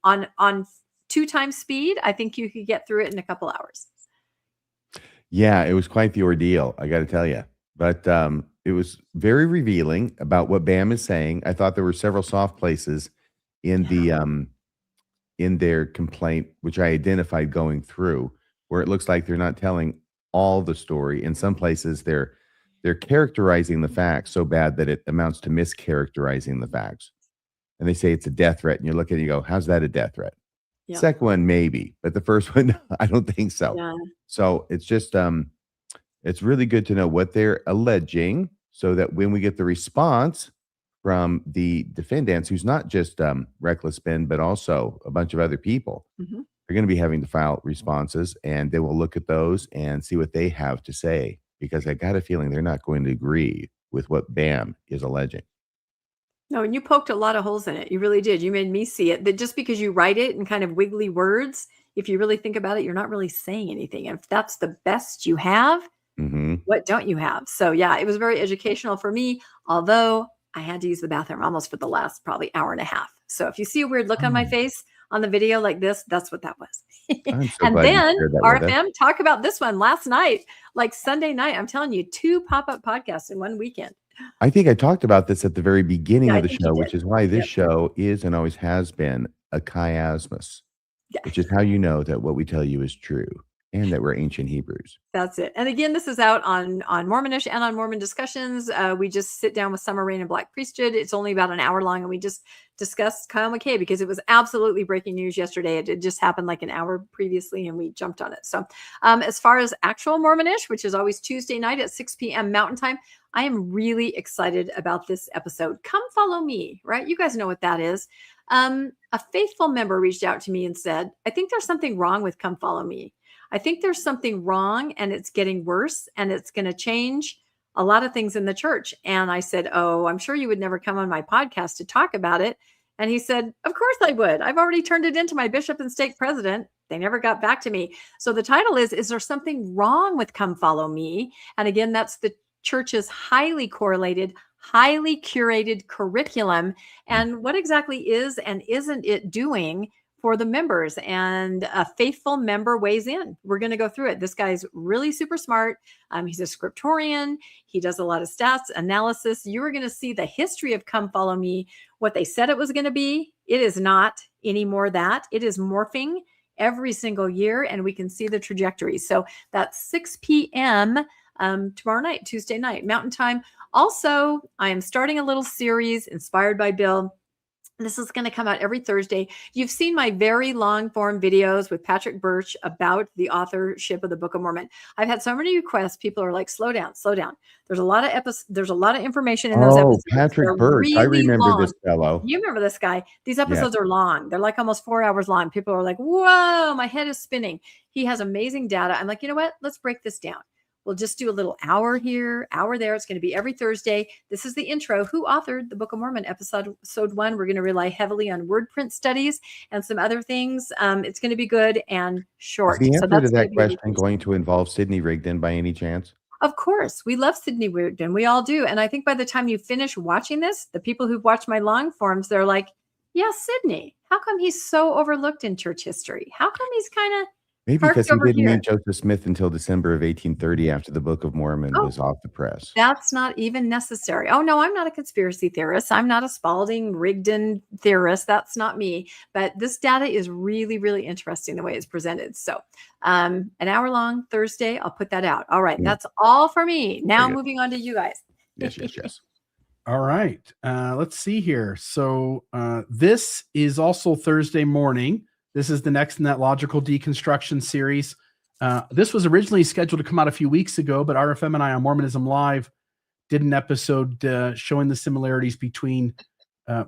2 times speed, I think you could get through it in a couple hours. Yeah, it was quite the ordeal, I got to tell you. But it was very revealing about what BAM is saying. I thought there were several soft places in the in their complaint, which I identified going through, where it looks like they're not telling all the story. In some places, they're characterizing the facts so bad that it amounts to mischaracterizing the facts. And they say it's a death threat, and you look at it and you go, how's that a death threat? Yeah. Second one, maybe, but the first one, I don't think so. Yeah. So it's just, it's really good to know what they're alleging so that when we get the response from the defendants, who's not just Reckless Ben, but also a bunch of other people, they're going to be having to file responses, and they will look at those and see what they have to say, because I got a feeling they're not going to agree with what BAM is alleging. No, and you poked a lot of holes in it. You really did. You made me see it. That just because you write it in kind of wiggly words, if you really think about it, you're not really saying anything. If that's the best you have, what don't you have? So yeah, it was very educational for me, although I had to use the bathroom almost for the last probably hour and a half. So if you see a weird look on my face on the video like this, that's what that was. And then RFM, talk about this one last night, like Sunday night. I'm telling you, 2 pop-up podcasts in one weekend. I think I talked about this at the very beginning of the show, which is why this show is and always has been a chiasmus, which is how you know that what we tell you is true and that we're ancient Hebrews. That's it. And again, this is out on Mormonish and on Mormon Discussions. We just sit down with Summer Rain and Black Priesthood. It's only about an hour long, and we just discussed Kyle McKay because it was absolutely breaking news yesterday. It just happened like an hour previously, and we jumped on it. So as far as actual Mormonish, which is always Tuesday night at 6 p.m. Mountain Time, I am really excited about this episode. Come follow me, right? You guys know what that is. A faithful member reached out to me and said, I think there's something wrong with Come Follow Me. I think there's something wrong, and it's getting worse, and it's going to change a lot of things in the church. And I said, oh, I'm sure you would never come on my podcast to talk about it. And he said, of course I would. I've already turned it into my bishop and stake president. They never got back to me. So the title is there something wrong with Come Follow Me? And again, that's the church's highly correlated, highly curated curriculum. And what exactly is and isn't it doing for the members? And a faithful member weighs in. We're going to go through it. This guy's really super smart. He's a scriptorian. He does a lot of stats analysis. You are going to see the history of Come Follow Me, what they said it was going to be. It is not anymore that. It is morphing every single year, and we can see the trajectory. So that's 6 p.m. Tomorrow night, Tuesday night, Mountain Time. Also, I am starting a little series inspired by Bill. This is going to come out every Thursday. You've seen my very long form videos with Patrick Birch about the authorship of the Book of Mormon. I've had so many requests. People are like, slow down, slow down. There's a lot of there's a lot of information in those episodes. Patrick Birch. Really I remember long. this fellow. You remember this guy. These episodes are long. They're like almost 4 hours long. People are like, whoa, my head is spinning. He has amazing data. I'm like, you know what? Let's break this down. We'll just do a little hour here, hour there. It's going to be every Thursday. This is the intro. Who authored the Book of Mormon, episode 1? We're going to rely heavily on word print studies and some other things. It's going to be good and short. Is the answer to that question going to involve Sidney Rigdon by any chance? Of course. We love Sidney Rigdon. We all do. And I think by the time you finish watching this, the people who've watched my long forms, they're like, yeah, Sidney, how come he's so overlooked in church history? How come he's kind of maybe because he didn't meet Joseph Smith until December of 1830 after the Book of Mormon was off the press. That's not even necessary. Oh, no, I'm not a conspiracy theorist. I'm not a Spalding Rigdon theorist. That's not me. But this data is really, really interesting the way it's presented. So an hour long Thursday, I'll put that out. All right. That's all for me. Now moving on to you guys. Yes. All right. Let's see here. So this is also Thursday morning. This is the next in that logical deconstruction series. This was originally scheduled to come out a few weeks ago, but RFM and I on Mormonism Live did an episode showing the similarities between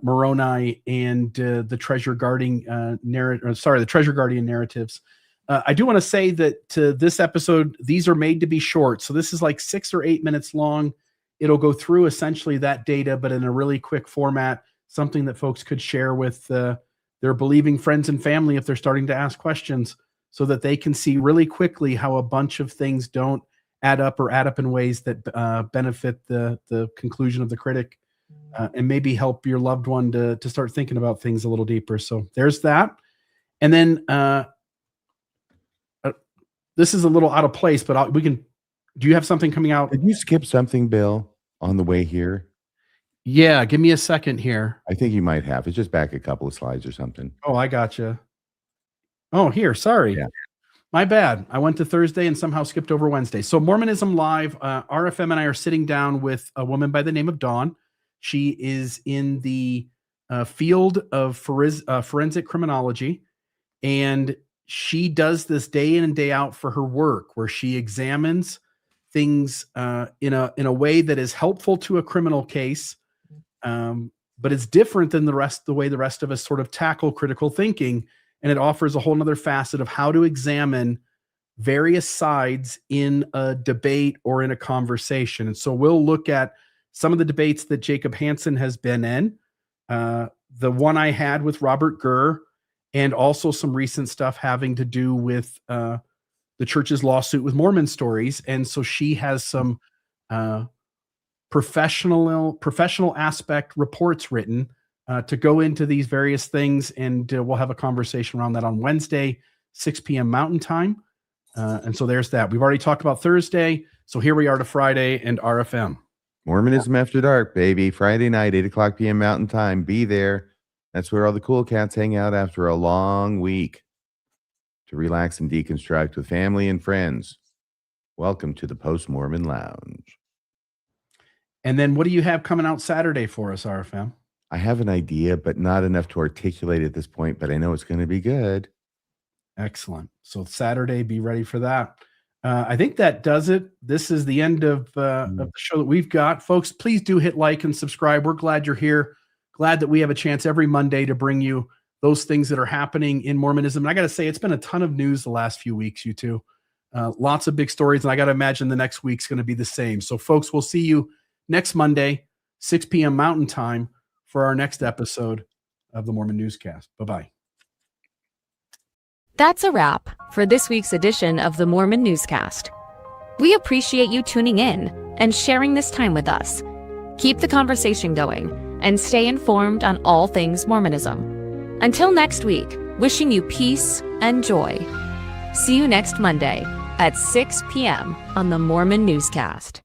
Moroni and the treasure guarding the treasure guardian narratives. I do want to say that this episode, these are made to be short. So this is like 6 or 8 minutes long. It'll go through essentially that data, but in a really quick format, something that folks could share with their believing friends and family if they're starting to ask questions, so that they can see really quickly how a bunch of things don't add up in ways that benefit the conclusion of the critic, and maybe help your loved one to start thinking about things a little deeper. So there's that. And then this is a little out of place, but do you have something coming out? Did you skip something, Bill, on the way here? Yeah, give me a second here. I think you might have. It's just back a couple of slides or something. Oh, I gotcha. Oh, here. Sorry. Yeah. My bad. I went to Thursday and somehow skipped over Wednesday. So Mormonism Live, RFM and I are sitting down with a woman by the name of Dawn. She is in the field of forensic criminology, and she does this day in and day out for her work, where she examines things in a way that is helpful to a criminal case, but it's different than the way the rest of us sort of tackle critical thinking. And it offers a whole nother facet of how to examine various sides in a debate or in a conversation. And so we'll look at some of the debates that Jacob Hansen has been in, the one I had with Robert Gurr, and also some recent stuff having to do with the church's lawsuit with Mormon Stories. And so she has some professional aspect reports written to go into these various things, and we'll have a conversation around that on Wednesday, 6 p.m. Mountain Time. And so there's that. We've already talked about Thursday, so here we are to Friday and RFM. Mormonism After Dark, baby. Friday night, 8 o'clock p.m. Mountain Time. Be there. That's where all the cool cats hang out after a long week to relax and deconstruct with family and friends. Welcome to the Post-Mormon Lounge. And then what do you have coming out Saturday for us, RFM? I have an idea, but not enough to articulate at this point, but I know it's going to be good. Excellent. So Saturday, be ready for that. I think that does it. This is the end of the show that we've got. Folks, please do hit like and subscribe. We're glad you're here. Glad that we have a chance every Monday to bring you those things that are happening in Mormonism. And I got to say, it's been a ton of news the last few weeks, you two. Lots of big stories, and I got to imagine the next week's going to be the same. So folks, we'll see you next Monday, 6 p.m. Mountain Time, for our next episode of the Mormon Newscast. Bye-bye. That's a wrap for this week's edition of the Mormon Newscast. We appreciate you tuning in and sharing this time with us. Keep the conversation going and stay informed on all things Mormonism. Until next week, wishing you peace and joy. See you next Monday at 6 p.m. on the Mormon Newscast.